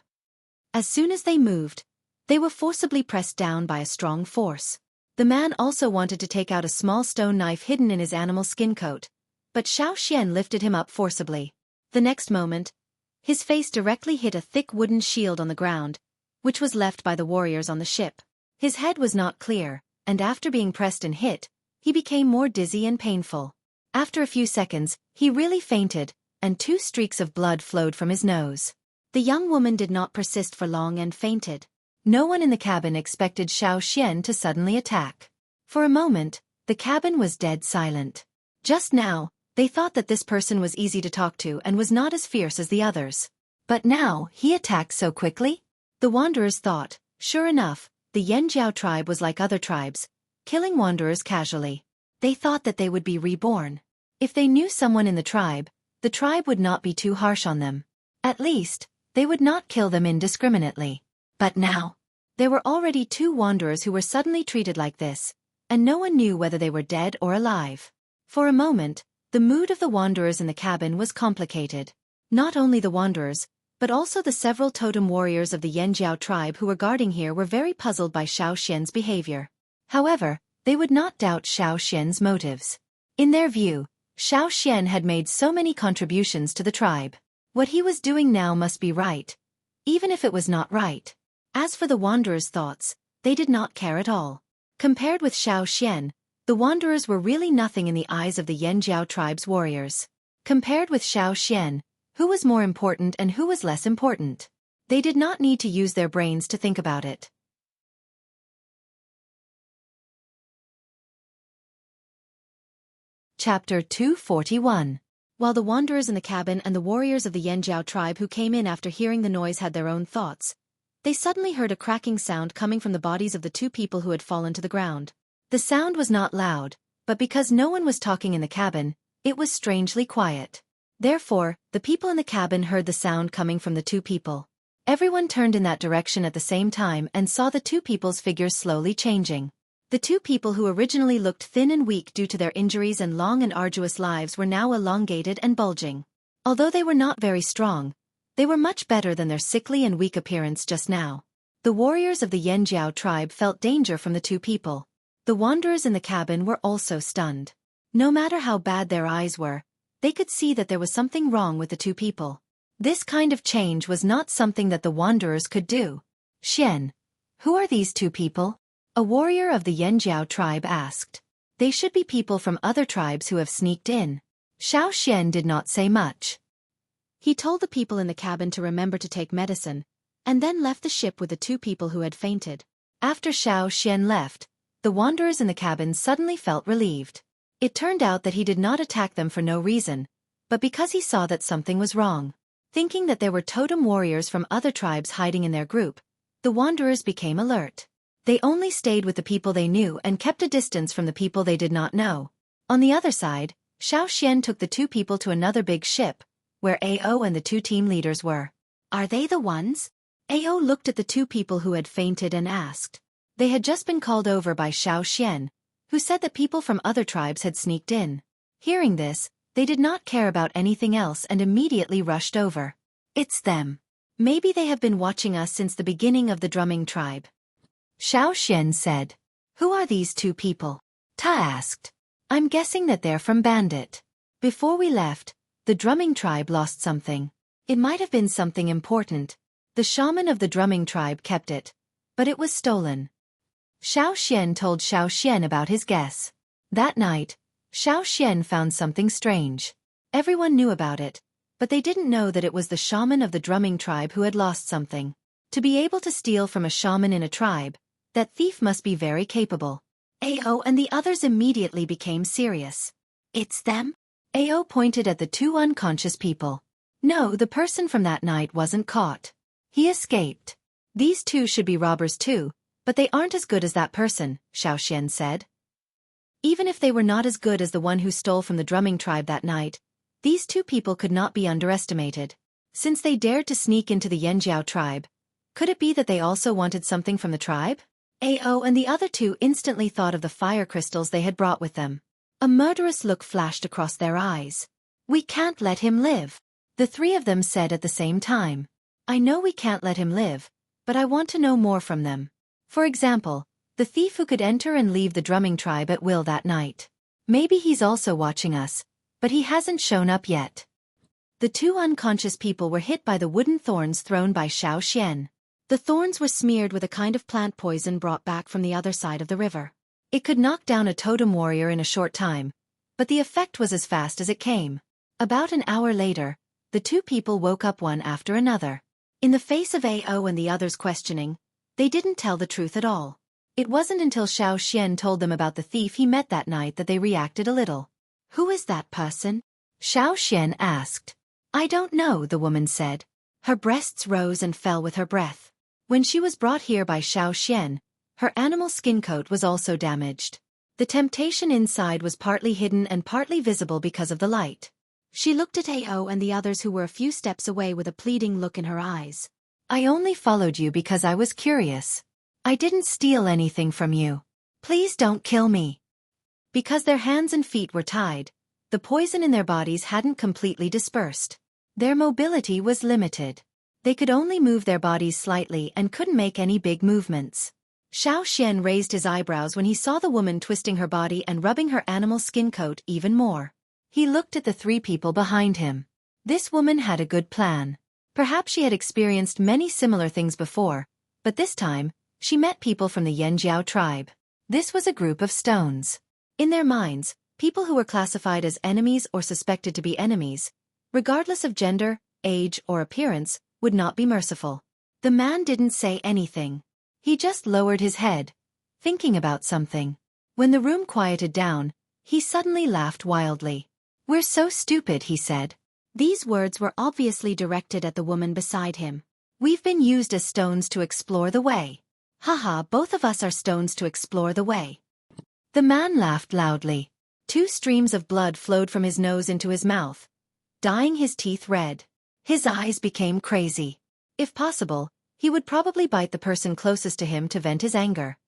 As soon as they moved, they were forcibly pressed down by a strong force. The man also wanted to take out a small stone knife hidden in his animal skin coat, but Xueqi lifted him up forcibly. The next moment, his face directly hit a thick wooden shield on the ground, which was left by the warriors on the ship. His head was not clear, and after being pressed and hit, he became more dizzy and painful. After a few seconds, he really fainted, and 2 streaks of blood flowed from his nose. The young woman did not persist for long and fainted. No one in the cabin expected Xueqi to suddenly attack. For a moment, the cabin was dead silent. Just now, they thought that this person was easy to talk to and was not as fierce as the others. But now, he attacked so quickly? The wanderers thought, sure enough, the Yanjiao tribe was like other tribes, killing wanderers casually. They thought that they would be reborn. If they knew someone in the tribe would not be too harsh on them. At least, they would not kill them indiscriminately. But now, there were already 2 wanderers who were suddenly treated like this, and no one knew whether they were dead or alive. For a moment, the mood of the wanderers in the cabin was complicated. Not only the wanderers, but also the several totem warriors of the Yanjiao tribe who were guarding here were very puzzled by Xueqi's behavior. However, they would not doubt Xueqi's motives. In their view, Xueqi had made so many contributions to the tribe. What he was doing now must be right, even if it was not right. As for the wanderers' thoughts, they did not care at all. Compared with Xueqi, the wanderers were really nothing in the eyes of the Yanjiao tribe's warriors. Compared with Xueqi, who was more important and who was less important? They did not need to use their brains to think about it. Chapter 241. While the wanderers in the cabin and the warriors of the Yanjiao tribe who came in after hearing the noise had their own thoughts, they suddenly heard a cracking sound coming from the bodies of the 2 people who had fallen to the ground. The sound was not loud, but because no one was talking in the cabin, it was strangely quiet. Therefore, the people in the cabin heard the sound coming from the 2 people. Everyone turned in that direction at the same time and saw the 2 people's figures slowly changing. The 2 people who originally looked thin and weak due to their injuries and long and arduous lives were now elongated and bulging. Although they were not very strong, they were much better than their sickly and weak appearance just now. The warriors of the Yanjiao tribe felt danger from the 2 people. The wanderers in the cabin were also stunned. No matter how bad their eyes were, they could see that there was something wrong with the 2 people. This kind of change was not something that the wanderers could do. Xian, who are these 2 people? A warrior of the Yanjiao tribe asked. They should be people from other tribes who have sneaked in. Xueqi did not say much. He told the people in the cabin to remember to take medicine, and then left the ship with the 2 people who had fainted. After Xueqi left, the wanderers in the cabin suddenly felt relieved. It turned out that he did not attack them for no reason, but because he saw that something was wrong. Thinking that there were totem warriors from other tribes hiding in their group, the wanderers became alert. They only stayed with the people they knew and kept a distance from the people they did not know. On the other side, Xueqi took the 2 people to another big ship, where Ao and the 2 team leaders were. Are they the ones? Ao looked at the 2 people who had fainted and asked. They had just been called over by Xueqi, who said that people from other tribes had sneaked in. Hearing this, they did not care about anything else and immediately rushed over. It's them. Maybe they have been watching us since the beginning of the drumming tribe. Xueqi said. Who are these 2 people? Ta asked. I'm guessing that they're from Bandit. Before we left, the drumming tribe lost something. It might have been something important. The shaman of the drumming tribe kept it, but it was stolen. Xueqi told Xueqi about his guess. That night, Xueqi found something strange. Everyone knew about it, but they didn't know that it was the shaman of the drumming tribe who had lost something. To be able to steal from a shaman in a tribe, that thief must be very capable. Ao and the others immediately became serious. It's them? Ao pointed at the 2 unconscious people. No, the person from that night wasn't caught. He escaped. These 2 should be robbers too, but they aren't as good as that person, Xueqi said. Even if they were not as good as the one who stole from the drumming tribe that night, these 2 people could not be underestimated. Since they dared to sneak into the Yanjiao tribe, could it be that they also wanted something from the tribe? Ao and the other 2 instantly thought of the fire crystals they had brought with them. A murderous look flashed across their eyes. We can't let him live. The three of them said at the same time. I know we can't let him live, but I want to know more from them. For example, the thief who could enter and leave the drumming tribe at will that night. Maybe he's also watching us, but he hasn't shown up yet. The two unconscious people were hit by the wooden thorns thrown by Xueqi. The thorns were smeared with a kind of plant poison brought back from the other side of the river. It could knock down a totem warrior in a short time, but the effect was as fast as it came. About an hour later, the two people woke up one after another. In the face of Ao and the others questioning, they didn't tell the truth at all. It wasn't until Xueqi told them about the thief he met that night that they reacted a little. Who is that person? Xueqi asked. I don't know, the woman said. Her breasts rose and fell with her breath. When she was brought here by Xueqi, her animal skin coat was also damaged. The temptation inside was partly hidden and partly visible because of the light. She looked at Ao and the others who were a few steps away with a pleading look in her eyes. I only followed you because I was curious. I didn't steal anything from you. Please don't kill me. Because their hands and feet were tied, the poison in their bodies hadn't completely dispersed. Their mobility was limited. They could only move their bodies slightly and couldn't make any big movements. Xueqi raised his eyebrows when he saw the woman twisting her body and rubbing her animal skin coat even more. He looked at the three people behind him. This woman had a good plan. Perhaps she had experienced many similar things before, but this time, she met people from the Yanjiao tribe. This was a group of stones. In their minds, people who were classified as enemies or suspected to be enemies, regardless of gender, age, or appearance, would not be merciful. The man didn't say anything. He just lowered his head, thinking about something. When the room quieted down, he suddenly laughed wildly. We're so stupid, he said. These words were obviously directed at the woman beside him. We've been used as stones to explore the way. Haha, both of us are stones to explore the way. The man laughed loudly. 2 streams of blood flowed from his nose into his mouth, dyeing his teeth red. His eyes became crazy. If possible, he would probably bite the person closest to him to vent his anger.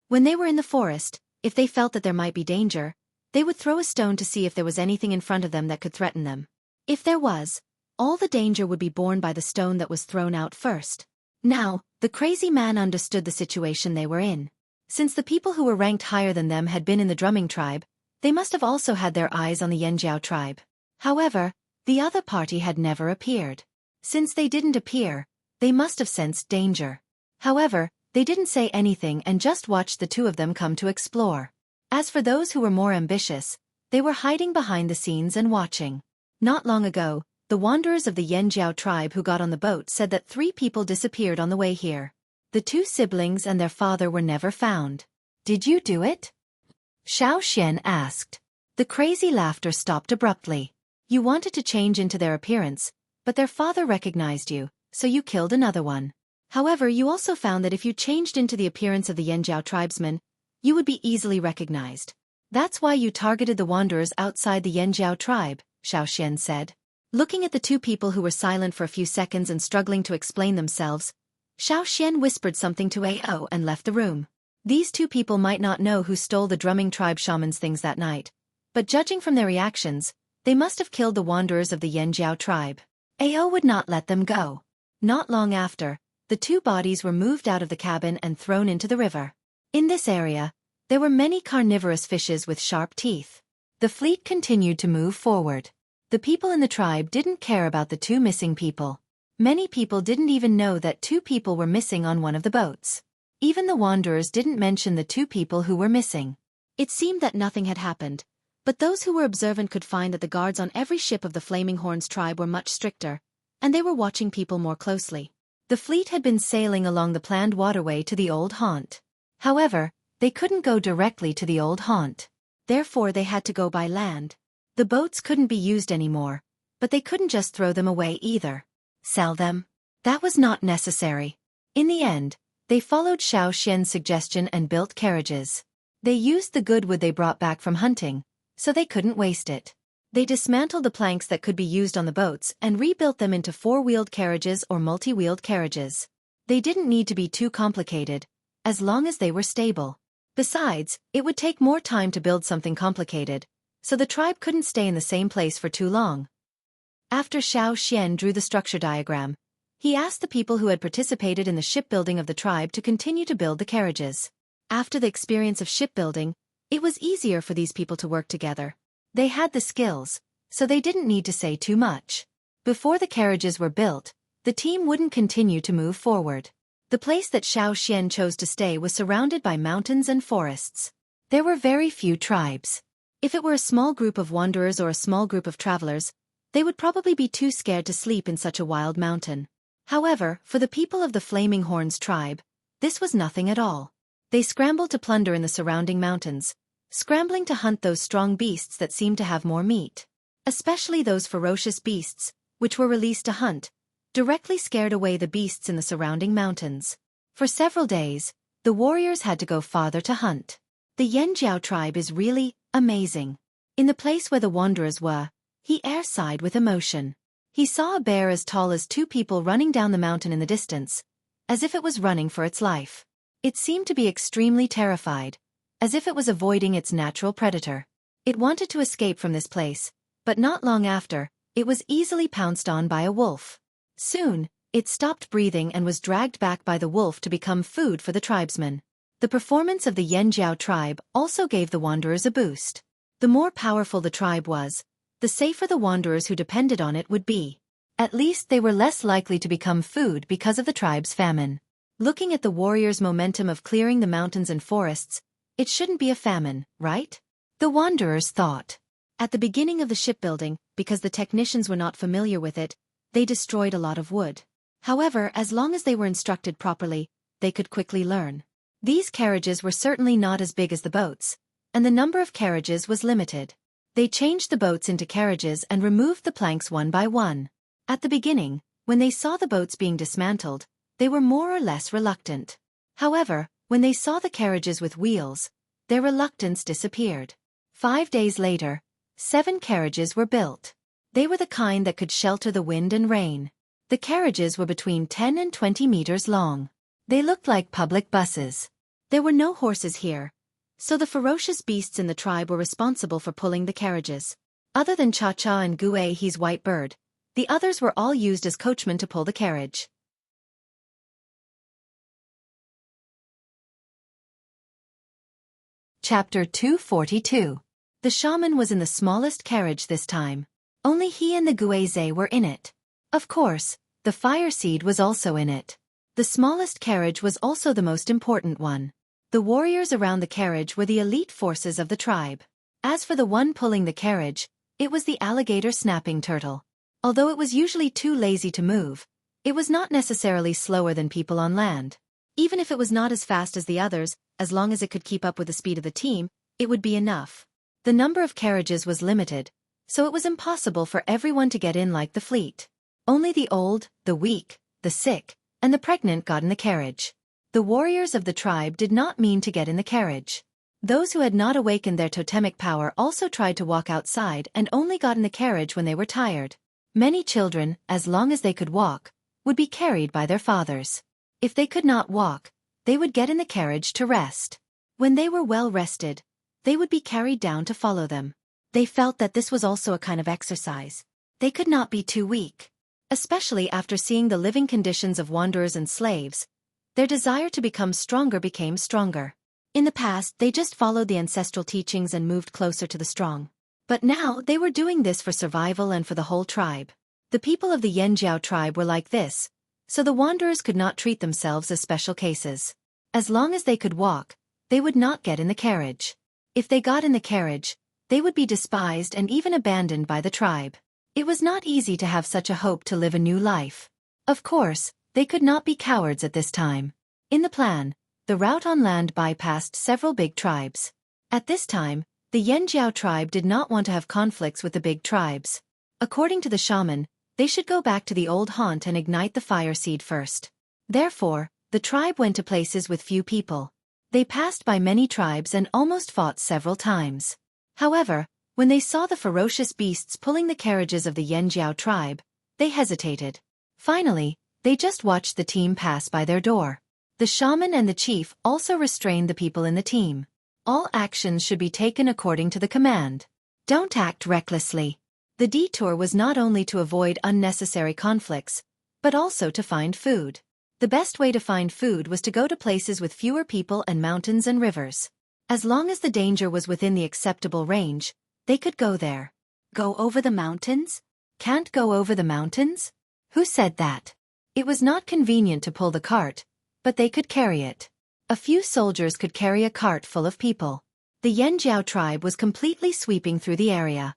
When they were in the forest, if they felt that there might be danger, they would throw a stone to see if there was anything in front of them that could threaten them. If there was, all the danger would be borne by the stone that was thrown out first. Now, the crazy man understood the situation they were in. Since the people who were ranked higher than them had been in the drumming tribe, they must have also had their eyes on the Yanjiao tribe. However, the other party had never appeared. Since they didn't appear, they must have sensed danger. However, they didn't say anything and just watched the two of them come to explore. As for those who were more ambitious, they were hiding behind the scenes and watching. Not long ago, the wanderers of the Yanjiao tribe who got on the boat said that 3 people disappeared on the way here. The 2 siblings and their father were never found. Did you do it? Xueqi asked. The crazy laughter stopped abruptly. You wanted to change into their appearance, but their father recognized you, so you killed another one. However, you also found that if you changed into the appearance of the Yanjiao tribesmen, you would be easily recognized. That's why you targeted the wanderers outside the Yanjiao tribe, Xueqi said. Looking at the 2 people who were silent for a few seconds and struggling to explain themselves, Xueqi whispered something to Ao and left the room. These 2 people might not know who stole the drumming tribe shaman's things that night, but judging from their reactions, they must have killed the wanderers of the Yanjiao tribe. Ao would not let them go. Not long after, the 2 bodies were moved out of the cabin and thrown into the river. In this area, there were many carnivorous fishes with sharp teeth. The fleet continued to move forward. The people in the tribe didn't care about the 2 missing people. Many people didn't even know that 2 people were missing on one of the boats. Even the wanderers didn't mention the 2 people who were missing. It seemed that nothing had happened, but those who were observant could find that the guards on every ship of the Flaming Horns tribe were much stricter, and they were watching people more closely. The fleet had been sailing along the planned waterway to the old haunt. However, they couldn't go directly to the old haunt. Therefore they had to go by land. The boats couldn't be used anymore, but they couldn't just throw them away either. Sell them? That was not necessary. In the end, they followed Xueqi's suggestion and built carriages. They used the good wood they brought back from hunting, so they couldn't waste it. They dismantled the planks that could be used on the boats and rebuilt them into 4-wheeled carriages or multi-wheeled carriages. They didn't need to be too complicated, as long as they were stable. Besides, it would take more time to build something complicated, so the tribe couldn't stay in the same place for too long. After Xiao Xian drew the structure diagram, he asked the people who had participated in the shipbuilding of the tribe to continue to build the carriages. After the experience of shipbuilding, it was easier for these people to work together. They had the skills, so they didn't need to say too much. Before the carriages were built, the team wouldn't continue to move forward. The place that Xiao Xian chose to stay was surrounded by mountains and forests. There were very few tribes. If it were a small group of wanderers or a small group of travelers, they would probably be too scared to sleep in such a wild mountain. However, for the people of the Flaming Horns tribe, this was nothing at all. They scrambled to plunder in the surrounding mountains, scrambling to hunt those strong beasts that seemed to have more meat. Especially those ferocious beasts, which were released to hunt, directly scared away the beasts in the surrounding mountains. For several days, the warriors had to go farther to hunt. The Yanjiao tribe is really amazing. In the place where the wanderers were, he sighed with emotion. He saw a bear as tall as two people running down the mountain in the distance, as if it was running for its life. It seemed to be extremely terrified, as if it was avoiding its natural predator. It wanted to escape from this place, but not long after, it was easily pounced on by a wolf. Soon, it stopped breathing and was dragged back by the wolf to become food for the tribesmen. The performance of the Yanjiao tribe also gave the wanderers a boost. The more powerful the tribe was, the safer the wanderers who depended on it would be. At least they were less likely to become food because of the tribe's famine. Looking at the warriors' momentum of clearing the mountains and forests, it shouldn't be a famine, right? The wanderers thought. At the beginning of the shipbuilding, because the technicians were not familiar with it, they destroyed a lot of wood. However, as long as they were instructed properly, they could quickly learn. These carriages were certainly not as big as the boats, and the number of carriages was limited. They changed the boats into carriages and removed the planks one by one. At the beginning, when they saw the boats being dismantled, they were more or less reluctant. However, when they saw the carriages with wheels, their reluctance disappeared. 5 days later, 7 carriages were built. They were the kind that could shelter the wind and rain. The carriages were between 10 and 20 meters long. They looked like public buses. There were no horses here, so the ferocious beasts in the tribe were responsible for pulling the carriages. Other than Cha-Cha and Xueqi's white bird, the others were all used as coachmen to pull the carriage. Chapter 242. The shaman was in the smallest carriage this time. Only he and the Gueze were in it. Of course, the fire seed was also in it. The smallest carriage was also the most important one. The warriors around the carriage were the elite forces of the tribe. As for the one pulling the carriage, it was the alligator snapping turtle. Although it was usually too lazy to move, it was not necessarily slower than people on land. Even if it was not as fast as the others, as long as it could keep up with the speed of the team, it would be enough. The number of carriages was limited, so it was impossible for everyone to get in like the fleet. Only the old, the weak, the sick, and the pregnant got in the carriage. The warriors of the tribe did not mean to get in the carriage. Those who had not awakened their totemic power also tried to walk outside and only got in the carriage when they were tired. Many children, as long as they could walk, would be carried by their fathers. If they could not walk, they would get in the carriage to rest. When they were well rested, they would be carried down to follow them. They felt that this was also a kind of exercise. They could not be too weak. Especially after seeing the living conditions of wanderers and slaves, their desire to become stronger became stronger. In the past, they just followed the ancestral teachings and moved closer to the strong. But now, they were doing this for survival and for the whole tribe. The people of the Yanjiao tribe were like this, so the wanderers could not treat themselves as special cases. As long as they could walk, they would not get in the carriage. If they got in the carriage, they would be despised and even abandoned by the tribe. It was not easy to have such a hope to live a new life. Of course, they could not be cowards at this time. In the plan, the route on land bypassed several big tribes. At this time, the Yanjiao tribe did not want to have conflicts with the big tribes. According to the shaman, they should go back to the old haunt and ignite the fire seed first. Therefore, the tribe went to places with few people. They passed by many tribes and almost fought several times. However, when they saw the ferocious beasts pulling the carriages of the Yanjiao tribe, they hesitated. Finally, they just watched the team pass by their door. The shaman and the chief also restrained the people in the team. All actions should be taken according to the command. Don't act recklessly. The detour was not only to avoid unnecessary conflicts, but also to find food. The best way to find food was to go to places with fewer people and mountains and rivers. As long as the danger was within the acceptable range, they could go there. Go over the mountains? Can't go over the mountains? Who said that? It was not convenient to pull the cart, but they could carry it. A few soldiers could carry a cart full of people. The Yanjiao tribe was completely sweeping through the area.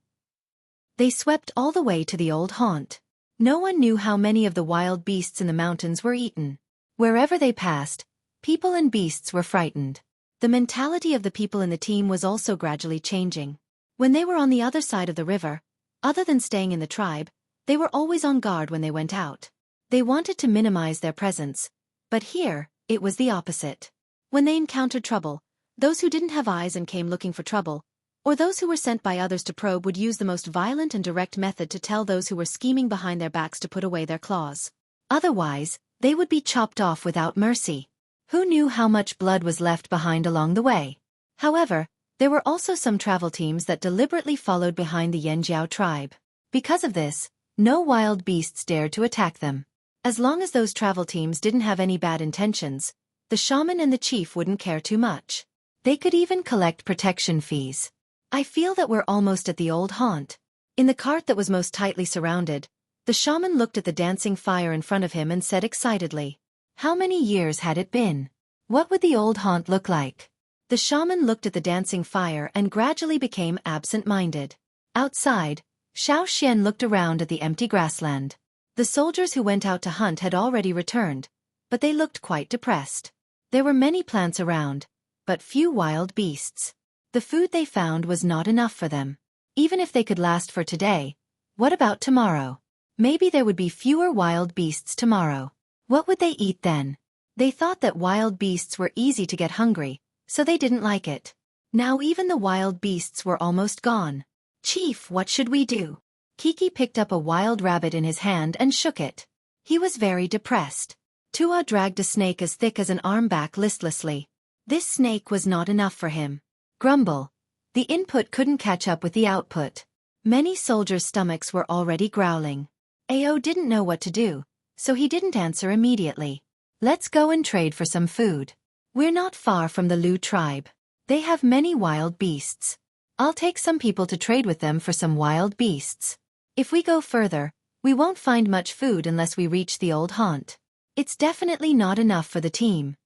They swept all the way to the old haunt. No one knew how many of the wild beasts in the mountains were eaten. Wherever they passed, people and beasts were frightened. The mentality of the people in the team was also gradually changing. When they were on the other side of the river, other than staying in the tribe, they were always on guard when they went out. They wanted to minimize their presence, but here, it was the opposite. When they encountered trouble, those who didn't have eyes and came looking for trouble, or those who were sent by others to probe would use the most violent and direct method to tell those who were scheming behind their backs to put away their claws. Otherwise, they would be chopped off without mercy. Who knew how much blood was left behind along the way? However, there were also some travel teams that deliberately followed behind the Yanjiao tribe. Because of this, no wild beasts dared to attack them. As long as those travel teams didn't have any bad intentions, the shaman and the chief wouldn't care too much. They could even collect protection fees. I feel that we're almost at the old haunt. In the cart that was most tightly surrounded, the shaman looked at the dancing fire in front of him and said excitedly, "How many years had it been? What would the old haunt look like?" The shaman looked at the dancing fire and gradually became absent-minded. Outside, Xueqi looked around at the empty grassland. The soldiers who went out to hunt had already returned, but they looked quite depressed. There were many plants around, but few wild beasts. The food they found was not enough for them. Even if they could last for today, what about tomorrow? Maybe there would be fewer wild beasts tomorrow. What would they eat then? They thought that wild beasts were easy to get hungry, so they didn't like it. Now even the wild beasts were almost gone. "Chief, what should we do?" Xueqi picked up a wild rabbit in his hand and shook it. He was very depressed. Tua dragged a snake as thick as an arm back listlessly. This snake was not enough for him. Grumble. The input couldn't catch up with the output. Many soldiers' stomachs were already growling. Ao didn't know what to do, so he didn't answer immediately. "Let's go and trade for some food. We're not far from the Lu tribe. They have many wild beasts. I'll take some people to trade with them for some wild beasts. If we go further, we won't find much food unless we reach the old haunt. It's definitely not enough for the team,"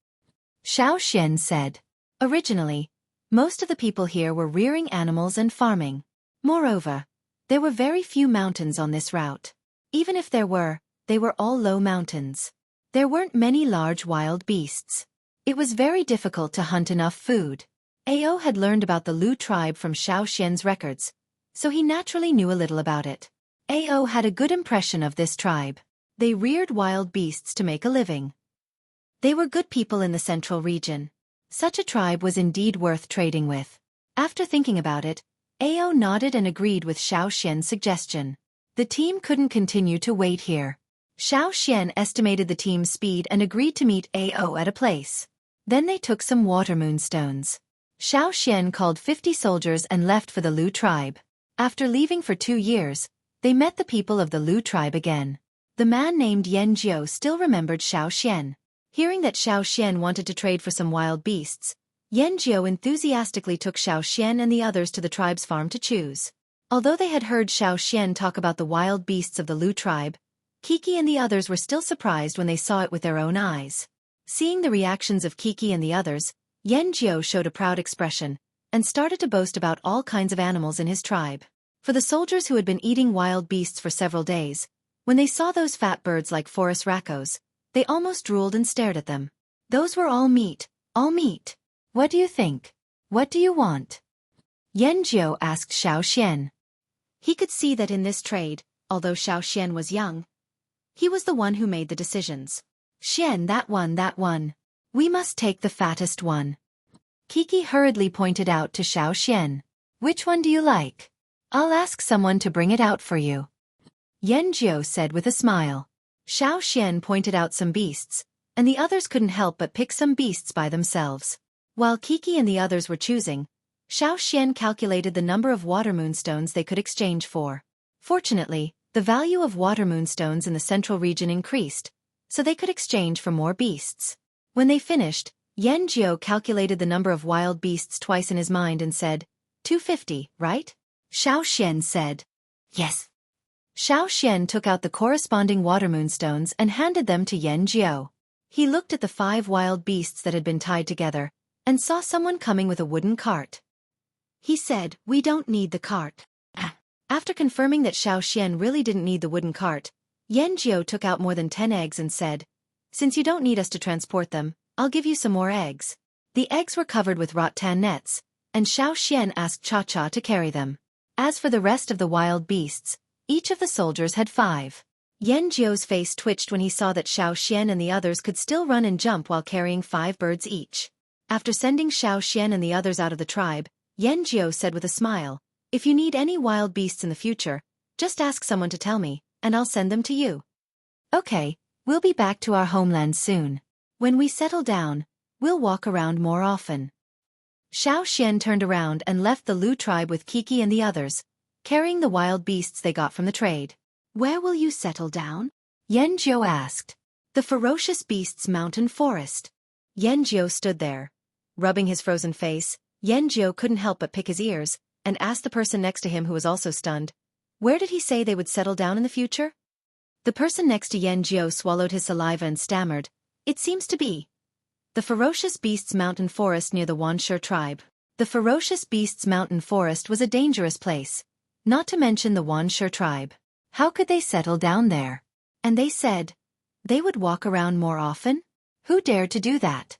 Xueqi said. Originally, most of the people here were rearing animals and farming. Moreover, there were very few mountains on this route. Even if there were, they were all low mountains. There weren't many large wild beasts. It was very difficult to hunt enough food. Ao had learned about the Lu tribe from Xueqi's records, so he naturally knew a little about it. Ao had a good impression of this tribe. They reared wild beasts to make a living. They were good people in the central region. Such a tribe was indeed worth trading with. After thinking about it, Ao nodded and agreed with Xueqi's suggestion. The team couldn't continue to wait here. Xueqi estimated the team's speed and agreed to meet Ao at a place. Then they took some water moonstones. Xueqi called 50 soldiers and left for the Lu tribe. After leaving for 2 years, they met the people of the Lu tribe again. The man named Yan Jiao still remembered Xueqi. Hearing that Xueqi wanted to trade for some wild beasts, Yan Jiao enthusiastically took Xueqi and the others to the tribe's farm to choose. Although they had heard Xueqi talk about the wild beasts of the Lu tribe, Xueqi and the others were still surprised when they saw it with their own eyes. Seeing the reactions of Xueqi and the others, Yan Jiao showed a proud expression, and started to boast about all kinds of animals in his tribe. For the soldiers who had been eating wild beasts for several days, when they saw those fat birds like forest raccoons, they almost drooled and stared at them. "Those were all meat, all meat. What do you think? What do you want?" Yan Jiao asked Xueqi. He could see that in this trade, although Xueqi was young, he was the one who made the decisions. "Xian, that one. We must take the fattest one." Xueqi hurriedly pointed out to Xueqi. "Which one do you like? I'll ask someone to bring it out for you," Yan Jiao said with a smile. Xueqi pointed out some beasts, and the others couldn't help but pick some beasts by themselves. While Xueqi and the others were choosing, Xiao Xian calculated the number of water moonstones they could exchange for. Fortunately, the value of water moonstones in the central region increased, so they could exchange for more beasts. When they finished, Yan Jiao calculated the number of wild beasts twice in his mind and said, 250, right? Xiao Xian said, yes. Xiao Xian took out the corresponding water moonstones and handed them to Yan Jiao. He looked at the 5 wild beasts that had been tied together, and saw someone coming with a wooden cart. He said, we don't need the cart. After confirming that Xiao Xian really didn't need the wooden cart, Yan Jiao took out more than 10 eggs and said, since you don't need us to transport them, I'll give you some more eggs. The eggs were covered with rattan nets, and Xiao Xian asked Cha Cha to carry them. As for the rest of the wild beasts, each of the soldiers had 5. Yan Jiao's face twitched when he saw that Xiao Xian and the others could still run and jump while carrying 5 birds each. After sending Xiao Xian and the others out of the tribe, Yan Jiao said with a smile, if you need any wild beasts in the future, just ask someone to tell me, and I'll send them to you. Okay, we'll be back to our homeland soon. When we settle down, we'll walk around more often. Xiao Xian turned around and left the Lu tribe with Xueqi and the others, carrying the wild beasts they got from the trade. Where will you settle down? Yan Jiao asked. The ferocious beasts' mountain forest. Yan Jiao stood there. Rubbing his frozen face, Yan Jiao couldn't help but pick his ears, and asked the person next to him who was also stunned, where did he say they would settle down in the future? The person next to Yan Jiao swallowed his saliva and stammered, it seems to be the ferocious beasts' mountain forest near the Wanshi tribe. The ferocious beasts' mountain forest was a dangerous place, not to mention the Wanshi tribe. How could they settle down there? And they said they would walk around more often? Who dared to do that?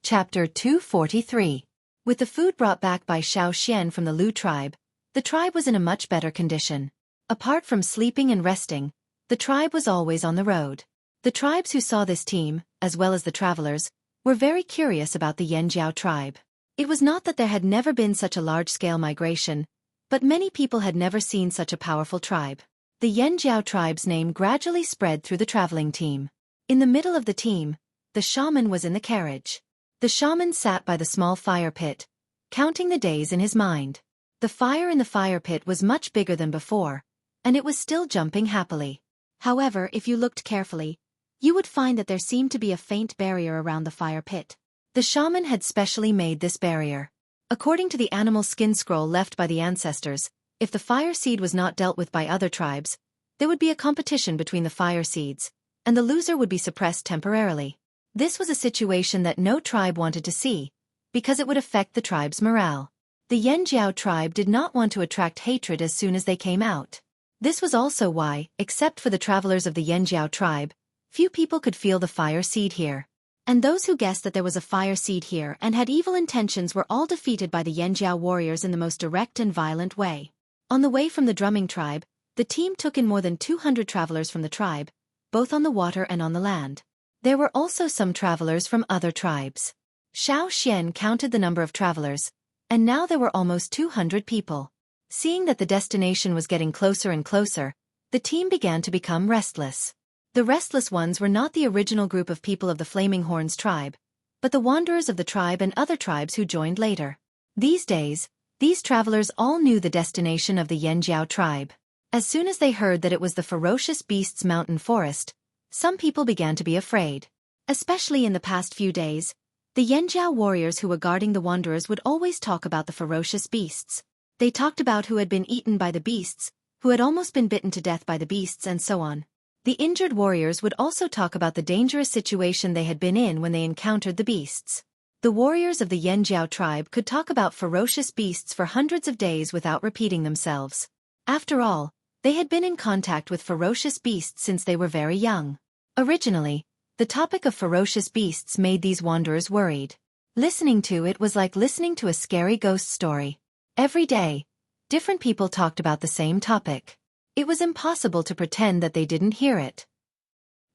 Chapter 243. With the food brought back by Xiao Xian from the Lu tribe, the tribe was in a much better condition. Apart from sleeping and resting, the tribe was always on the road. The tribes who saw this team, as well as the travelers, were very curious about the Yanjiao tribe. It was not that there had never been such a large-scale migration, but many people had never seen such a powerful tribe. The Yanjiao tribe's name gradually spread through the traveling team. In the middle of the team, the shaman was in the carriage. The shaman sat by the small fire pit, counting the days in his mind. The fire in the fire pit was much bigger than before, and it was still jumping happily. However, if you looked carefully, you would find that there seemed to be a faint barrier around the fire pit. The shaman had specially made this barrier. According to the animal skin scroll left by the ancestors, if the fire seed was not dealt with by other tribes, there would be a competition between the fire seeds, and the loser would be suppressed temporarily. This was a situation that no tribe wanted to see, because it would affect the tribe's morale. The Yanjiao tribe did not want to attract hatred as soon as they came out. This was also why, except for the travelers of the Yanjiao tribe, few people could feel the fire seed here. And those who guessed that there was a fire seed here and had evil intentions were all defeated by the Yanjiao warriors in the most direct and violent way. On the way from the drumming tribe, the team took in more than 200 travelers from the tribe, both on the water and on the land. There were also some travelers from other tribes. Xiao Xian counted the number of travelers, and now there were almost 200 people. Seeing that the destination was getting closer and closer, the team began to become restless. The restless ones were not the original group of people of the Flaming Horns tribe, but the wanderers of the tribe and other tribes who joined later. These days, these travelers all knew the destination of the Yanjiao tribe. As soon as they heard that it was the ferocious beasts' mountain forest, some people began to be afraid. Especially in the past few days, the Yanjiao warriors who were guarding the wanderers would always talk about the ferocious beasts. They talked about who had been eaten by the beasts, who had almost been bitten to death by the beasts, and so on. The injured warriors would also talk about the dangerous situation they had been in when they encountered the beasts. The warriors of the Yanjiao tribe could talk about ferocious beasts for hundreds of days without repeating themselves. After all, they had been in contact with ferocious beasts since they were very young. Originally, the topic of ferocious beasts made these wanderers worried. Listening to it was like listening to a scary ghost story. Every day, different people talked about the same topic. It was impossible to pretend that they didn't hear it.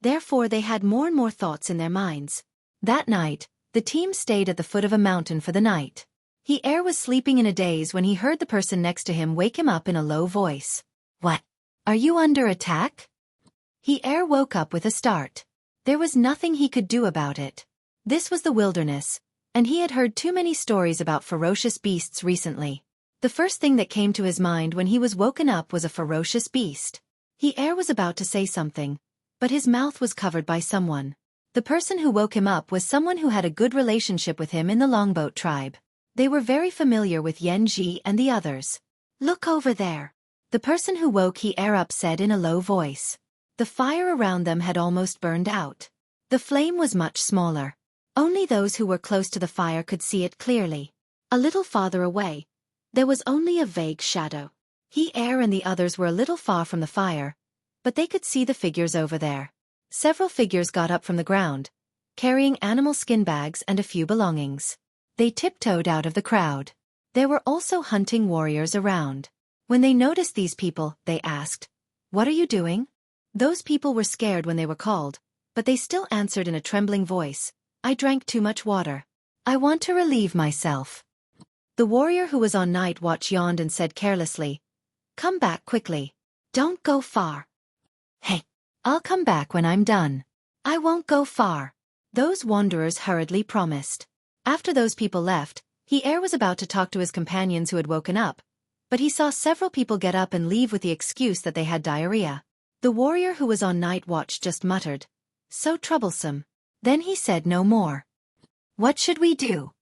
Therefore, they had more and more thoughts in their minds. That night, the team stayed at the foot of a mountain for the night. He was sleeping in a daze when he heard the person next to him wake him up in a low voice. What? Are you under attack? He woke up with a start. There was nothing he could do about it. This was the wilderness, and he had heard too many stories about ferocious beasts recently. The first thing that came to his mind when he was woken up was a ferocious beast. He was about to say something, but his mouth was covered by someone. The person who woke him up was someone who had a good relationship with him in the Longboat tribe. They were very familiar with Xueqi and the others. "Look over there," the person who woke he up said in a low voice. The fire around them had almost burned out. The flame was much smaller. Only those who were close to the fire could see it clearly. A little farther away, there was only a vague shadow. He and the others were a little far from the fire, but they could see the figures over there. Several figures got up from the ground, carrying animal skin bags and a few belongings. They tiptoed out of the crowd. There were also hunting warriors around. When they noticed these people, they asked, "What are you doing?" Those people were scared when they were called, but they still answered in a trembling voice, "I drank too much water. I want to relieve myself." The warrior who was on night watch yawned and said carelessly, "Come back quickly. Don't go far." "Hey, I'll come back when I'm done. I won't go far." Those wanderers hurriedly promised. After those people left, he was about to talk to his companions who had woken up, but he saw several people get up and leave with the excuse that they had diarrhea. The warrior who was on night watch just muttered, "So troublesome." Then he said no more. "What should we do?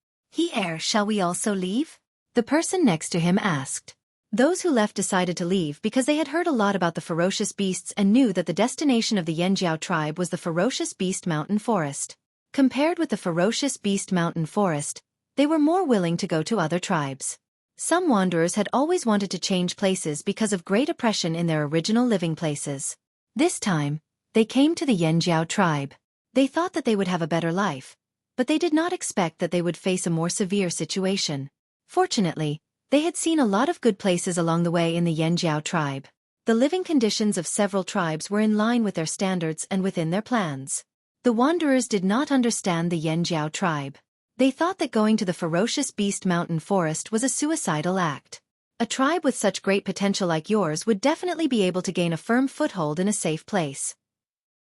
Shall we also leave?" the person next to him asked. Those who left decided to leave because they had heard a lot about the ferocious beasts and knew that the destination of the Yanjiao tribe was the ferocious beast mountain forest. Compared with the ferocious beast mountain forest, they were more willing to go to other tribes. Some wanderers had always wanted to change places because of great oppression in their original living places. This time, they came to the Yanjiao tribe. They thought that they would have a better life, but they did not expect that they would face a more severe situation. Fortunately, they had seen a lot of good places along the way in the Yanjiao tribe. The living conditions of several tribes were in line with their standards and within their plans. The wanderers did not understand the Yanjiao tribe. They thought that going to the ferocious beast mountain forest was a suicidal act. A tribe with such great potential like yours would definitely be able to gain a firm foothold in a safe place.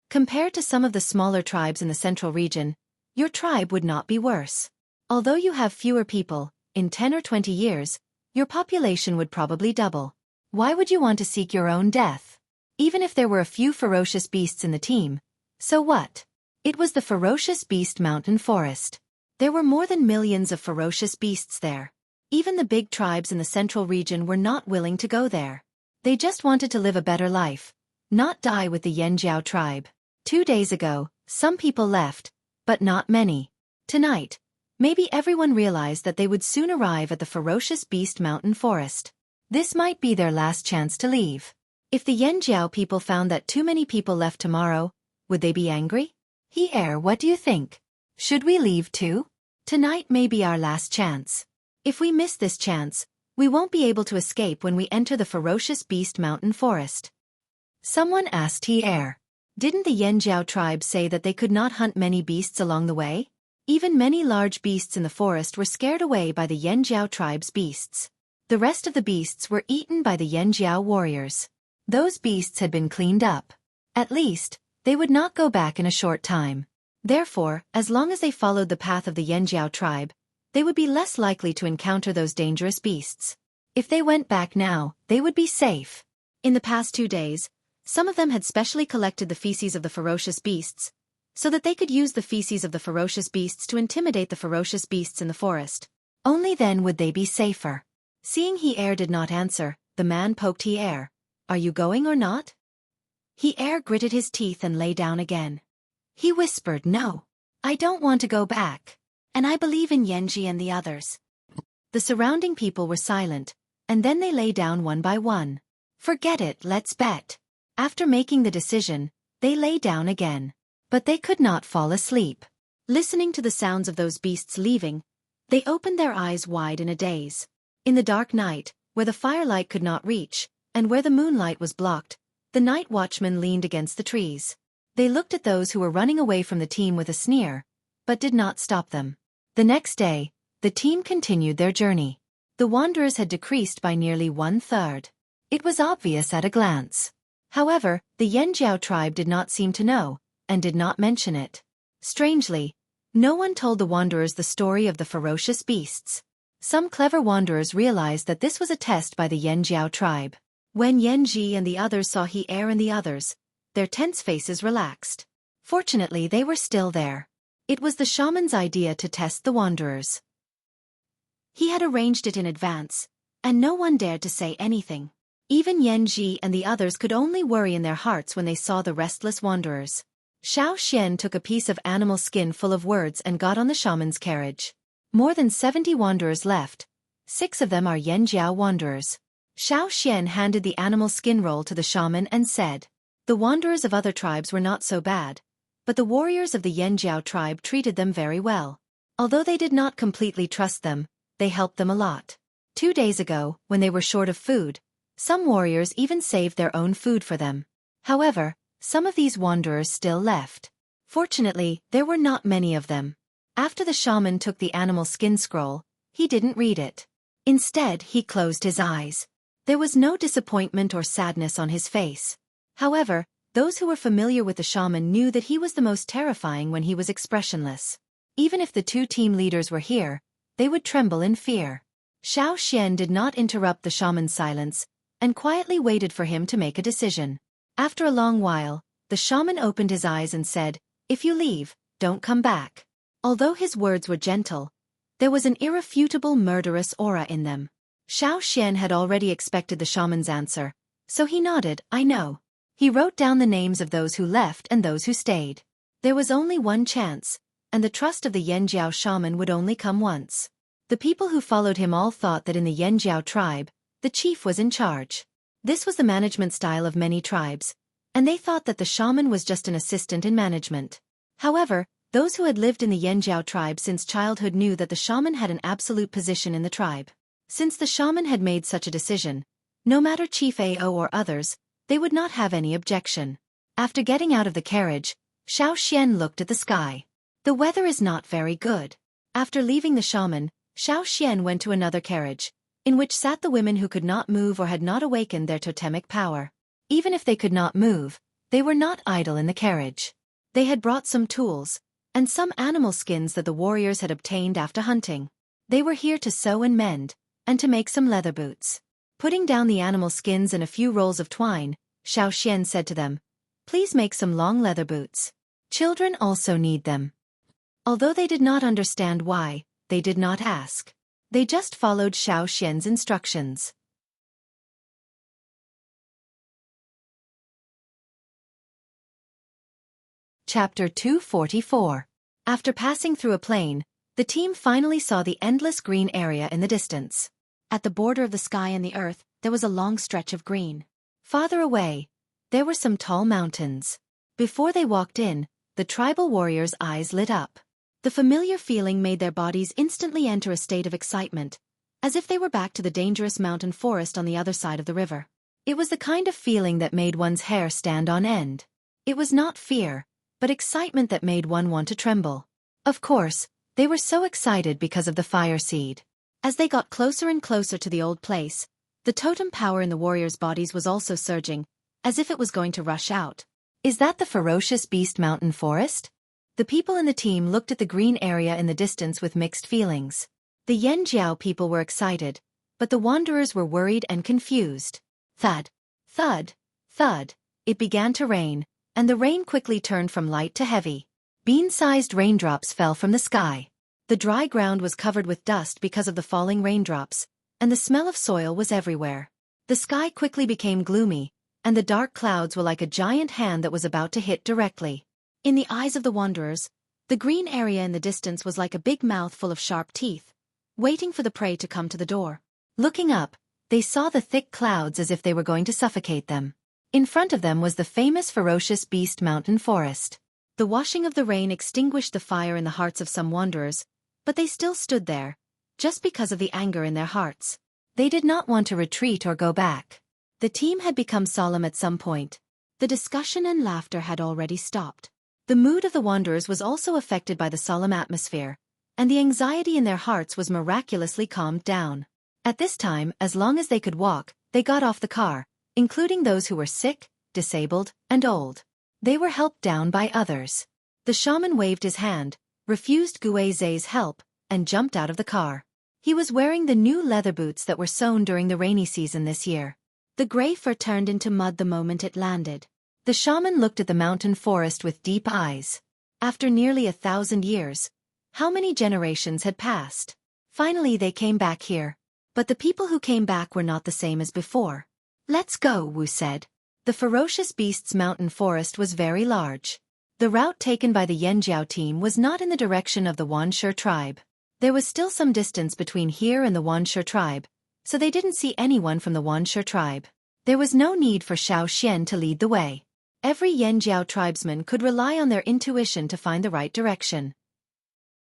Compared to some of the smaller tribes in the central region, your tribe would not be worse. Although you have fewer people, in 10 or 20 years, your population would probably double. Why would you want to seek your own death? Even if there were a few ferocious beasts in the team, so what? It was the ferocious beast mountain forest. There were more than millions of ferocious beasts there. Even the big tribes in the central region were not willing to go there. They just wanted to live a better life, not die with the Yanjiao tribe. 2 days ago, some people left, but not many. Tonight, maybe everyone realized that they would soon arrive at the ferocious beast mountain forest. This might be their last chance to leave. If the Yanjiao people found that too many people left tomorrow, would they be angry? What do you think? Should we leave too? Tonight may be our last chance. If we miss this chance, we won't be able to escape when we enter the ferocious beast mountain forest. Someone asked Didn't the Yanjiao tribe say that they could not hunt many beasts along the way? Even many large beasts in the forest were scared away by the Yanjiao tribe's beasts. The rest of the beasts were eaten by the Yanjiao warriors. Those beasts had been cleaned up. At least, they would not go back in a short time. Therefore, as long as they followed the path of the Yanjiao tribe, they would be less likely to encounter those dangerous beasts. If they went back now, they would be safe. In the past 2 days, some of them had specially collected the feces of the ferocious beasts, so that they could use the feces of the ferocious beasts to intimidate the ferocious beasts in the forest. Only then would they be safer. Seeing did not answer, the man poked Are you going or not? Gritted his teeth and lay down again. He whispered, No. I don't want to go back. And I believe in Xueqi and the others. The surrounding people were silent, and then they lay down one by one. Forget it, let's bet. After making the decision, they lay down again. But they could not fall asleep. Listening to the sounds of those beasts leaving, they opened their eyes wide in a daze. In the dark night, where the firelight could not reach, and where the moonlight was blocked, the night watchman leaned against the trees. They looked at those who were running away from the team with a sneer, but did not stop them. The next day, the team continued their journey. The wanderers had decreased by nearly 1/3. It was obvious at a glance. However, the Yanjiao tribe did not seem to know, and did not mention it. Strangely, no one told the wanderers the story of the ferocious beasts. Some clever wanderers realized that this was a test by the Yanjiao tribe. When Yanji and the others saw He Er and the others, their tense faces relaxed. Fortunately, they were still there. It was the shaman's idea to test the wanderers. He had arranged it in advance, and no one dared to say anything. Even Yanji and the others could only worry in their hearts when they saw the restless wanderers. Xiao Xian took a piece of animal skin full of words and got on the shaman's carriage. More than 70 wanderers left. 6 of them are Yanjiao wanderers. Xiao Xian handed the animal skin roll to the shaman and said, "The wanderers of other tribes were not so bad, but the warriors of the Yanjiao tribe treated them very well. Although they did not completely trust them, they helped them a lot. 2 days ago, when they were short of food, some warriors even saved their own food for them. However, some of these wanderers still left. Fortunately, there were not many of them." After the shaman took the animal skin scroll, he didn't read it. Instead, he closed his eyes. There was no disappointment or sadness on his face. However, those who were familiar with the shaman knew that he was the most terrifying when he was expressionless. Even if the 2 team leaders were here, they would tremble in fear. Xiao Xian did not interrupt the shaman's silence, and quietly waited for him to make a decision. After a long while, the shaman opened his eyes and said, "If you leave, don't come back." Although his words were gentle, there was an irrefutable murderous aura in them. Xiao Xian had already expected the shaman's answer, so he nodded, "I know." He wrote down the names of those who left and those who stayed. There was only one chance, and the trust of the Yanjiao shaman would only come once. The people who followed him all thought that in the Yanjiao tribe, the chief was in charge. This was the management style of many tribes, and they thought that the shaman was just an assistant in management. However, those who had lived in the Yanjiao tribe since childhood knew that the shaman had an absolute position in the tribe. Since the shaman had made such a decision, no matter Chief Ao or others, they would not have any objection. After getting out of the carriage, Xiao Xian looked at the sky. The weather is not very good. After leaving the shaman, Xiao Xian went to another carriage, in which sat the women who could not move or had not awakened their totemic power. Even if they could not move, they were not idle in the carriage. They had brought some tools, and some animal skins that the warriors had obtained after hunting. They were here to sew and mend, and to make some leather boots. Putting down the animal skins and a few rolls of twine, Xiao Xian said to them, "Please make some long leather boots. Children also need them." Although they did not understand why, they did not ask. They just followed Xiao Xian's instructions. Chapter 244. After passing through a plain, the team finally saw the endless green area in the distance. At the border of the sky and the earth, there was a long stretch of green. Farther away, there were some tall mountains. Before they walked in, the tribal warriors' eyes lit up. The familiar feeling made their bodies instantly enter a state of excitement, as if they were back to the dangerous mountain forest on the other side of the river. It was the kind of feeling that made one's hair stand on end. It was not fear, but excitement that made one want to tremble. Of course, they were so excited because of the fire seed. As they got closer and closer to the old place, the totem power in the warriors' bodies was also surging, as if it was going to rush out. Is that the ferocious beast mountain forest? The people in the team looked at the green area in the distance with mixed feelings. The Yanjiao people were excited, but the wanderers were worried and confused. Thud, thud, thud. It began to rain, and the rain quickly turned from light to heavy. Bean-sized raindrops fell from the sky. The dry ground was covered with dust because of the falling raindrops, and the smell of soil was everywhere. The sky quickly became gloomy, and the dark clouds were like a giant hand that was about to hit directly. In the eyes of the wanderers, the green area in the distance was like a big mouth full of sharp teeth, waiting for the prey to come to the door. Looking up, they saw the thick clouds as if they were going to suffocate them. In front of them was the famous ferocious beast mountain forest. The washing of the rain extinguished the fire in the hearts of some wanderers, but they still stood there, just because of the anger in their hearts. They did not want to retreat or go back. The team had become solemn at some point. The discussion and laughter had already stopped. The mood of the wanderers was also affected by the solemn atmosphere, and the anxiety in their hearts was miraculously calmed down. At this time, as long as they could walk, they got off the car, including those who were sick, disabled, and old. They were helped down by others. The shaman waved his hand, refused Guizei's help, and jumped out of the car. He was wearing the new leather boots that were sewn during the rainy season this year. The gray fur turned into mud the moment it landed. The shaman looked at the mountain forest with deep eyes. After nearly 1,000 years, how many generations had passed? Finally they came back here. But the people who came back were not the same as before. "Let's go," Wu said. The ferocious beast's mountain forest was very large. The route taken by the Yanjiao team was not in the direction of the Wanshe tribe. There was still some distance between here and the Wanshe tribe, so they didn't see anyone from the Wanshe tribe. There was no need for Xiao to lead the way. Every Yanjiao tribesman could rely on their intuition to find the right direction.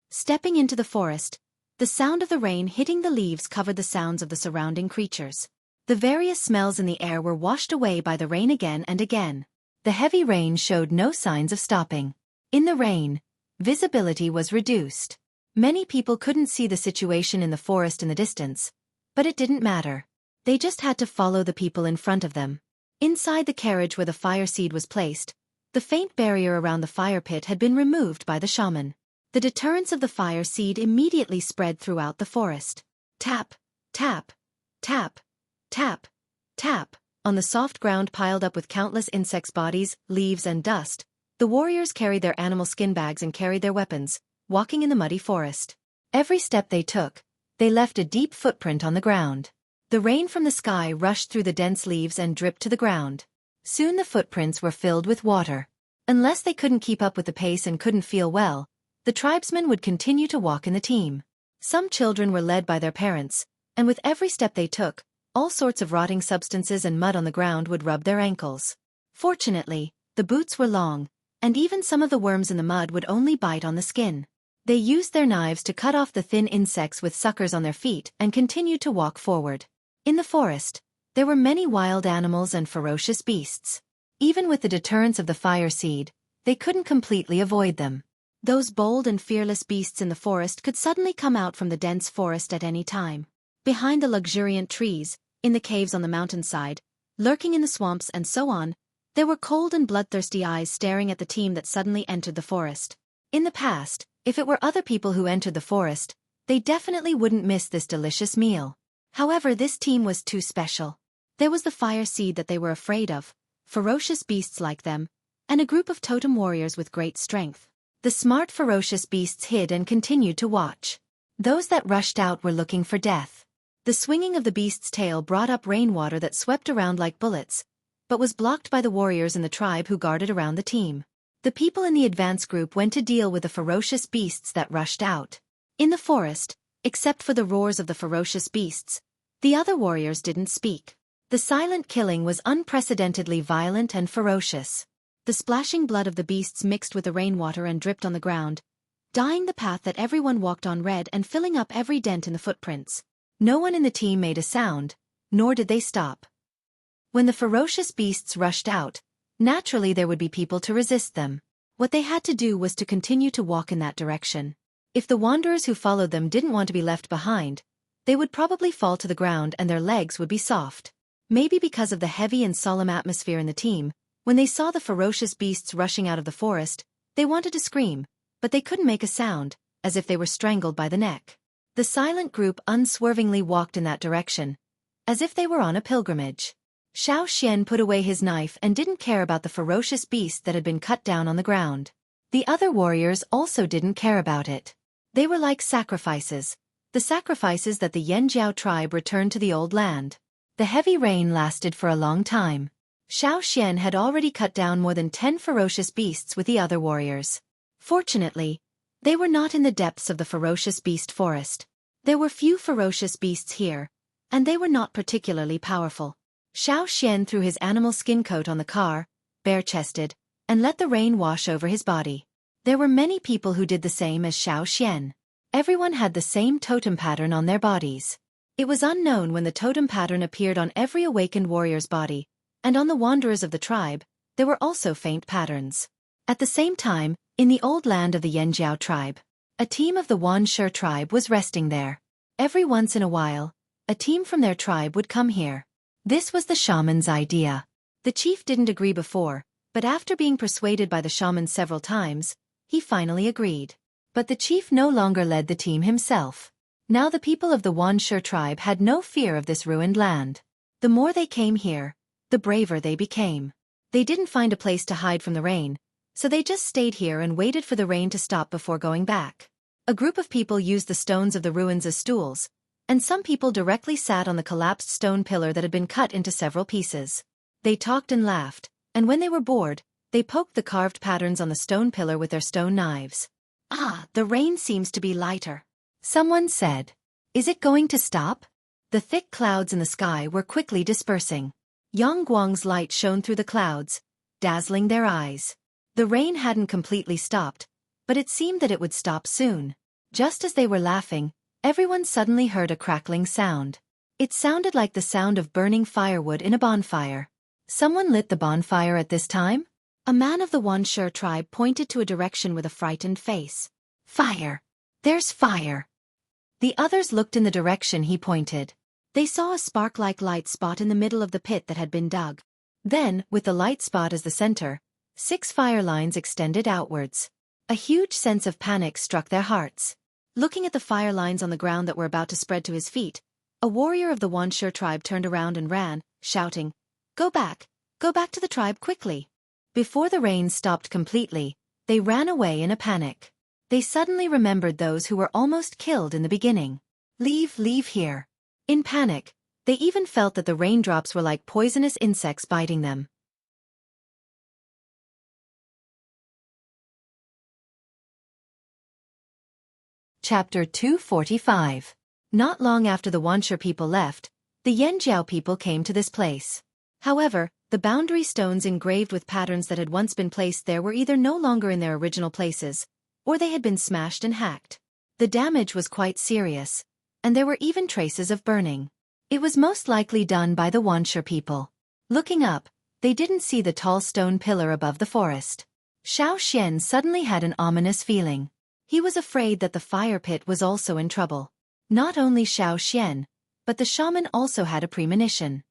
Stepping into the forest, the sound of the rain hitting the leaves covered the sounds of the surrounding creatures. The various smells in the air were washed away by the rain again and again. The heavy rain showed no signs of stopping. In the rain, visibility was reduced. Many people couldn't see the situation in the forest in the distance, but it didn't matter. They just had to follow the people in front of them. Inside the carriage where the fire seed was placed, the faint barrier around the fire pit had been removed by the shaman. The deterrence of the fire seed immediately spread throughout the forest. Tap, tap, tap, tap, tap. On the soft ground piled up with countless insects' bodies, leaves and dust, the warriors carried their animal skin bags and carried their weapons, walking in the muddy forest. Every step they took, they left a deep footprint on the ground. The rain from the sky rushed through the dense leaves and dripped to the ground. Soon the footprints were filled with water. Unless they couldn't keep up with the pace and couldn't feel well, the tribesmen would continue to walk in the team. Some children were led by their parents, and with every step they took, all sorts of rotting substances and mud on the ground would rub their ankles. Fortunately, the boots were long, and even some of the worms in the mud would only bite on the skin. They used their knives to cut off the thin insects with suckers on their feet and continued to walk forward. In the forest, there were many wild animals and ferocious beasts. Even with the deterrence of the fire seed, they couldn't completely avoid them. Those bold and fearless beasts in the forest could suddenly come out from the dense forest at any time. Behind the luxuriant trees, in the caves on the mountainside, lurking in the swamps and so on, there were cold and bloodthirsty eyes staring at the team that suddenly entered the forest. In the past, if it were other people who entered the forest, they definitely wouldn't miss this delicious meal. However, this team was too special. There was the fire seed that they were afraid of, ferocious beasts like them, and a group of totem warriors with great strength. The smart ferocious beasts hid and continued to watch. Those that rushed out were looking for death. The swinging of the beast's tail brought up rainwater that swept around like bullets, but was blocked by the warriors in the tribe who guarded around the team. The people in the advance group went to deal with the ferocious beasts that rushed out. In the forest, except for the roars of the ferocious beasts, the other warriors didn't speak. The silent killing was unprecedentedly violent and ferocious. The splashing blood of the beasts mixed with the rainwater and dripped on the ground, dyeing the path that everyone walked on red and filling up every dent in the footprints. No one in the team made a sound, nor did they stop. When the ferocious beasts rushed out, naturally there would be people to resist them. What they had to do was to continue to walk in that direction. If the wanderers who followed them didn't want to be left behind, they would probably fall to the ground and their legs would be soft. Maybe because of the heavy and solemn atmosphere in the team, when they saw the ferocious beasts rushing out of the forest, they wanted to scream, but they couldn't make a sound, as if they were strangled by the neck. The silent group unswervingly walked in that direction, as if they were on a pilgrimage. Xiao put away his knife and didn't care about the ferocious beast that had been cut down on the ground. The other warriors also didn't care about it. They were like sacrifices, the sacrifices that the Yanjiao tribe returned to the old land. The heavy rain lasted for a long time. Xiao had already cut down more than 10 ferocious beasts with the other warriors. Fortunately, they were not in the depths of the ferocious beast forest. There were few ferocious beasts here, and they were not particularly powerful. Xiao threw his animal skin coat on the car, bare-chested, and let the rain wash over his body. There were many people who did the same as Xiao. Everyone had the same totem pattern on their bodies. It was unknown when the totem pattern appeared on every awakened warrior's body, and on the wanderers of the tribe, there were also faint patterns. At the same time, in the old land of the Yanjiao tribe, a team of the Wanshe tribe was resting there. Every once in a while, a team from their tribe would come here. This was the shaman's idea. The chief didn't agree before, But after being persuaded by the shaman several times, he finally agreed. But the chief no longer led the team himself. Now the people of the Xueqi tribe had no fear of this ruined land. The more they came here, the braver they became. They didn't find a place to hide from the rain, so they just stayed here and waited for the rain to stop before going back. A group of people used the stones of the ruins as stools, and some people directly sat on the collapsed stone pillar that had been cut into several pieces. They talked and laughed, and when they were bored, they poked the carved patterns on the stone pillar with their stone knives. "Ah, the rain seems to be lighter," someone said. "Is it going to stop?" The thick clouds in the sky were quickly dispersing. Yangguang's light shone through the clouds, dazzling their eyes. The rain hadn't completely stopped, but it seemed that it would stop soon. Just as they were laughing, everyone suddenly heard a crackling sound. It sounded like the sound of burning firewood in a bonfire. Someone lit the bonfire at this time? A man of the Xueqi tribe pointed to a direction with a frightened face. "Fire! There's fire!" The others looked in the direction he pointed. They saw a spark-like light spot in the middle of the pit that had been dug. Then, with the light spot as the center, 6 fire lines extended outwards. A huge sense of panic struck their hearts. Looking at the fire lines on the ground that were about to spread to his feet, a warrior of the Xueqi tribe turned around and ran, shouting, Go back to the tribe quickly." Before the rain stopped completely, they ran away in a panic. They suddenly remembered those who were almost killed in the beginning. Leave here." In panic, they even felt that the raindrops were like poisonous insects biting them. Chapter 245. Not long after the Xueqi people left, the Yanjiao people came to this place. However, the boundary stones engraved with patterns that had once been placed there were either no longer in their original places, or they had been smashed and hacked. The damage was quite serious, and there were even traces of burning. It was most likely done by the Xueqi people. Looking up, they didn't see the tall stone pillar above the forest. Xueqi suddenly had an ominous feeling. He was afraid that the fire pit was also in trouble. Not only Xueqi, but the shaman also had a premonition.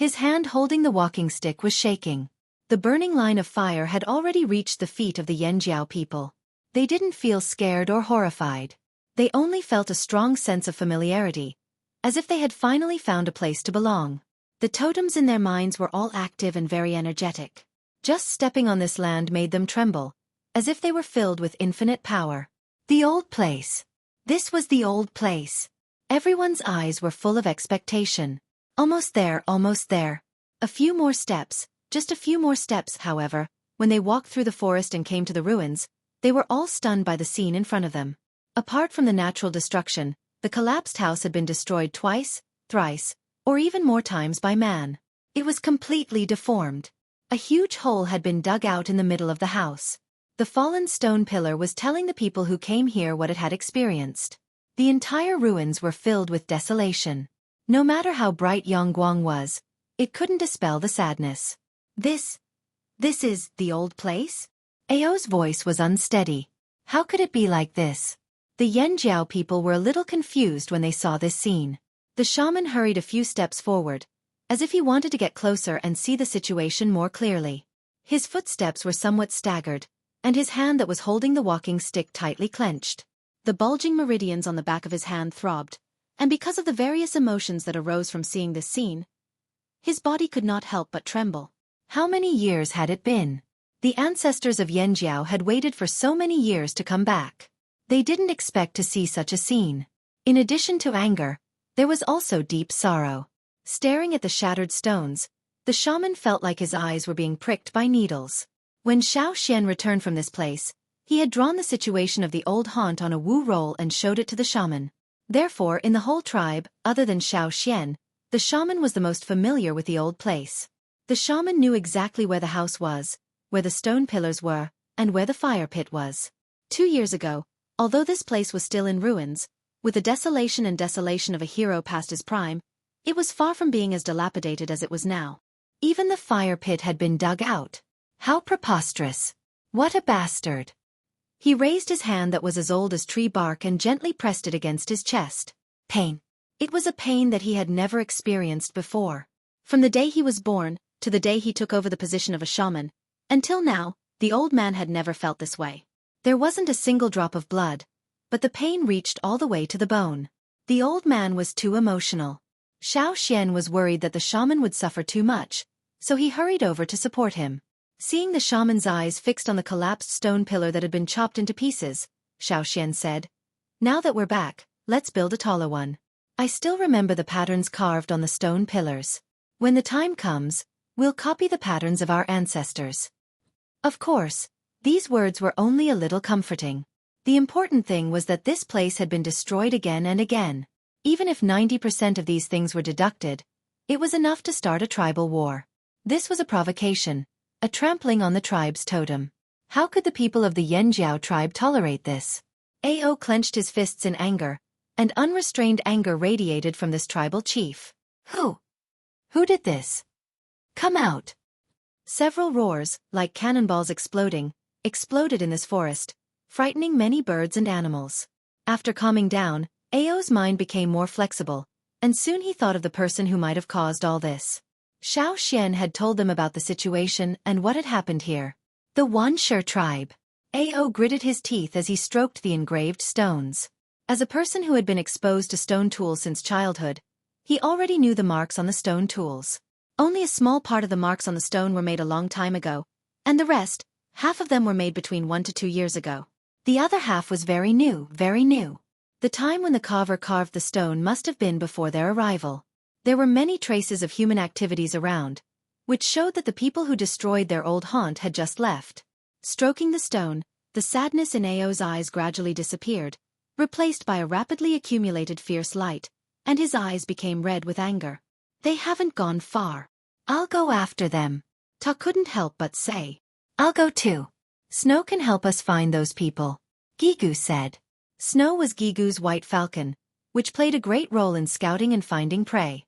His hand holding the walking stick was shaking. The burning line of fire had already reached the feet of the Yanjiao people. They didn't feel scared or horrified. They only felt a strong sense of familiarity, as if they had finally found a place to belong. The totems in their minds were all active and very energetic. Just stepping on this land made them tremble, as if they were filled with infinite power. The old place. This was the old place. Everyone's eyes were full of expectation. Almost there. A few more steps, just a few more steps, however. When they walked through the forest and came to the ruins, they were all stunned by the scene in front of them. Apart from the natural destruction, the collapsed house had been destroyed twice, thrice, or even more times by man. It was completely deformed. A huge hole had been dug out in the middle of the house. The fallen stone pillar was telling the people who came here what it had experienced. The entire ruins were filled with desolation. No matter how bright Yangguang was, it couldn't dispel the sadness. This is the old place? Ao's voice was unsteady. How could it be like this? The Yanjiao people were a little confused when they saw this scene. The shaman hurried a few steps forward, as if he wanted to get closer and see the situation more clearly. His footsteps were somewhat staggered, and his hand that was holding the walking stick tightly clenched. The bulging meridians on the back of his hand throbbed, and because of the various emotions that arose from seeing this scene, his body could not help but tremble. How many years had it been? The ancestors of Yanjiao had waited for so many years to come back. They didn't expect to see such a scene. In addition to anger, there was also deep sorrow. Staring at the shattered stones, the shaman felt like his eyes were being pricked by needles. When Xueqi returned from this place, he had drawn the situation of the old haunt on a wu roll and showed it to the shaman. Therefore, in the whole tribe, other than Xueqi, the shaman was the most familiar with the old place. The shaman knew exactly where the house was, where the stone pillars were, and where the fire pit was. 2 years ago, although this place was still in ruins, with the desolation of a hero past his prime, it was far from being as dilapidated as it was now. Even the fire pit had been dug out. How preposterous! What a bastard! He raised his hand that was as old as tree bark and gently pressed it against his chest. Pain. It was a pain that he had never experienced before. From the day he was born, to the day he took over the position of a shaman, Until now, the old man had never felt this way. There wasn't a single drop of blood, but the pain reached all the way to the bone. The old man was too emotional. Xueqi was worried that the shaman would suffer too much, so he hurried over to support him. Seeing the shaman's eyes fixed on the collapsed stone pillar that had been chopped into pieces, Xueqi said, "Now that we're back, let's build a taller one. I still remember the patterns carved on the stone pillars. When the time comes, we'll copy the patterns of our ancestors." Of course, these words were only a little comforting. The important thing was that this place had been destroyed again and again. Even if 90% of these things were deducted, it was enough to start a tribal war. This was a provocation, a trampling on the tribe's totem. How could the people of the Yanjiao tribe tolerate this? Ao clenched his fists in anger, and unrestrained anger radiated from this tribal chief. Who did this? Come out! Several roars, like cannonballs exploded in this forest, frightening many birds and animals. After calming down, Ao's mind became more flexible, and soon he thought of the person who might have caused all this. Xueqi had told them about the situation and what had happened here. The Wanshi tribe. Ao gritted his teeth as he stroked the engraved stones. As a person who had been exposed to stone tools since childhood, he already knew the marks on the stone tools. Only a small part of the marks on the stone were made a long time ago, and the rest, half of them were made between 1 to 2 years ago. The other half was very new, very new. The time when the carver carved the stone must have been before their arrival. There were many traces of human activities around, which showed that the people who destroyed their old haunt had just left. Stroking the stone, the sadness in Ao's eyes gradually disappeared, replaced by a rapidly accumulated fierce light, and his eyes became red with anger. They haven't gone far. I'll go after them. Ta couldn't help but say. I'll go too. Snow can help us find those people, Gigu said. Snow was Gigu's white falcon, which played a great role in scouting and finding prey.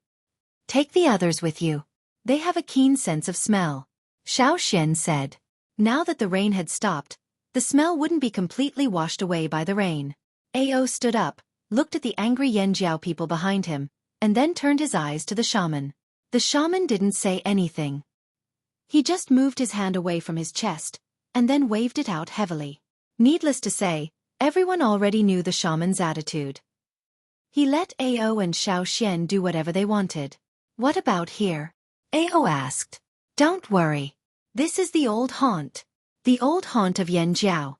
Take the others with you. They have a keen sense of smell, Xueqi said. Now that the rain had stopped, the smell wouldn't be completely washed away by the rain. Ao stood up, looked at the angry Yanjiao people behind him, and then turned his eyes to the shaman. The shaman didn't say anything. He just moved his hand away from his chest, and then waved it out heavily. Needless to say, everyone already knew the shaman's attitude. He let Ao and Xueqi do whatever they wanted. What about here? Ao asked. Don't worry. This is the old haunt. The old haunt of Yanjiao.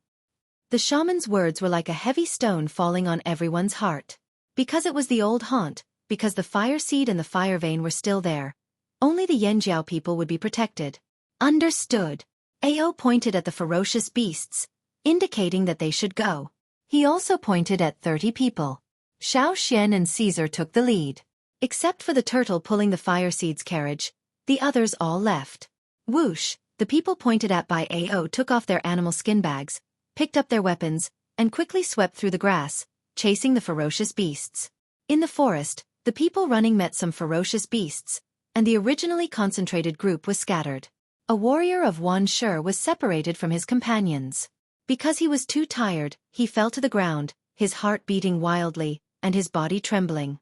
The shaman's words were like a heavy stone falling on everyone's heart. Because it was the old haunt, because the fire seed and the fire vein were still there, only the Yanjiao people would be protected. Understood. Ao pointed at the ferocious beasts, indicating that they should go. He also pointed at 30 people. Xueqi and Caesar took the lead. Except for the turtle pulling the fire seed's carriage, the others all left. Whoosh, the people pointed at by Ao took off their animal skin bags, picked up their weapons, and quickly swept through the grass, chasing the ferocious beasts. In the forest, the people running met some ferocious beasts, and the originally concentrated group was scattered. A warrior of Wanshi was separated from his companions. Because he was too tired, he fell to the ground, his heart beating wildly, and his body trembling.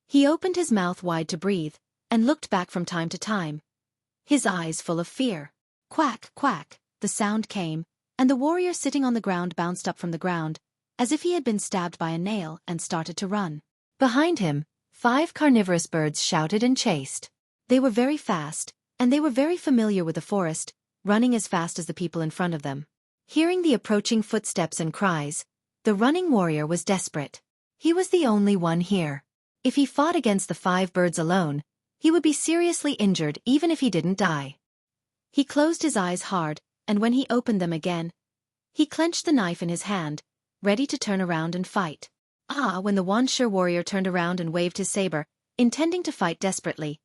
He opened his mouth wide to breathe, and looked back from time to time, his eyes full of fear. Quack, quack, the sound came, and the warrior sitting on the ground bounced up from the ground, as if he had been stabbed by a nail, and started to run. Behind him, 5 carnivorous birds shouted and chased. They were very fast, and they were very familiar with the forest, running as fast as the people in front of them. Hearing the approaching footsteps and cries, the running warrior was desperate. He was the only one here. If he fought against the 5 birds alone, he would be seriously injured even if he didn't die. He closed his eyes hard, and when he opened them again, he clenched the knife in his hand, ready to turn around and fight. When the Wanshi warrior turned around and waved his saber, intending to fight desperately,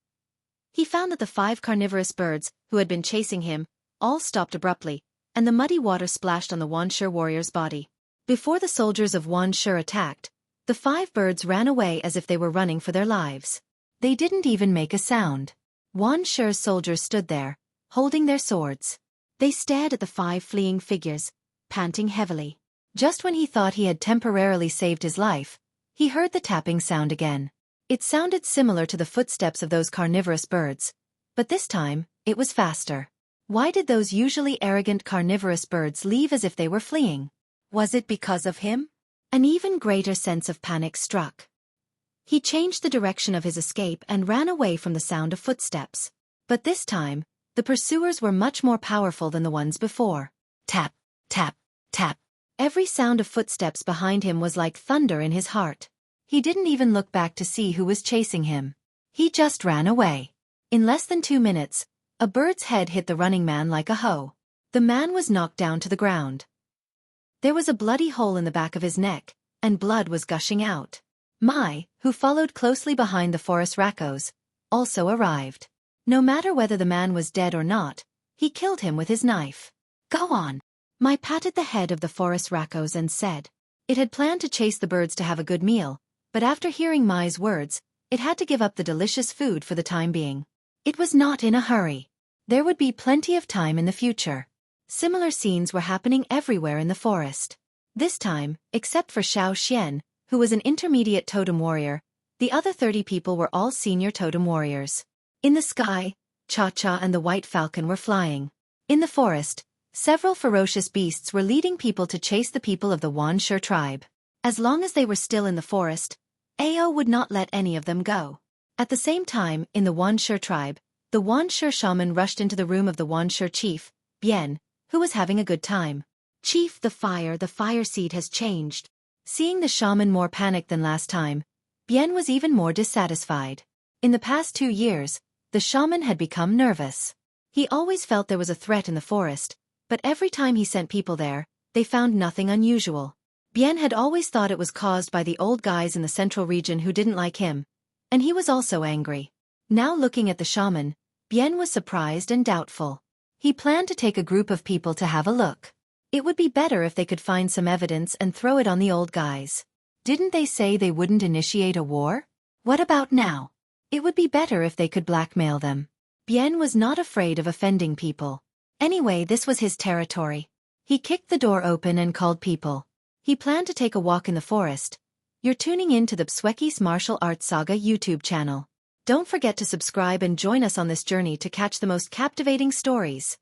he found that the 5 carnivorous birds, who had been chasing him, all stopped abruptly, and the muddy water splashed on the Wanshi warrior's body. Before the soldiers of Wanshi attacked, the 5 birds ran away as if they were running for their lives. They didn't even make a sound. Wanshi's soldiers stood there, holding their swords. They stared at the 5 fleeing figures, panting heavily. Just when he thought he had temporarily saved his life, he heard the tapping sound again. It sounded similar to the footsteps of those carnivorous birds, but this time, it was faster. Why did those usually arrogant carnivorous birds leave as if they were fleeing? Was it because of him? An even greater sense of panic struck. He changed the direction of his escape and ran away from the sound of footsteps. But this time, the pursuers were much more powerful than the ones before. Tap, tap, tap. Every sound of footsteps behind him was like thunder in his heart. He didn't even look back to see who was chasing him. He just ran away. In less than 2 minutes, a bird's head hit the running man like a hoe. The man was knocked down to the ground. There was a bloody hole in the back of his neck, and blood was gushing out. Mai, who followed closely behind the forest Rakos, also arrived. No matter whether the man was dead or not, he killed him with his knife. Go on. Mai patted the head of the forest Rakos and said. It had planned to chase the birds to have a good meal, but after hearing Mai's words, it had to give up the delicious food for the time being. It was not in a hurry. There would be plenty of time in the future. Similar scenes were happening everywhere in the forest. This time, except for Xiao Xian, who was an intermediate totem warrior, the other 30 people were all senior totem warriors. In the sky, Cha-Cha and the white falcon were flying. In the forest, several ferocious beasts were leading people to chase the people of the Wanshi tribe. As long as they were still in the forest, Ao would not let any of them go. At the same time, in the Wanshi tribe, the Wanshi shaman rushed into the room of the Wanshi chief, Bian, who was having a good time. Chief, the fire seed has changed. Seeing the shaman more panicked than last time, Bian was even more dissatisfied. In the past 2 years, the shaman had become nervous. He always felt there was a threat in the forest, but every time he sent people there, they found nothing unusual. Bian had always thought it was caused by the old guys in the central region who didn't like him, and he was also angry. Now looking at the shaman, Bian was surprised and doubtful. He planned to take a group of people to have a look. It would be better if they could find some evidence and throw it on the old guys. Didn't they say they wouldn't initiate a war? What about now? It would be better if they could blackmail them. Bian was not afraid of offending people. Anyway, this was his territory. He kicked the door open and called people. He planned to take a walk in the forest. You're tuning in to the Xueqi's Martial Arts Saga YouTube channel. Don't forget to subscribe and join us on this journey to catch the most captivating stories.